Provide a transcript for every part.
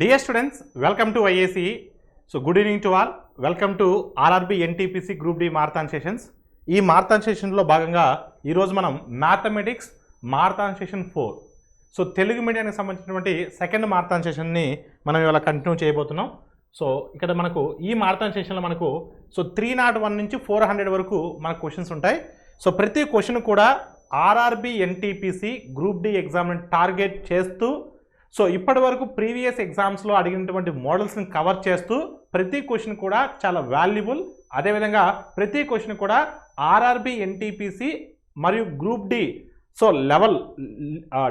Dear students, welcome to IACE. So good evening to all. Welcome to RRB NTPC Group D Marathon Sessions. ఈ marathon సెషన్లో భాగంగా ఈరోజు మనం mathematics marathon session 4. So Telugu మీడియానికి సంబంధించినటువంటి second marathon సెషన్ని మనం ఇవాళ కంటిన్యూ చేయబోతున్నాం. సో ఇక్కడ మనకు ఈ మారథాన్ సెషన్లో మనకు 301 నుంచి 400 వరకు మనకు క్వశ్చన్స్ ఉంటాయి. సో ప్రతి క్వశ్చన్ కూడా RRB NTPC గ్రూప్ డి ఎగ్జామ్ని టార్గెట్ చేస్తూ సో ఇప్పటి వరకు ప్రీవియస్ ఎగ్జామ్స్లో అడిగినటువంటి మోడల్స్ని కవర్ చేస్తూ ప్రతి క్వశ్చన్ కూడా చాలా వాల్యుబుల్. అదేవిధంగా ప్రతి క్వశ్చన్ కూడా RRB NTPC మరియు group D so level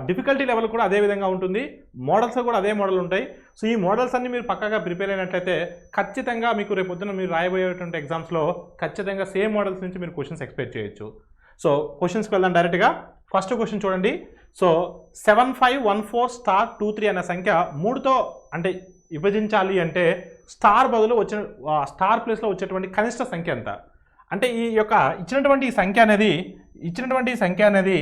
difficulty level కూడా అదే విధంగా ఉంటుంది. మోడల్స్ కూడా అదే మోడల్ ఉంటాయి. సో ఈ మోడల్స్ అన్ని మీరు పక్కాగా ప్రిపేర్ అయినట్లయితే ఖచ్చితంగా మీకు రేపొద్దున మీరు రాయబోయేటువంటి ఎగ్జామ్స్లో ఖచ్చితంగా సేమ్ మోడల్స్ నుంచి మీరు క్వశ్చన్స్ ఎక్స్పెక్ట్ చేయొచ్చు. సో క్వశ్చన్స్కి వెళ్దాం డైరెక్ట్గా. ఫస్ట్ క్వశ్చన్ చూడండి. సో 7514*23 అనే సంఖ్య 3తో అంటే విభజించాలి అంటే స్టార్ బదులు వచ్చిన స్టార్ ప్లేస్లో వచ్చేటువంటి కనిష్ట సంఖ్య ఎంత అంటే ఈ యొక్క ఇచ్చినటువంటి సంఖ్య అనేది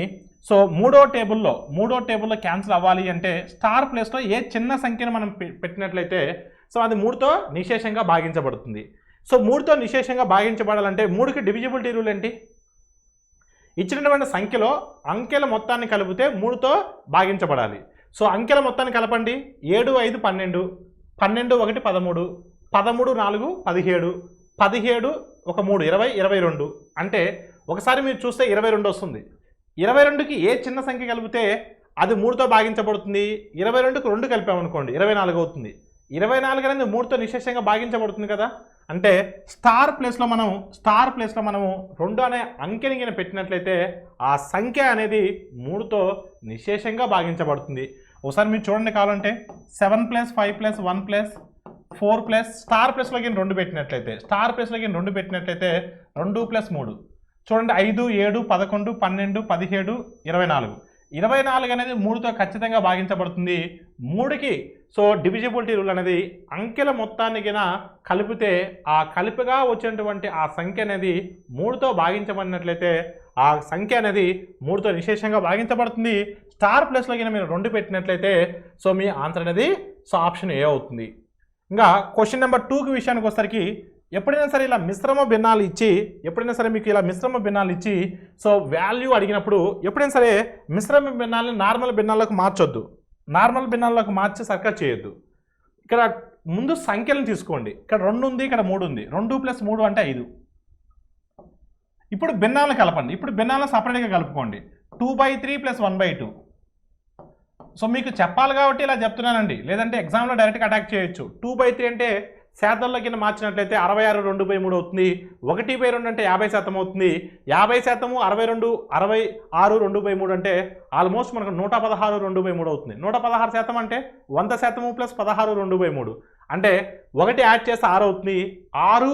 సో మూడో టేబుల్లో క్యాన్సిల్ అవ్వాలి అంటే స్టార్ ప్లేస్లో ఏ చిన్న సంఖ్యను మనం పెట్టినట్లయితే సో అది 3తో నిశేషంగా భాగించబడుతుంది. సో 3తో నిశేషంగా భాగించబడాలంటే 3కి డివిజిబిలిటీ రూల్ ఏంటి? ఇచ్చినటువంటి సంఖ్యలో అంకెల మొత్తాన్ని కలిపితే 3తో భాగించబడాలి. సో అంకెల మొత్తాన్ని కలపండి. 7 5 12, 12 1 13, 13 4 17, 17 1 3 20, 22 అంటే ఒకసారి మీరు చూస్తే 22 వస్తుంది. 22కి ఏ చిన్న సంఖ్య కలిపితే అది 3తో భాగించబడుతుంది. 22కి 2 కలిపామనుకోండి 24 అవుతుంది. 24 అనేది 3తో నిశేషంగా భాగించబడుతుంది కదా. అంటే స్టార్ ప్లేస్లో మనము 2 అనే అంకెని కింద పెట్టినట్లయితే ఆ సంఖ్య అనేది 3తో నిశేషంగా భాగించబడుతుంది. ఒకసారి మీరు చూడండి కావాలంటే 7 + 5 + 1 + 4 స్టార్ ప్లేస్లోకి 2 పెట్టినట్లయితే 2 + 3 చూడండి 5 7 11 12 17 24. 24 అనేది 3తో ఖచ్చితంగా భాగించబడుతుంది. 3కి సో డివిజిబిలిటీ రూల్ అనేది అంకెల మొత్తాన్ని కింద కలిపితే ఆ కలిపిగా వచ్చినటువంటి ఆ సంఖ్య అనేది 3తో భాగించబడినట్లయితే ఆ సంఖ్య అనేది 3తో నిశేషంగా భాగించబడుతుంది. స్టార్ ప్లేస్లో కింద మీరు 2 పెట్టినట్లయితే సో మీ ఆన్సర్ అనేది సో ఆప్షన్ ఏ అవుతుంది. ఇంకా క్వశ్చన్ నెంబర్ 2కి విషయానికి వచ్చేసరికి ఎప్పుడైనా సరే ఇలా మిశ్రమ భిన్నాలు ఇచ్చి సో వాల్యూ అడిగినప్పుడు ఎప్పుడైనా సరే మిశ్రమ భిన్నాలని నార్మల్ భిన్నాలకు మార్చొద్దు. నార్మల్ భిన్నాలకు మార్చి సర్కట్ చేయొద్దు. ఇక్కడ ముందు సంఖ్యలను తీసుకోండి. ఇక్కడ 2 ఉంది, ఇక్కడ 3 ఉంది. 2 + 3 అంటే 5. ఇప్పుడు భిన్నాలను కలపండి. ఇప్పుడు భిన్నాలను సపరేట్గా కలుపుకోండి. 2/3 + 1/2. సో మీకు చెప్పాలి కాబట్టి ఇలా చెప్తున్నానండి. లేదంటే ఎగ్జామ్లో డైరెక్ట్గా అటాక్ చేయొచ్చు. 2/3 అంటే శాతంలో కింద మార్చినట్లయితే 66 2/3 అవుతుంది. 1/2 అంటే 50% అవుతుంది. 50% 62 66 2/3 అంటే ఆల్మోస్ట్ మనకు 116 2/3 అవుతుంది. 116% అంటే 100% + 16 2/3 అంటే 1 యాడ్ చేస్తే 6 అవుతుంది. 6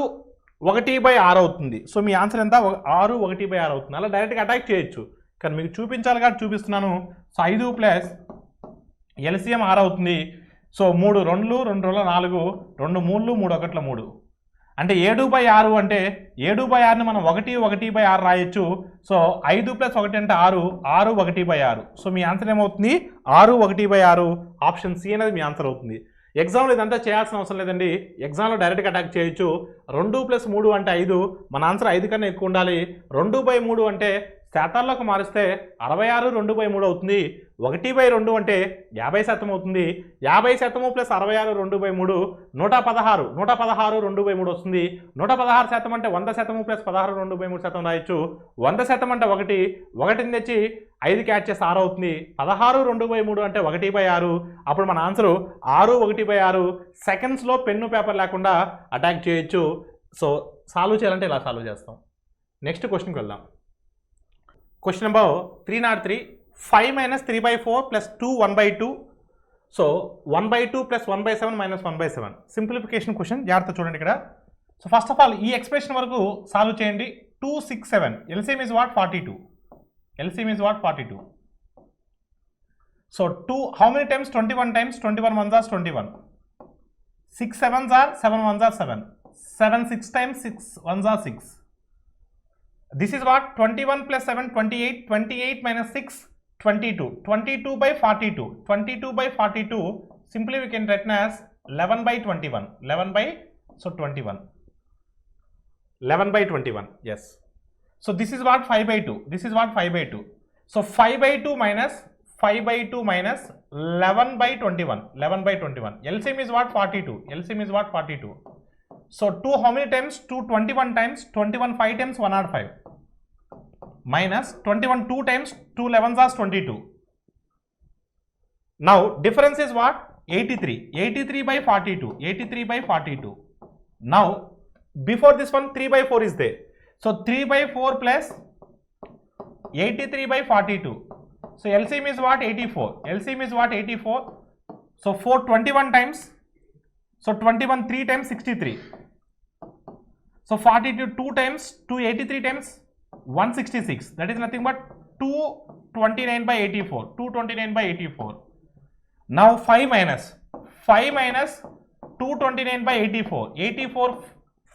1/6 అవుతుంది. సో మీ ఆన్సర్ ఎంత? 6 1/6 అవుతుంది. అలా డైరెక్ట్గా అటాక్ చేయొచ్చు. కానీ మీకు చూపించాలి కాబట్టి చూపిస్తున్నాను. సో 5 ప్లస్ LCM 6 అవుతుంది. సో 3 2 2 4 2 3 3 1 3 అంటే 7/6 అంటే 7/6ని మనం 1 1/6 రాయొచ్చు. సో 5 + 1 అంటే 6 6 1/6. సో మీ ఆన్సర్ ఏమవుతుంది? 6 1/6. ఆప్షన్ సి అనేది మీ ఆన్సర్ అవుతుంది. ఎగ్జామ్లో ఇదంతా చేయాల్సిన అవసరం లేదండి. ఎగ్జామ్లో డైరెక్ట్గా అటాక్ చేయొచ్చు. 2 + 3 అంటే 5. మన ఆన్సర్ 5 కన్నా ఎక్కువ ఉండాలి. 2/3 అంటే శాతాల్లోకి మారిస్తే 66 2/3 అవుతుంది. 1/2 అంటే 50% అవుతుంది. 50% + 66 2/3 116 2/3 వస్తుంది. 116% అంటే 100% + 16 2/3 రాయొచ్చు. 100% అంటే 1 తెచ్చి 5కి యాడ్ చేస్తే 6 అవుతుంది. 16 2/3 అంటే 1/6. అప్పుడు మన ఆన్సర్ 6 1/6. సెకండ్స్లో పెన్ను పేపర్ లేకుండా అటాక్ చేయొచ్చు. సో సాల్వ్ చేయాలంటే ఇలా సాల్వ్ చేస్తాం. నెక్స్ట్ క్వశ్చన్కి వెళ్దాం. Question number 303. 5 - 3/4 + 2 1/2. So 1/2 + 1/7 - 1/7 simplification question. జాగ్రత్త చూడండి ఇక్కడ. సో ఫస్ట్ ఆఫ్ ఆల్ ఈ ఎక్స్ప్రెషన్ వరకు సాల్వ్ చేయండి. 2 6 7 LCM is what? 42. So 2 how many times? 21 times. 21 1s are 21. 6 7s are 7 1s are 7. 7 6 times 6 1s are 6. This is what? 21 + 7 28. 28 - 6 22. 22/42. 22/42 simply we can write as 11 by 21. 11 by, so 21. 11 by 21, yes. So this is what 5 by 2. This is what 5 by 2. So 5 by 2 minus 5 by 2 minus 11 by 21. 11 by 21. LCM is what? 42. LCM is what? 42. So 2 how many times? 2 21 times. 21 5 times 105. Minus 21 2 times. 2 11s are 22. Now difference is what? 83. 83 by 42. 83 by 42. Now before this one 3 by 4 is there. So 3 by 4 plus 83 by 42. So LCM is what? 84. LCM is what? 84. So 4 21 times. So 21 3 times 63. So 42 2 times 283 times 166. That is nothing but 229 by 84. 229 by 84. Now 5 minus 229 by 84. 84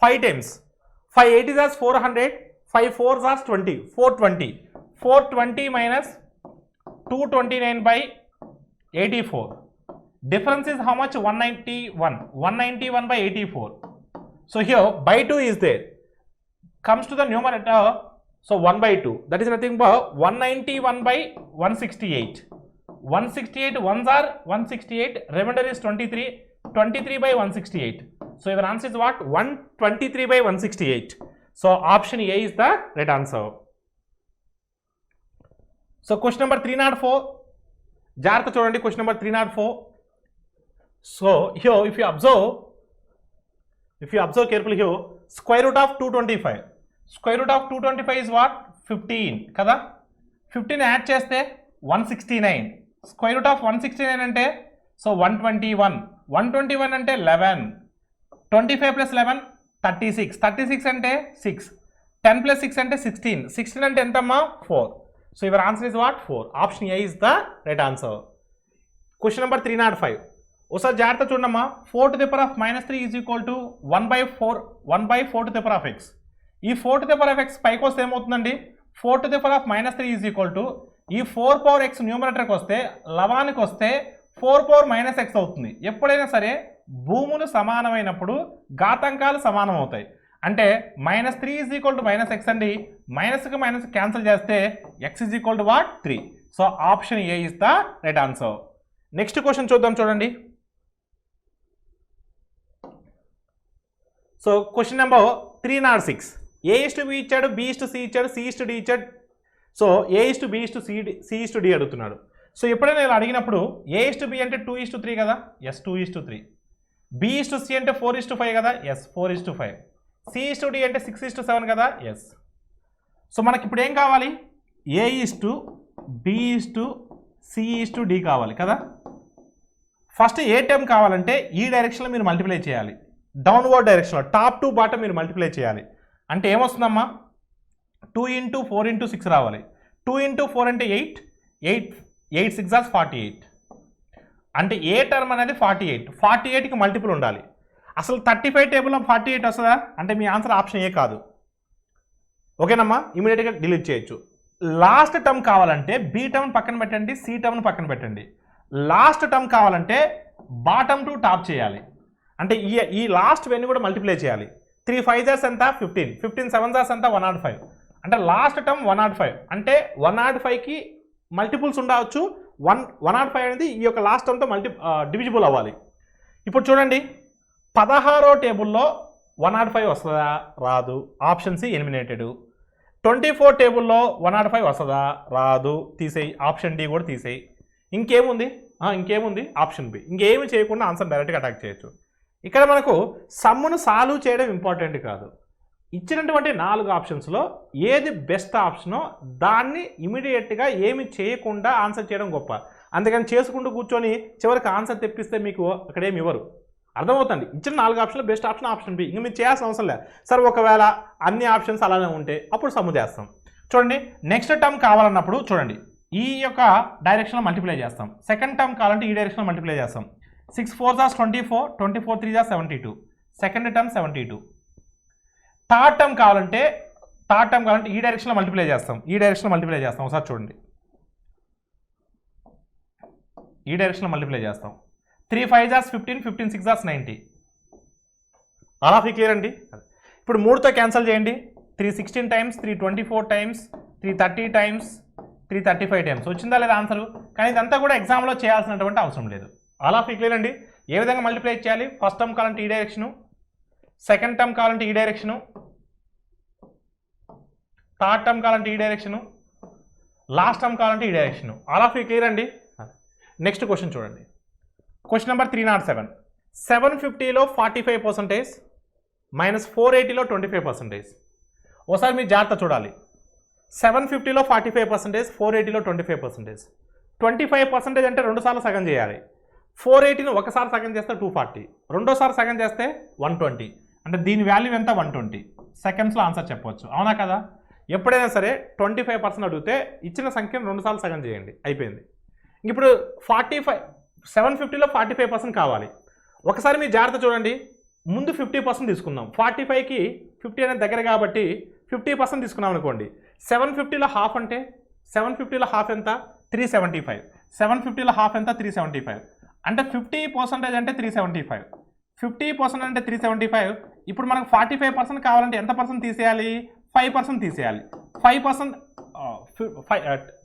5 times. 5 8 is as 400. 5 4s as 20. 420. 420 minus 229 by 84. Difference is how much? 191. 191 by 84. So here by 2 is there. Comes to the numerator. So 1 by 2. That is nothing but 191 by 168. 168 ones are 168. Remainder is 23. 23 by 168. So your answer is what? 123 by 168. So option A is the right answer. So question number 304. Jartha chudandi, question number 304. So here if you observe carefully here, square root of 225. Square root of 225 is what? 15 kada. 15 add cheste 169. Square root of 169 ante so 121. 121 ante 11. 25 plus 11 36. 36 ante 6. 10 plus 6 ante 16. 16 ante entamma 4. So your answer is what? 4. Option A is the right answer. Question number 305. ఒకసారి జాగ్రత్త చూడమ్మా. 4 to the power of minus 3 is equal to 1 by 4 to the power of x. ఈ 4 to the power of x పైకి వస్తే ఏమవుతుందండి? 4 to the power of minus 3 is equal to ఈ 4 power x న్యూమరేటర్కి వస్తే లవానికి వస్తే 4 power minus x అవుతుంది. ఎప్పుడైనా సరే భూములు సమానమైనప్పుడు ఘాతాంకాలు సమానం అవుతాయి. అంటే -3 is equal to -x అండి. మైనస్కి మైనస్ క్యాన్సిల్ చేస్తే x is equal to what? 3. So option A is the right answer. Next question చూద్దాం చూడండి. So question number 306. A is to B ఇచ్చాడు, B is to C ఇచ్చాడు, C is to D ఇచ్చాడు. So A is to B is to C is to D అడుగుతున్నాడు. So ఎప్పుడైనా ఇలా అడిగినప్పుడు A is to B అంటే 2 is to 3 కదా, yes 2 is to 3. B is to C అంటే 4 is to 5 కదా, yes 4 is to 5. C is to D అంటే 6 is to 7 కదా, ఎస్. సో మనకి ఇప్పుడు ఏం కావాలి? A is to B is to C is to D కావాలి కదా. ఫస్ట్ ఏ టర్మ్ కావాలంటే ఈ డైరెక్షన్లో మీరు మల్టిప్లై చేయాలి. డౌన్వర్డ్ డైరెక్షన్లో టాప్ టు బాటమ్ మీరు మల్టిప్లై చేయాలి. అంటే ఏమొస్తుందమ్మా? 2 into 4 into 6 రావాలి. 2 into 4 అంటే 8. 8 6 are 48. అంటే ఏ టర్మ్ అనేది 48. 48కి మల్టిపుల్ ఉండాలి. అసలు 35 టేబుల్లో 48 వస్తుందా అంటే మీ ఆన్సర్ ఆప్షన్ ఏ కాదు. ఓకేనమ్మా, ఇమీడియట్గా డిలీట్ చేయొచ్చు. లాస్ట్ టర్మ్ కావాలంటే బి టర్మ్ పక్కన పెట్టండి, సి టర్మ్ పక్కన పెట్టండి. లాస్ట్ టర్మ్ కావాలంటే బాటమ్ టు టాప్ చేయాలి. అంటే ఈ లాస్ట్ వెన్నీ కూడా మల్టిప్లై చేయాలి. 3 5s ఎంత 15, 15 7s ఎంత 105. అంటే లాస్ట్ టర్మ్ 105 అంటే 105కి మల్టిపుల్స్ ఉండవచ్చు. 105 అనేది ఈ యొక్క లాస్ట్ టర్మ్తో డివిజిబుల్ అవ్వాలి. ఇప్పుడు చూడండి 16వ టేబుల్లో 105 వస్తుందా? రాదు. Option C eliminated. 24 టేబుల్లో 105 వస్తుందా? రాదు. తీసేయి. ఆప్షన్ డి కూడా తీసేయి. ఇంకేముంది? Option B. ఇంకేమి చేయకుండా ఆన్సర్ డైరెక్ట్గా అటాక్ చేయొచ్చు. ఇక్కడ మనకు సమ్మును సాల్వ్ చేయడం ఇంపార్టెంట్ కాదు. ఇచ్చినటువంటి 4 ఆప్షన్స్లో ఏది బెస్ట్ ఆప్షనో దాన్ని ఇమీడియట్గా ఏమి చేయకుండా ఆన్సర్ చేయడం గొప్ప. అందుకని చేసుకుంటూ కూర్చొని చివరికి ఆన్సర్ తెప్పిస్తే మీకు అక్కడ ఏమి ఇవ్వరు. అర్థమవుతుంది. ఇచ్చిన 4 ఆప్షన్లో బెస్ట్ ఆప్షన్ ఆప్షన్ బి. ఇంకా మీరు చేయాల్సిన అవసరం లేదు. సరే ఒకవేళ అన్ని ఆప్షన్స్ అలానే ఉంటే అప్పుడు సమ్ము చేస్తాం. చూడండి నెక్స్ట్ టర్మ్ కావాలన్నప్పుడు చూడండి ఈ యొక్క డైరెక్షన్లో మల్టిప్లై చేస్తాం. సెకండ్ టర్మ్ కావాలంటే ఈ డైరెక్షన్లో మల్టిప్లై చేస్తాం. 6 4s are 24, 24 3s are 72. Second term 72. Third term కావాలంటే ఈ డైరెక్షన్లో మల్టిప్లై చేస్తాం. ఒకసారి చూడండి. ఈ డైరెక్షన్లో మల్టిప్లై చేస్తాం. 3 5 jars 15, 15 6 jars 90. All of you clear అండి. ఇప్పుడు 3తో క్యాన్సిల్ చేయండి. 316 టైమ్స్, 324 టైమ్స్, 330 టైమ్స్, 335 టైమ్స్. వచ్చిందా లేదా ఆన్సర్? కానీ ఇదంతా కూడా ఎగ్జామ్లో చేయాల్సినటువంటి అవసరం లేదు. ఆల్ ఆఫ్ యూ క్లియర్ అండి. ఏ విధంగా మల్టిప్లై చేయాలి? ఫస్ట్ టర్మ్ కావాలంటే ఈ డైరెక్షను, సెకండ్ టర్మ్ కావాలంటే ఈ డైరెక్షను, థర్డ్ టర్మ్ కావాలంటే ఈ డైరెక్షను, లాస్ట్ టర్మ్ కావాలంటే ఈ direction. All of you clear అండి. నెక్స్ట్ క్వశ్చన్ చూడండి. Question number 307. 750లో 45% మైనస్ 480లో 25%. ఒకసారి మీరు జాగ్రత్త చూడాలి. 750లో 45%, 480లో 25%. 25% అంటే 2 సార్లు సగం చేయాలి. 480ని ఒకసారి సగం చేస్తే 240, రెండోసారి సగం చేస్తే 120. అంటే దీని వాల్యూ ఎంత? 120 సెకండ్స్లో ఆన్సర్ చెప్పవచ్చు. అవునా కదా? ఎప్పుడైనా సరే 25% అడిగితే ఇచ్చిన సంఖ్యను 2 సార్లు సగం చేయండి, అయిపోయింది. ఇప్పుడు 750లో 45% కావాలి. ఒకసారి మీరు జాగ్రత్త చూడండి. ముందు 50% తీసుకుందాం. 45కి 50 అనేది దగ్గర కాబట్టి 50% తీసుకున్నాం అనుకోండి. 750లో హాఫ్ అంటే 750లో హాఫ్ ఎంత? 375. 750లో హాఫ్ ఎంత? 375. అంటే 50% అంటే 375. 50% అంటే 375. ఇప్పుడు మనకు 45% కావాలంటే ఎంత పర్సెంట్ తీసేయాలి? 5% తీసేయాలి. 5%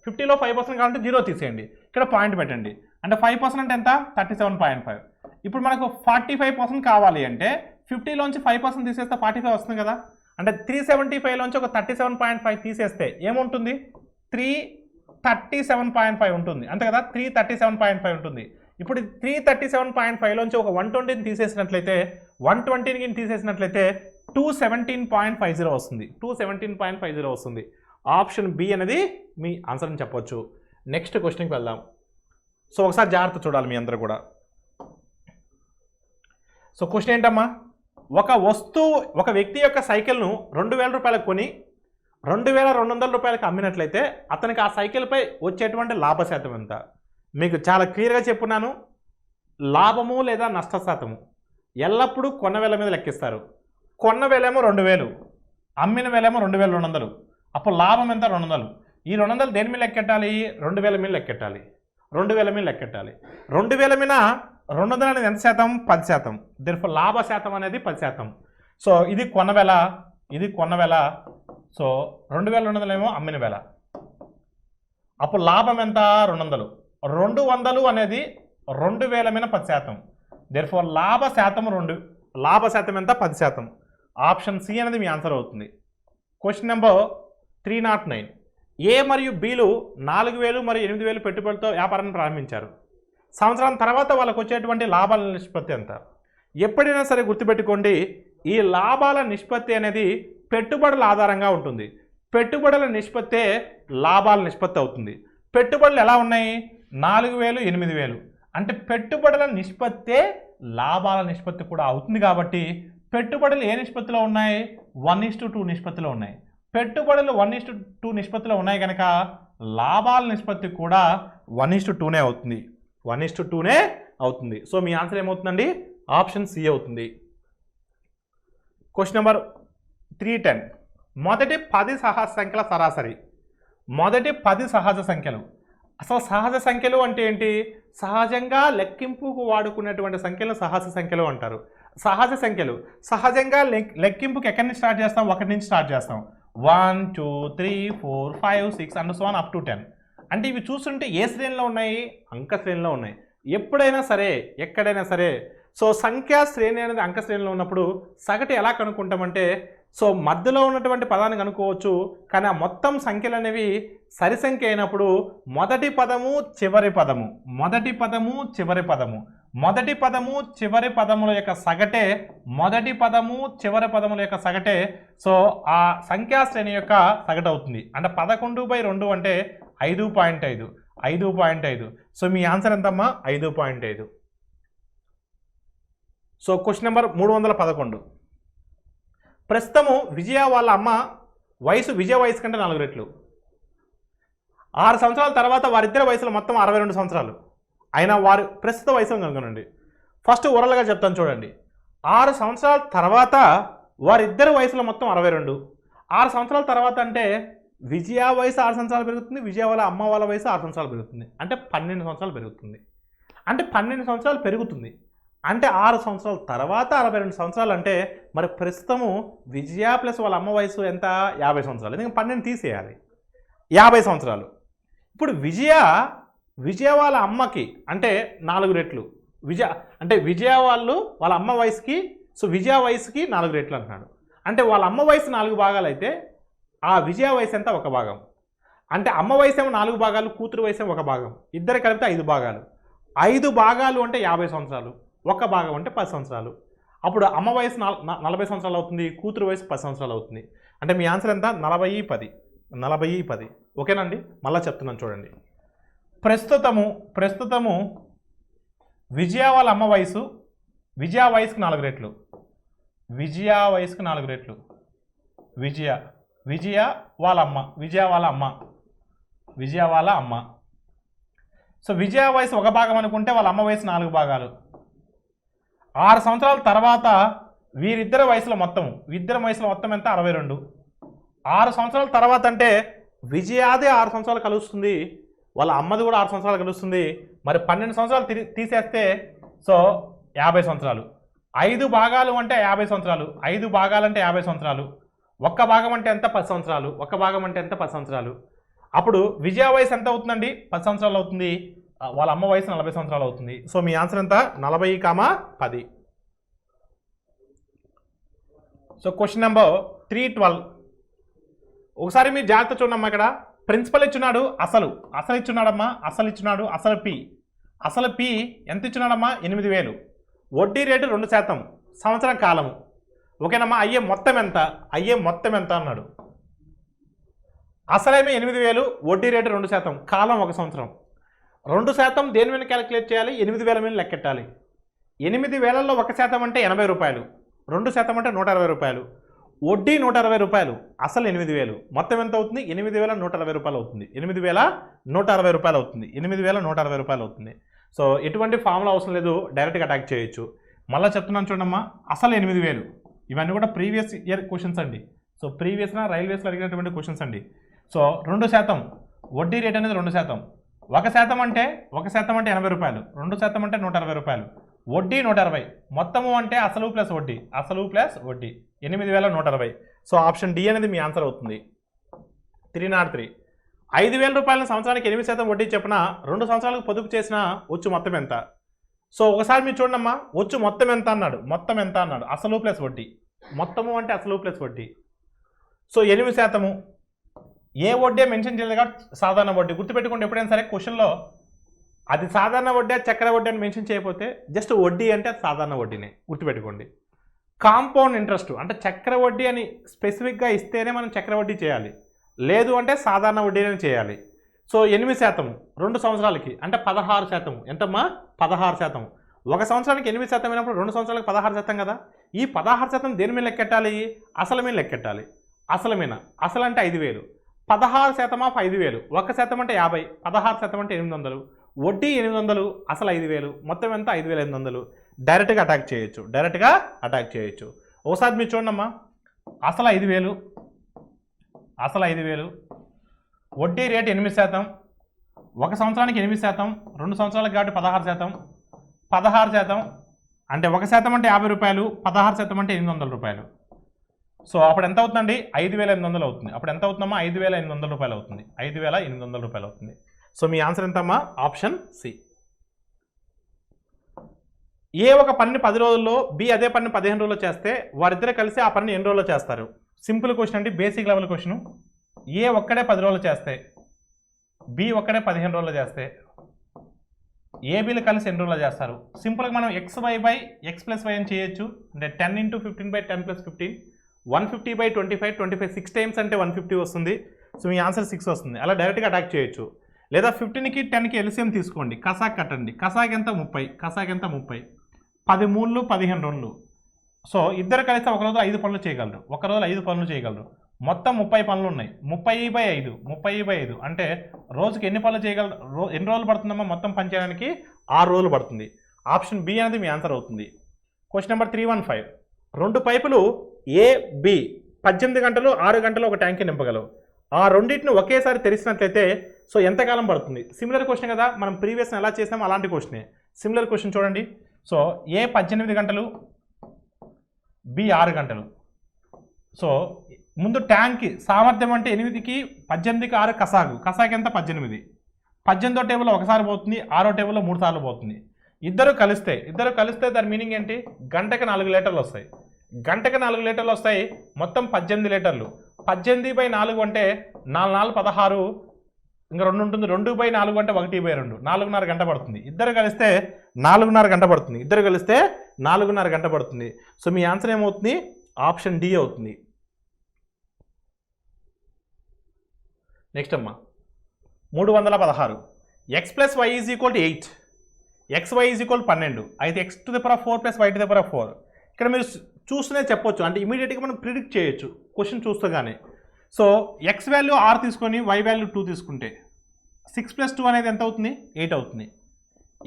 50లో 5% కావాలంటే 0 తీసేయండి, ఇక్కడ పాయింట్ పెట్టండి. అంటే 5% అంటే ఎంత? 37.5. ఇప్పుడు మనకు 45% కావాలి అంటే 50లోంచి 5% తీసేస్తే 45 వస్తుంది కదా. అంటే 375లోంచి ఒక 37.5 తీసేస్తే ఏముంటుంది? 337.5 ఉంటుంది, అంతే కదా. 337.5 ఉంటుంది. ఇప్పుడు 337.5లోంచి ఒక 120ని తీసేసినట్లయితే 120ని తీసేసినట్లయితే 217.50 వస్తుంది. 217.50 వస్తుంది. ఆప్షన్ బి అనేది మీ ఆన్సర్ అని చెప్పవచ్చు. నెక్స్ట్ క్వశ్చన్కి వెళ్దాం. సో ఒకసారి జాగ్రత్త చూడాలి మీ అందరూ కూడా. సో క్వశ్చన్ ఏంటమ్మా? ఒక వ్యక్తి యొక్క సైకిల్ను 2000 రూపాయలకు కొని 2200 రూపాయలకు అమ్మినట్లయితే అతనికి ఆ సైకిల్పై వచ్చేటువంటి లాభ శాతం ఎంత? మీకు చాలా క్లియర్గా చెప్పున్నాను. లాభము లేదా నష్ట శాతము ఎల్లప్పుడూ కొన్న వేల మీద లెక్కిస్తారు. కొన్న వేలేమో 2000, అమ్మిన వేలేమో 2200. అప్పుడు లాభం ఎంత? 200. ఈ 200 దేని మీద లెక్కెట్టాలి? 2000 మీద లెక్కెట్టాలి. 2000 మీద లెక్కెట్టాలి. 2000 మీద 200 అనేది ఎంత శాతం? 10%. దీనిలో లాభ శాతం అనేది 10%. సో ఇది కొన్న వేల, ఇది కొన్న వేల. సో 2200 ఏమో అమ్మిన వేల. అప్పుడు లాభం ఎంత? 200. 200 అనేది 2000 మీద 10%. దీనిలో లాభ శాతం ఎంత? 10%. ఆప్షన్ సి అనేది మీ ఆన్సర్ అవుతుంది. Question number 309. ఏ మరియు బిలు 4000 మరియు 8000 పెట్టుబడితో వ్యాపారాన్ని ప్రారంభించారు. సంవత్సరం తర్వాత వాళ్ళకు వచ్చేటువంటి లాభాల నిష్పత్తి ఎంత? ఎప్పుడైనా సరే గుర్తుపెట్టుకోండి, ఈ లాభాల నిష్పత్తి అనేది పెట్టుబడుల ఆధారంగా ఉంటుంది. పెట్టుబడుల నిష్పత్తే లాభాల నిష్పత్తి అవుతుంది. పెట్టుబడులు ఎలా ఉన్నాయి? 4000, 8000. అంటే పెట్టుబడుల నిష్పత్తే లాభాల నిష్పత్తి కూడా అవుతుంది. కాబట్టి పెట్టుబడులు ఏ నిష్పత్తిలో ఉన్నాయి? 1:2 నిష్పత్తిలో ఉన్నాయి. పెట్టుబడులు 1:2 నిష్పత్తిలో ఉన్నాయి కనుక లాభాల నిష్పత్తి కూడా 1:2నే అవుతుంది. 1:2నే అవుతుంది. సో మీ ఆన్సర్ ఏమవుతుందండి? ఆప్షన్ సి అవుతుంది. Question number 310. మొదటి 10 సహజ సంఖ్యల సరాసరి. మొదటి 10 సహజ సంఖ్యలు. అసలు సహజ సంఖ్యలు అంటే ఏంటి? సహజంగా లెక్కింపుకు వాడుకునేటువంటి సంఖ్యలు సహజ సంఖ్యలు అంటారు. సహజ సంఖ్యలు సహజంగా లెక్కింపుకి ఎక్కడి నుంచి స్టార్ట్ చేస్తాం? 1 నుంచి స్టార్ట్ చేస్తాం. 1 2 3 4 5 6 and so on up to 10. అంటే ఇవి చూస్తుంటే ఏ శ్రేణిలో ఉన్నాయి? అంక శ్రేణిలో ఉన్నాయి. ఎప్పుడైనా సరే, ఎక్కడైనా సరే, సో సంఖ్యా శ్రేణి అనేది అంక శ్రేణిలో ఉన్నప్పుడు సగటు ఎలా కనుక్కుంటామంటే, సో మధ్యలో ఉన్నటువంటి పదాన్ని కనుక్కోవచ్చు. కానీ ఆ మొత్తం సంఖ్యలు అనేవి సరి సంఖ్య అయినప్పుడు మొదటి పదము చివరి పదము, మొదటి పదము చివరి పదము, మొదటి పదము చివరి పదముల యొక్క సగటే, మొదటి పదము చివరి పదముల యొక్క సగటే సో ఆ సంఖ్యా శ్రేణి యొక్క సగటు అవుతుంది. అంటే 11/2 అంటే 5.5, 5.5. సో మీ ఆన్సర్ ఎంతమ్మా? 5.5. So question number 311. ప్రస్తుతము విజయ వాళ్ళ అమ్మ వయసు విజయ వయసు కంటే 4 రెట్లు. 6 సంవత్సరాల తర్వాత వారిద్దరి వయసులో మొత్తం 62 సంవత్సరాలు అయినా వారి ప్రస్తుత వయసును కనుగొనండి. ఫస్ట్ ఓరల్గా చెప్తాను చూడండి. 6 సంవత్సరాల తర్వాత వారిద్దరి వయసులో మొత్తం 62. 6 సంవత్సరాల తర్వాత అంటే విజయ వయసు 6 సంవత్సరాలు పెరుగుతుంది, విజయ వాళ్ళ అమ్మ వాళ్ళ వయసు 6 సంవత్సరాలు పెరుగుతుంది. అంటే 12 సంవత్సరాలు పెరుగుతుంది. అంటే 12 సంవత్సరాలు పెరుగుతుంది. అంటే 6 సంవత్సరాల తర్వాత 62 సంవత్సరాలు అంటే మరి ప్రస్తుతము విజయ ప్లస్ వాళ్ళ అమ్మ వయసు ఎంత? 50 సంవత్సరాలు. ఎందుకంటే 12 తీసేయాలి, 50 సంవత్సరాలు. ఇప్పుడు విజయ వాళ్ళ అమ్మకి అంటే 4 రెట్లు, విజయ వాళ్ళ అమ్మ వయసుకి, సో విజయ వయసుకి 4 రెట్లు అంటున్నాడు. అంటే వాళ్ళ అమ్మ వయసు 4 భాగాలు అయితే ఆ విజయ వయసు ఎంత? 1 భాగం. అంటే అమ్మ వయసు ఏమో 4 భాగాలు, కూతురు వయసు ఏమో 1 భాగం, ఇద్దరు కలిపితే 5 భాగాలు. 5 భాగాలు అంటే 50 సంవత్సరాలు, 1 భాగం అంటే 10 సంవత్సరాలు. అప్పుడు అమ్మ వయసు 40 సంవత్సరాలు అవుతుంది, కూతురు వయసు 10 సంవత్సరాలు అవుతుంది. అంటే మీ ఆన్సర్ ఎంత? 40/10. ఓకేనండి. మళ్ళీ చెప్తున్నాను చూడండి. ప్రస్తుతము విజయ వాళ్ళ అమ్మ వయసు, విజయ వయసుకు 4 రెట్లు, విజయ వయసుకు 4 రెట్లు, విజయ వాళ్ళ అమ్మ. సో విజయ వయసు 1 భాగం అనుకుంటే వాళ్ళ అమ్మ వయసు 4 భాగాలు. 6 సంవత్సరాల తర్వాత వీరిద్దరి వయసులో మొత్తం ఎంత? 62. 6 సంవత్సరాల తర్వాత అంటే విజయాదే 6 సంవత్సరాలు కలుస్తుంది, వాళ్ళ అమ్మది కూడా 6 సంవత్సరాలు కలుస్తుంది. మరి 12 సంవత్సరాలు తీసేస్తే సో 50 సంవత్సరాలు. 5 భాగాలు అంటే 50 సంవత్సరాలు, 5 భాగాలు అంటే 50 సంవత్సరాలు. 1 భాగం అంటే ఎంత? 10 సంవత్సరాలు. 1 భాగం అంటే ఎంత? 10 సంవత్సరాలు. అప్పుడు విజయ వయసు ఎంత అవుతుందండి? 10 సంవత్సరాలు అవుతుంది. వాళ్ళ అమ్మ వయసు 40 సంవత్సరాలు అవుతుంది. సో మీ ఆన్సర్ ఎంత? 40,10. So question number 312. ఒకసారి మీరు జాగ్రత్త చూడమ్మా. ఇక్కడ ప్రిన్సిపల్ ఇచ్చున్నాడు, అసలు ఇచ్చున్నాడమ్మా, అసలు పి ఎంత ఇచ్చున్నాడమ్మా? 8,000. వడ్డీ రేటు 2%, సంవత్సరం కాలము. ఓకేనమ్మా. అయ్యే మొత్తం ఎంత అన్నాడు. అసలేమో 8,000, వడ్డీ రేటు 2%, కాలం 1 సంవత్సరం. 2% దేని మీద క్యాలిక్యులేట్ చేయాలి? 8,000 మీద లెక్కెట్టాలి. 8,000లో 1% అంటే 80 రూపాయలు, 2% అంటే 120 రూపాయలు, వడ్డీ 160 రూపాయలు, అసలు 8,000. మొత్తం ఎంత అవుతుంది? 8,160 రూపాయలు అవుతుంది. 8,160 రూపాయలు అవుతుంది. 8,160 రూపాయలు అవుతుంది. సో ఎటువంటి ఫార్ములా అవసరం లేదు, డైరెక్ట్గా అటాక్ చేయొచ్చు. మళ్ళీ చెప్తున్నాను చూడమ్మా. అసలు 8,000. ఇవన్నీ కూడా ప్రీవియస్ ఇయర్ క్వశ్చన్స్ అండి. సో ప్రీవియస్గా రైల్వేస్లో అడిగినటువంటి క్వశ్చన్స్ అండి. సో 2%, వడ్డీ రేట్ అనేది 2%. 1% అంటే 80 రూపాయలు, 2% అంటే 160 రూపాయలు, వడ్డీ 120. మొత్తము అంటే అసలు ప్లస్ వడ్డీ, 8,160. సో ఆప్షన్ డి అనేది మీ ఆన్సర్ అవుతుంది. 303. 5,000 రూపాయలను సంవత్సరానికి 8% వడ్డీ చెప్పిన 2 సంవత్సరాలకు పొదుపు చేసిన వచ్చు మొత్తం ఎంత? సో ఒకసారి మీరు చూడమ్మా. వచ్చు మొత్తం ఎంత అన్నాడు? అసలు ప్లస్ వడ్డీ. మొత్తము అంటే అసలు ప్లస్ వడ్డీ. సో 8%. ఏ వడ్డీ మెన్షన్ చేయలేదు కాబట్టి సాధారణ వడ్డీ. గుర్తుపెట్టుకోండి ఎప్పుడైనా సరే క్వశ్చన్లో అది సాధారణ వడ్డీ, చక్ర వడ్డీ అని మెన్షన్ చేయకపోతే జస్ట్ వడ్డీ అంటే అది సాధారణ వడ్డీనే గుర్తుపెట్టుకోండి. కాంపౌండ్ ఇంట్రెస్ట్ అంటే చక్ర వడ్డీ అని స్పెసిఫిక్గా ఇస్తేనే మనం చక్ర వడ్డీ చేయాలి, లేదు అంటే సాధారణ వడ్డీనే చేయాలి. సో 8% 2 సంవత్సరాలకి అంటే 16%. ఎంతమ్మా? 16%. 1 సంవత్సరానికి 8% అయినప్పుడు 2 సంవత్సరాలకు 16% కదా. ఈ 16% దేని మీద లెక్కెట్టాలి? అసలు మీద లెక్కెట్టాలి. అసలు అంటే 5,000. 16% ఆఫ్ 5,000. 1% అంటే 50, 16% అంటే 800, వడ్డీ 800, అసలు 5,000. మొత్తం ఎంత? 5,800. డైరెక్ట్గా అటాక్ చేయొచ్చు. ఒకసారి మీరు చూడమ్మా. అసలు 5,000, వడ్డీ రేటు 8%, 1 సంవత్సరానికి 8%, 2 సంవత్సరాలకు కాబట్టి 16%. అంటే 1% అంటే 50 రూపాయలు, 16% అంటే 800 రూపాయలు. సో అప్పుడు ఎంత అవుతుందండి? 5,800 అవుతుంది. అప్పుడు ఎంత అవుతుందమ్మా? 5,800 రూపాయలు అవుతుంది. 5,800 రూపాయలు అవుతుంది. సో మీ ఆన్సర్ ఎంతమ్మా? Option C. ఏ ఒక పనిని 10 రోజుల్లో, బి అదే పనిని 15 రోజుల్లో చేస్తే వారిద్దరే కలిసి ఆ పనిని ఎన్ని రోజుల్లో చేస్తారు? సింపుల్ క్వశ్చన్ అండి, బేసిక్ లెవెల్ క్వశ్చన్. ఏ ఒక్కడే 10 రోజులు చేస్తే, బి ఒక్కడే 15 రోజులు చేస్తే, ఏబీలు కలిసి ఎన్ని రోజులు చేస్తారు? సింపుల్గా మనం xy by x plus y అని చేయొచ్చు. అంటే 10 × 15 / 10 + 15, 150/25, 25 6 టైమ్స్ అంటే 150 వస్తుంది. సో మీ ఆన్సర్ 6 వస్తుంది. అలా డైరెక్ట్గా అటాక్ చేయొచ్చు. లేదా 15కి 10కి ఎల్సిఎం తీసుకోండి, కసాక్ కట్టండి. కసాక్ ఎంత? 30. 10 3 15 2. సో ఇద్దరు కలిస్తే ఒక రోజు 5 పనులు చేయగలరు, ఒక రోజు 5 పనులు చేయగలరు. మొత్తం 30 పనులు ఉన్నాయి. 30/5 అంటే రోజుకి ఎన్ని పనులు చేయగలరు? ఎన్ని రోజులు పడుతుందమ్మా మొత్తం పని చేయడానికి? 6 రోజులు పడుతుంది. ఆప్షన్ బి అనేది మీ ఆన్సర్ అవుతుంది. Question number 315. 2 పైపులు ఏ బి 18 గంటలు 6 గంటలు ఒక ట్యాంక్కి నింపగలవు. ఆ రెండింటిని ఒకేసారి తెరిచినట్లయితే సో ఎంతకాలం పడుతుంది? సిమిలర్ క్వశ్చన్ కదా, మనం ప్రీవియస్ ఎలా చేసామో అలాంటి క్వశ్చనే. సిమిలర్ క్వశ్చన్ చూడండి. సో ఏ 18 గంటలు, బి 6 గంటలు. సో ముందు ట్యాంక్కి సామర్థ్యం అంటే 8కి 18కి 6 కసాగు ఎంత 18. 18వ టేబుల్లో ఒకసారి పోతుంది, 6వ టేబుల్లో 3 సార్లు పోతుంది. ఇద్దరు కలిస్తే దాని మీనింగ్ ఏంటి? గంటకి 4 లీటర్లు వస్తాయి. గంటకి 4 లీటర్లు వస్తాయి, మొత్తం 18 లీటర్లు. 18/4 అంటే 4 16, ఇంకా 2 ఉంటుంది. 2/4 అంటే 1/2, 4.5 గంట పడుతుంది. ఇద్దరు కలిస్తే 4.5 గంట పడుతుంది. ఇద్దరు కలిస్తే 4.5 గంట పడుతుంది. సో మీ ఆన్సర్ ఏమవుతుంది? ఆప్షన్ డి అవుతుంది. నెక్స్ట్ అమ్మా 316. X plus y is equal to 8, xy is equal 12. అయితే x⁴ ప్లస్ y⁴. ఇక్కడ మీరు చూస్తూనే చెప్పొచ్చు, అంటే ఇమీడియట్గా మనం ప్రిడిక్ట్ చేయొచ్చు క్వశ్చన్ చూస్తూగానే. సో ఎక్స్ వాల్యూ 6 తీసుకొని y వాల్యూ 2 తీసుకుంటే 6 + 2 అనేది ఎంత అవుతుంది? 8 అవుతుంది.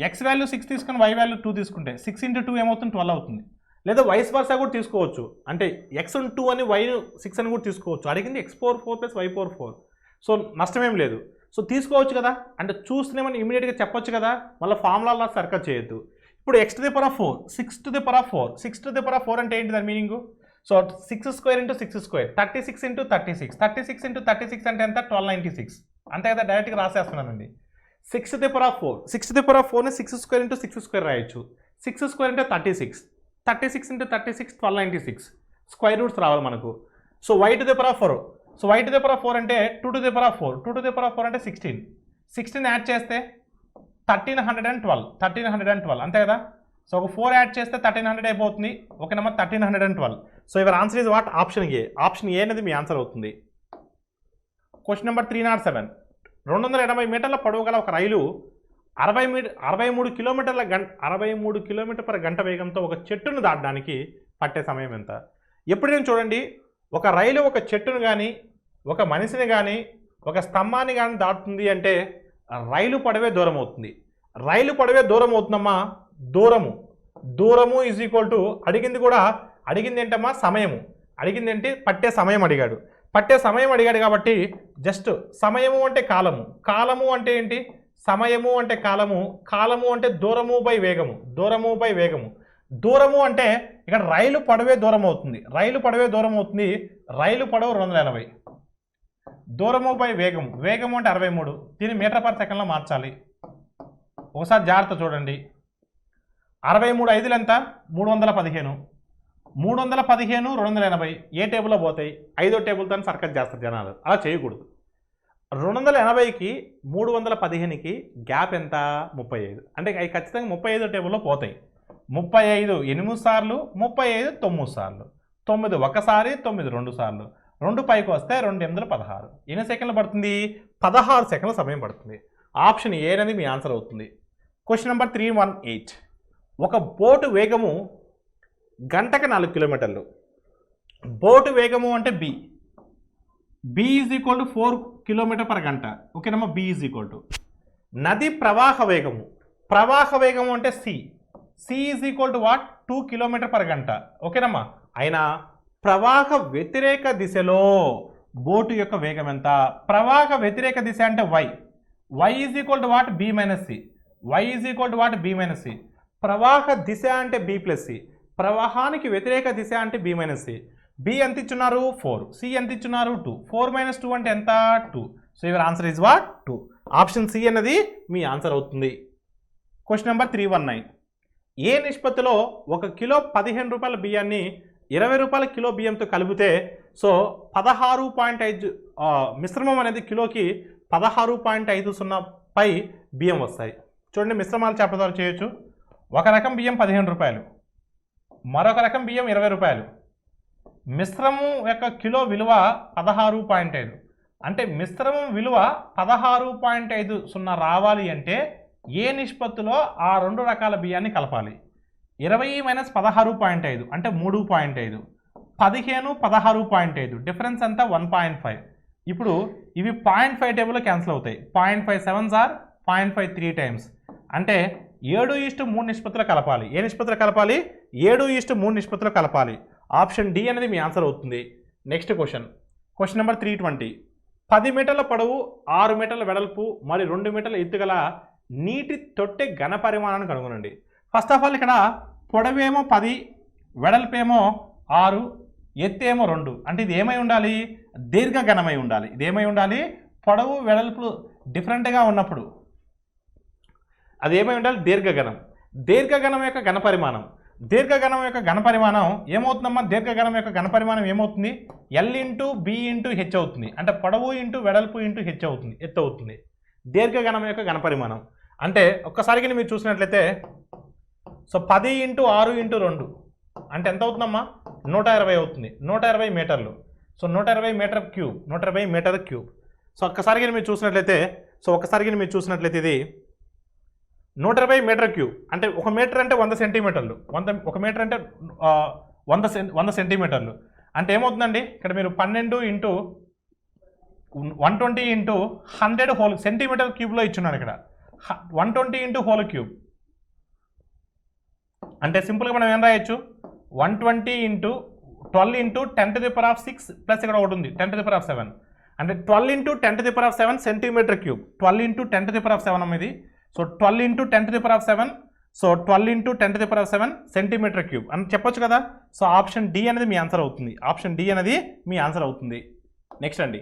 ఎక్స్ వాల్యూ 6 తీసుకొని y వాల్యూ 2 తీసుకుంటే 6 × 2 ఏమవుతుంది? 12 అవుతుంది. లేదా వైస్ వర్సా కూడా తీసుకోవచ్చు, అంటే x2 అని y 6 అని కూడా తీసుకోవచ్చు. అడిగింది x⁴ ప్లస్ y⁴. సో నష్టమేం లేదు. సో తీసుకోవచ్చు కదా, అంటే చూస్తూనే మనం ఇమీడియట్గా చెప్పొచ్చు కదా, మళ్ళీ ఫార్ములా సర్కల్ చేయొద్దు. ఇప్పుడు x⁴ 6⁴ అంటే ఏంటి దాని మీనింగ్? సో 6² × 6², 36 × 36, 36 × 36 అంటే ఎంత? 1296. అంతే కదా, డైరెక్ట్గా రాసేస్తున్నానండి. 6⁴ని 6² × 6² రాయొచ్చు. 6² అంటే 36, 36 × 36 1296. స్క్వేర్ రూట్స్ రావాలి మనకు. So y⁴. సో y⁴ అంటే 2⁴ అంటే 16 యాడ్ చేస్తే 1312 అంతే కదా. సో ఒక 4 యాడ్ చేస్తే 1300 అయిపోతుంది. Okay number 1312. So your answer is what? Option A. Option A అనేది మీ ఆన్సర్ అవుతుంది. Question number 307. 280 మీటర్ల పొడవు గల ఒక రైలు 63 కిలోమీటర్/గంట వేగంతో ఒక చెట్టును దాటడానికి పట్టే సమయం ఎంత? ఎప్పుడైనా చూడండి, ఒక రైలు ఒక చెట్టును కానీ, ఒక మనిషిని కానీ, ఒక స్తంభాన్ని కానీ దాటుతుంది అంటే రైలు పొడవే దూరం అవుతుంది. రైలు పొడవే దూరం అవుతుందమ్మా. దూరము ఈజ్ ఈక్వల్ టు అడిగింది ఏంటమ్మా? సమయము. అడిగింది ఏంటి? పట్టే సమయం అడిగాడు. పట్టే సమయం అడిగాడు కాబట్టి జస్ట్ సమయము అంటే కాలము అంటే ఏంటి? సమయము అంటే కాలము అంటే దూరము బై వేగము. దూరము అంటే ఇక్కడ రైలు పొడవే దూరం అవుతుంది. రైలు పొడవు 280. దూరము బై వేగము అంటే 63. దీన్ని మీటర్/సెకండ్లో మార్చాలి. ఒకసారి జాగ్రత్త చూడండి. 63 5లు ఎంత? 315. 315 280 ఏ టేబుల్లో పోతాయి? 5వ టేబుల్తో సర్కస్ చేస్తారు జనాలు. అలా చేయకూడదు. 280కి 315కి గ్యాప్ ఎంత? 35. అంటే అవి ఖచ్చితంగా 35వ టేబుల్లో పోతాయి. 35 8 సార్లు, 35 9 సార్లు, 9 ఒకసారి, 9 2 సార్లు, 2 పైకి వస్తే 2 8 16. ఎన్ని సెకండ్లు పడుతుంది? 16 సెకండ్ల సమయం పడుతుంది. ఆప్షన్ ఏ అనేది మీ ఆన్సర్ అవుతుంది. Question number 318. ఒక బోటు వేగము గంటకు 4 కిలోమీటర్లు. బోటు వేగము అంటే బి ఈజ్ ఈక్వల్ టు 4 km/గంట. ఓకేనమ్మా. బి ఈజ్ ఈక్వల్ టు నది ప్రవాహ వేగము అంటే C is equal to what? 2 km/గంట. ఓకేనమ్మా. అయినా ప్రవాహ వ్యతిరేక దిశలో బోటు యొక్క వేగం ఎంత? ప్రవాహ వ్యతిరేక దిశ అంటే y is equal to what? B minus c. ప్రవాహ దిశ అంటే బి ప్లస్ సి. ప్రవాహానికి వ్యతిరేక దిశ అంటే బి మైనస్ సి. బి ఎంత ఇచ్చున్నారు? 4. సి ఎంత ఇచ్చున్నారు? 2. 4 - 2 అంటే ఎంత? 2. So your answer is what? 2. Option C అనేది మీ ఆన్సర్ అవుతుంది. Question number 319. ఏ నిష్పత్తిలో 1 కిలో 15 రూపాయల బియ్యాన్ని 20 రూపాయల కిలో బియ్యంతో కలిపితే సో 16.5 మిశ్రమం అనేది కిలోకి 16.50 బియ్యం వస్తాయి. చూడండి, మిశ్రమాలు చెప్పడం ద్వారా చేయొచ్చు. ఒక రకం బియ్యం 15 రూపాయలు, మరొక రకం బియ్యం 20 రూపాయలు. మిశ్రమం యొక్క కిలో విలువ 16.5. అంటే మిశ్రమం విలువ 16.50 రావాలి అంటే ఏ నిష్పత్తిలో ఆ 2 రకాల బియ్యాన్ని కలపాలి? 20 - 16.5 అంటే 3.5, 15 16.5 డిఫరెన్స్ అంతా 1.5. ఇప్పుడు ఇవి 0.5 టేబుల్లో క్యాన్సిల్ అవుతాయి. 0.5 7s are 0.5 3 times. అంటే 7:3 నిష్పత్తిలో కలపాలి. ఏ నిష్పత్తిలో కలపాలి? 7:3 నిష్పత్తిలో కలపాలి. ఆప్షన్ డి అనేది మీ ఆన్సర్ అవుతుంది. Next question number 320. 10 మీటర్ల పొడవు, 6 మీటర్ల వెడల్పు మరియు 2 మీటర్ల ఎత్తుగల నీటి తొట్టె ఘన పరిమాణాన్ని కనుగొనండి. ఫస్ట్ ఆఫ్ ఆల్ ఇక్కడ పొడవేమో 10, వెడల్పేమో 6, ఎత్తేమో 2. అంటే ఇది ఏమై ఉండాలి? దీర్ఘఘనమై ఉండాలి. ఇది ఏమై ఉండాలి? పొడవు వెడల్పు డిఫరెంట్గా ఉన్నప్పుడు అది ఏమై ఉండాలి? దీర్ఘఘనం. దీర్ఘఘనం యొక్క ఘనపరిమాణం, దీర్ఘఘనం యొక్క ఘనపరిమాణం ఏమవుతుందమ్మా? దీర్ఘఘనం యొక్క ఘనపరిమాణం ఏమవుతుంది? L into B into H అవుతుంది. అంటే పొడవు ఇంటూ వెడల్పు ఇంటూ హెచ్ అవుతుంది, ఎత్తు అవుతుంది. దీర్ఘఘనం యొక్క ఘనపరిమాణం అంటే ఒక్కసారికి మీరు చూసినట్లయితే సో 10 ఇంటూ 6 ఇంటూ 2 అంటే ఎంత అవుతుందమ్మా? 120 అవుతుంది. 120 మీటర్లు. So 120 metre cube, 120 metre cube. So ఒక్కసారికి మీరు చూసినట్లయితే ఇది 120 మీటర్ క్యూబ్. అంటే 1 మీటర్ అంటే 100 సెంటీమీటర్లు. 1 మీటర్ అంటే 100 సెంటీమీటర్లు. అంటే ఏమవుతుందండి? ఇక్కడ మీరు 12 ఇంటూ 120 ఇంటూ 100 హోల్ సెంటీమీటర్ క్యూబ్లో ఇచ్చున్నాను. ఇక్కడ 120 ఇంటూ హోల్ క్యూబ్ అంటే సింపుల్గా మనం ఏం రాయొచ్చు? 120 ఇంటూ 12 ఇంటూ 10⁶ ప్లస్ ఇక్కడ ఒకటి ఉంది 10�7. అంటే 12 ఇంటూ 10�7 సెంటీమీటర్ క్యూబ్. 12 ఇంటూ 10�7 ఇది. So 12 into 10�7, so 12 into 10�7 centimetre cube అని చెప్పొచ్చు కదా. సో ఆప్షన్ డి అనేది మీ ఆన్సర్ అవుతుంది. ఆప్షన్ డి అనేది మీ ఆన్సర్ అవుతుంది. నెక్స్ట్ అండి,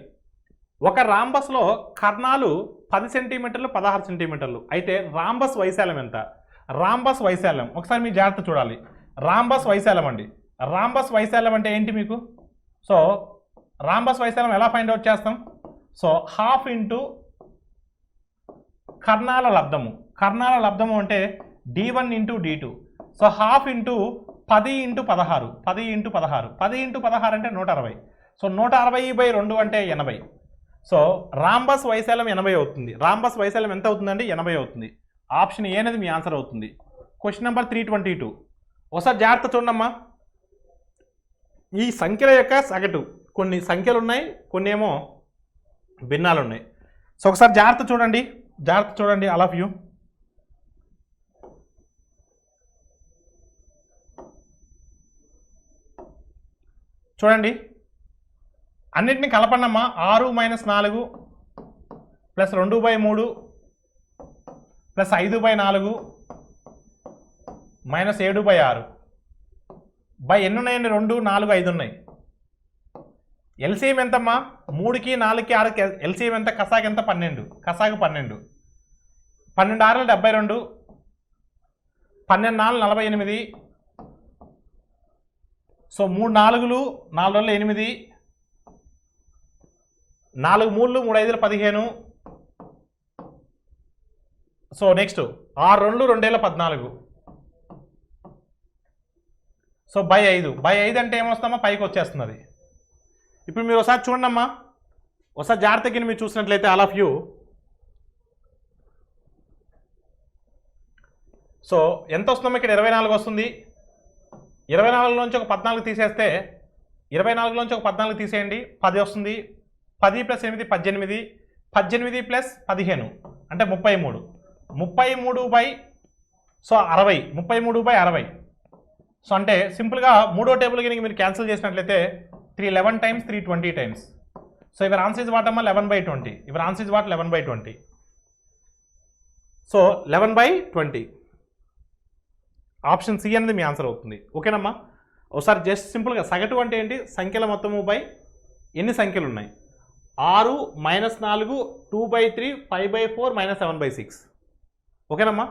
ఒక రాంబస్లో కర్ణాలు 10 సెంటీమీటర్లు 16 సెంటీమీటర్లు అయితే రాంబస్ వైశాల్యం ఎంత? రాంబస్ వైశాల్యం ఒకసారి మీ జాగ్రత్త చూడాలి. రాంబస్ వైశాల్యం అండి. రాంబస్ వైశాల్యం అంటే ఏంటి మీకు? సో రాంబస్ వైశాల్యం ఎలా ఫైండ్ అవుట్ చేస్తాం? సో హాఫ్ ఇంటూ కర్ణాల లబ్ధము. కర్ణాల లబ్ధము అంటే D1 into D2. So half into 10 into 16. 10 into 16. 10 into 16 అంటే 160. సో 160/2 అంటే 80. సో రాంబస్ వైశాల్యం 80 అవుతుంది. రాంబస్ వైశాల్యం ఎంత అవుతుందండి? 80 అవుతుంది. ఆప్షన్ ఏ అనేది మీ ఆన్సర్ అవుతుంది. Question number 322. ఒకసారి జాగ్రత్త చూడమ్మా. ఈ సంఖ్యల యొక్క సగటు, కొన్ని సంఖ్యలు ఉన్నాయి, కొన్ని ఏమో భిన్నాలు ఉన్నాయి. సో ఒకసారి జాగ్రత్త చూడండి ఆల్ ఆఫ్ యూ. చూడండి, అన్నిటిని కలపండమ్మా. 6 - 4 ప్లస్ 2/3 ప్లస్ 5/4 మైనస్ 7/6 బై ఎన్ని ఉన్నాయండి? 2, 4, 5 ఉన్నాయి. ఎల్సిఎం ఎంతమ్మా? 3కి 4కి 6కి ఎల్సిఎం ఎంత? కసాకు ఎంత? 12. కసాకు 12. 12 6 72, 12 4 48. So 3 4 4 8, 4 3 3 5 15. So next 6 2 2 14. So by 5 అంటే ఏమొస్తామా? పైకి వచ్చేస్తున్నది. ఇప్పుడు మీరు ఒకసారి చూడండమ్మా, ఒకసారి జాగ్రత్తగా మీరు చూసినట్లయితే ఆల్ ఆఫ్ యూ. సో ఎంత వస్తుందమ్మా? ఇక్కడ 24 వస్తుంది. 24లోంచి ఒక 14 తీసేస్తే 24లోంచి ఒక 14 తీసేయండి, 10 వస్తుంది. 10 + 8 18. 18 + 15 అంటే 33. 33/60. సో అంటే సింపుల్గా మూడో టేబుల్ కింద మీరు క్యాన్సిల్ చేసినట్లయితే 311 times 320 times. So your answer is what అమ్మా? 11/20. Your answer is what? 11/20. So 11/20 option C అనేది మీ ఆన్సర్ అవుతుంది. ఓకేనమ్మా? ఒకసారి జస్ట్ సింపుల్గా సగటు అంటే ఏంటి? సంఖ్యల మొత్తము బై ఎన్ని సంఖ్యలు ఉన్నాయి? 6 - 4 2/3 5/4 -7/6. ఓకేనమ్మా?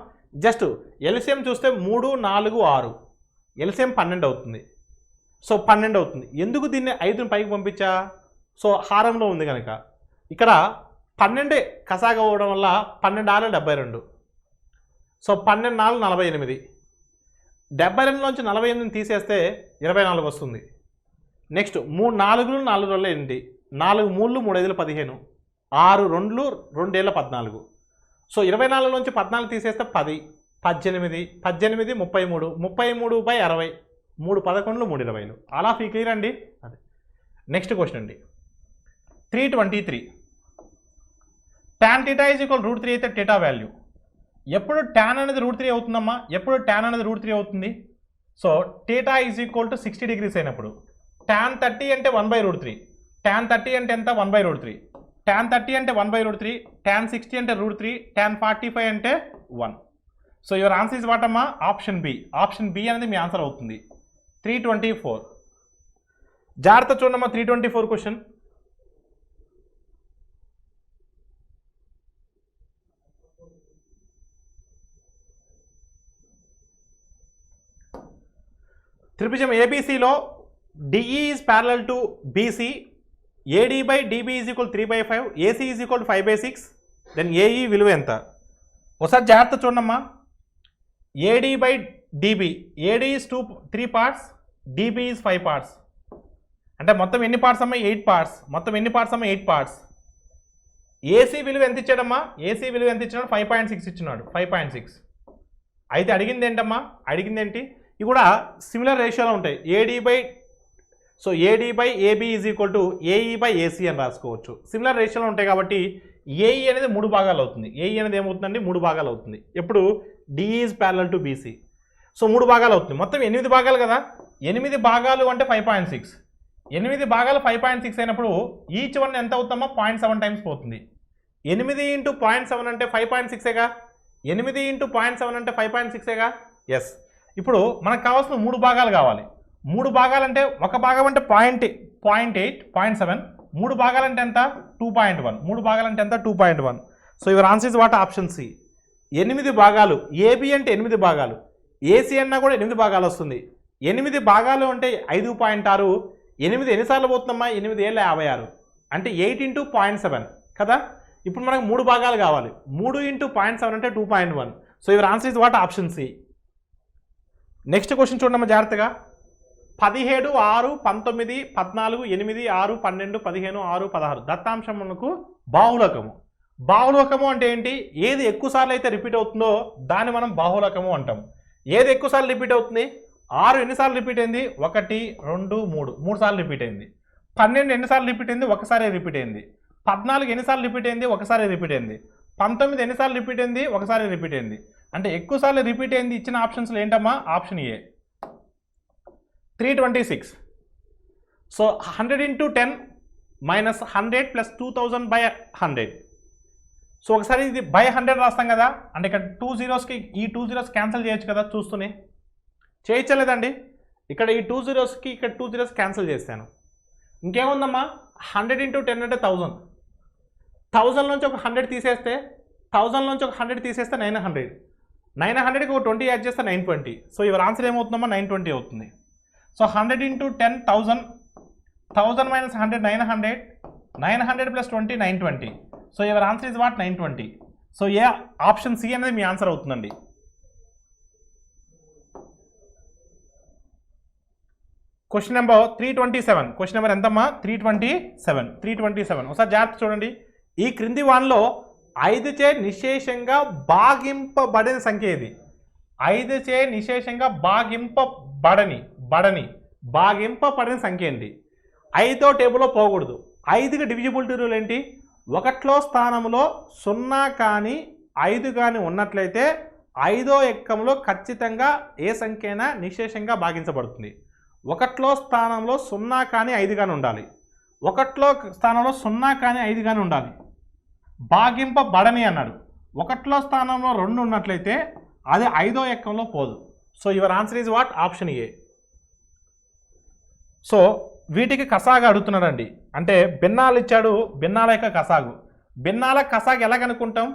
జస్ట్ ఎల్సిఎం చూస్తే 3 4 6 ఎల్సిఎం 12 అవుతుంది. సో 12 అవుతుంది. ఎందుకు దీన్ని 5ని పైకి పంపించా? సో హారంలో ఉంది కనుక. ఇక్కడ 12 కసాగా అవ్వడం వల్ల 12 6 72. సో 12 4 48. 72లోంచి 48ని తీసేస్తే 24 వస్తుంది. నెక్స్ట్ 3 4 4 8, 4 3 3 5 15, 6 2 2 14. సో 24లోంచి 14 తీసేస్తే 10, 18 18 33 33/60 3 11 3 20. అలా ఫీ క్లియర్ అండి. అదే నెక్స్ట్ క్వశ్చన్ అండి 323. tan θ = √3 అయితే θ వాల్యూ ఎప్పుడు tan అనేది √3 అవుతుందమ్మా? ఎప్పుడు tan అనేది √3 అవుతుంది? సో θ = 60 degrees అయినప్పుడు. tan 30 అంటే 1/√3. tan 30 అంటే ఎంత? 1/√3. tan 30 అంటే 1/√3, tan 60 అంటే √3, tan 45 అంటే 1. So your answer is what అమ్మా? Option B. ఆప్షన్ బి అనేది మీ ఆన్సర్ అవుతుంది. 324. జాగ్రత్త చూడమ్మా 324 క్వశ్చన్. త్రిభుజం ఏబీసీలో DE is parallel to BC, AD by DB is equal 3/5, AC is equal 5/6. Then AE విలువ ఎంత? ఒకసారి జాగ్రత్త చూడమ్మా. AD by DB, AD is 3 parts, DB is 5 parts. అంటే మొత్తం ఎన్ని పార్ట్స్ అమ్మా? 8 పార్ట్స్. మొత్తం ఎన్ని పార్ట్స్ అమ్మా? 8 పార్ట్స్. ఏసీ విలువ ఎంత ఇచ్చాడమ్మా? ఏసీ విలువ ఎంత ఇచ్చినాడు? 5.6 ఇచ్చినాడు. 5.6. అయితే అడిగింది ఏంటమ్మా? అడిగింది ఏంటి? ఇవి కూడా సిమిలర్ రేషియోలో ఉంటాయి. AD by AB is equal to AE by AC అని రాసుకోవచ్చు. సిమిలర్ రేషియోలో ఉంటాయి కాబట్టి ఏఈ అనేది 3 భాగాలు అవుతుంది. ఏఈ అనేది ఏమవుతుందండి? 3 భాగాలు అవుతుంది. ఎప్పుడు? DE is parallel to BC. So 3 భాగాలు అవుతుంది. మొత్తం 8 భాగాలు కదా. 8 భాగాలు అంటే 5.6. 8 భాగాలు 5.6 అయినప్పుడు ఈచ్ వన్ ఎంత అవుతామో 0.7 టైమ్స్ పోతుంది. 8 ఇంటూ 0.7 అంటే 5.6ఏగా. 8 ఇంటూ 0.7 అంటే 5.6ఏగా. ఎస్. ఇప్పుడు మనకు కావాల్సిన 3 భాగాలు కావాలి. 3 భాగాలు అంటే ఒక భాగం అంటే 0.8, 0.7. 3 భాగాలు అంటే ఎంత? 2.1. 3 భాగాలు అంటే ఎంత? 2.1. So your answer is what? Option C. 8 భాగాలు. ఏబి అంటే 8 భాగాలు, ఏసీ అన్నా కూడా 8 భాగాలు వస్తుంది. 8 భాగాలు అంటే 5.6. 8 ఎన్నిసార్లు పోతుందమ్మా? 8 ఏళ్ళ 56 అంటే 8 ఇంటూ 0.7 కదా. ఇప్పుడు మనకు 3 భాగాలు కావాలి. 3 ఇంటూ 0.7 అంటే 2.1. So your answer is what? Option C. Next question చూడమ్మా జాగ్రత్తగా. 17, 6, 19, 14, 8, 6, 12, 15, 6, 16 దత్తాంశమునకు బాహుళకము. బాహుళకము అంటే ఏంటి? ఏది ఎక్కువ సార్లు అయితే రిపీట్ అవుతుందో దాన్ని మనం బాహుళకము అంటాం. ఏది ఎక్కువ సార్లు రిపీట్ అవుతుంది? 6 ఎన్నిసార్లు రిపీట్ అయింది? 1, 2, 3 సార్లు రిపీట్ అయింది. 12 ఎన్నిసార్లు రిపీట్ అయింది? ఒకసారి రిపీట్ అయింది. 14 ఎన్నిసార్లు రిపీట్ అయింది? ఒకసారి రిపీట్ అయింది. 19 ఎన్నిసార్లు రిపీట్ అయింది? ఒకసారి రిపీట్ అయింది. అంటే ఎక్కువసార్లు రిపీట్ అయింది ఇచ్చిన ఆప్షన్స్లో ఏంటమ్మా? Option A. 326. So 100 into 10 minus 100 plus 2000/100. So ఒకసారి ఇది బై 100 రాస్తాం కదా. అంటే ఇక్కడ 2 zeros ఈ 2 zeros క్యాన్సిల్ చేయొచ్చు కదా. చూస్తూనే చేయలేదండి. ఇక్కడ ఈ 2 zerosకి ఇక్కడ 2 zeros క్యాన్సిల్ చేశాను. ఇంకేముందమ్మా? 100 ఇంటూ 10 అంటే 1000. 1000 నుంచి ఒక 100 తీసేస్తే 1000 నుంచి ఒక 100 తీసేస్తే 900. 900కి ఒక 20 యాడ్ చేస్తే 920. సో యువర్ ఆన్సర్ ఏమవుతుందమ్మా? 920 అవుతుంది. So 100 into 10 1000, 1000 minus 100 900, 900 plus 20 920. So your answer is what? 920. So ఏ ఆప్షన్ సి అనేది మీ ఆన్సర్ అవుతుందండి. Question number 327. క్వశ్చన్ నెంబర్ ఎంతమ్మా? 327. ఒకసారి జాగ్రత్త చూడండి. ఈ క్రింది వాన్లో 5చే నిశేషంగా భాగింపబడిన సంఖ్య ఇది. 5చే నిశేషంగా భాగింపబడిన సంఖ్య ఏంటి? 5వ టేబుల్లో పోకూడదు. 5కి డివిజిబిలిటీ రూల్ ఏంటి? 1లో స్థానంలో 0 కానీ 5 కానీ ఉన్నట్లయితే 5వ ఎక్కంలో ఖచ్చితంగా ఏ సంఖ్య అయినా నిశేషంగా భాగించబడుతుంది. 1లో స్థానంలో 0 కానీ 5 కానీ ఉండాలి. 1లో స్థానంలో 0 కానీ 5 కానీ ఉండాలి. భాగింపబడని అన్నాడు. 1లో స్థానంలో 2 ఉన్నట్లయితే అది 5వ ఎక్కంలో పోదు. So your answer is what? Option A. So వీటికి కసాగా అడుగుతున్నాడండి. అంటే భిన్నాలు ఇచ్చాడు. భిన్నాల యొక్క కసాగు. భిన్నాల కసాగు ఎలా కనుక్కుంటాం?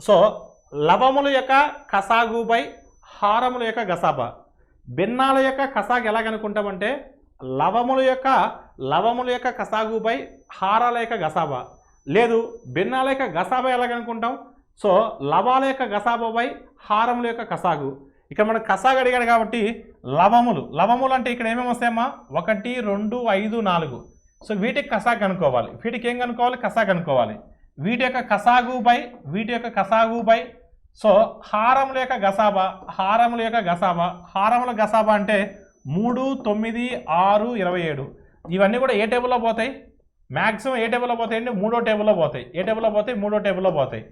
సో లవముల యొక్క కసాగు బై హారముల యొక్క గసాబా. భిన్నాల యొక్క కసాగు ఎలా కనుక్కుంటామంటే లవముల యొక్క కసాగు బై హారాల యొక్క గసాబా. లేదు భిన్నాల యొక్క గసాబా ఎలా కనుక్కుంటాం? సో లవాల యొక్క గసాబా బై హారముల యొక్క కసాగు. ఇక్కడ మనకు కసాగు అడిగాడు కాబట్టి లవములు అంటే ఇక్కడ ఏమేమి వస్తాయమ్మా? 1, 2, 5, 4. సో వీటికి కసాగు కనుక్కోవాలి. వీటికి ఏం కనుక్కోవాలి? కసాగు కనుక్కోవాలి. వీటి యొక్క కసాగు బై సో హారముల యొక్క గసాబా. హారముల గసాబా అంటే 3, 9, 6, 27. ఇవన్నీ కూడా ఏ టేబుల్లో పోతాయి? మ్యాక్సిమం ఏ టేబుల్లో పోతాయండి? 3వ టేబుల్లో పోతాయి. ఏ టేబుల్లో పోతాయి? 3వ టేబుల్లో పోతాయి.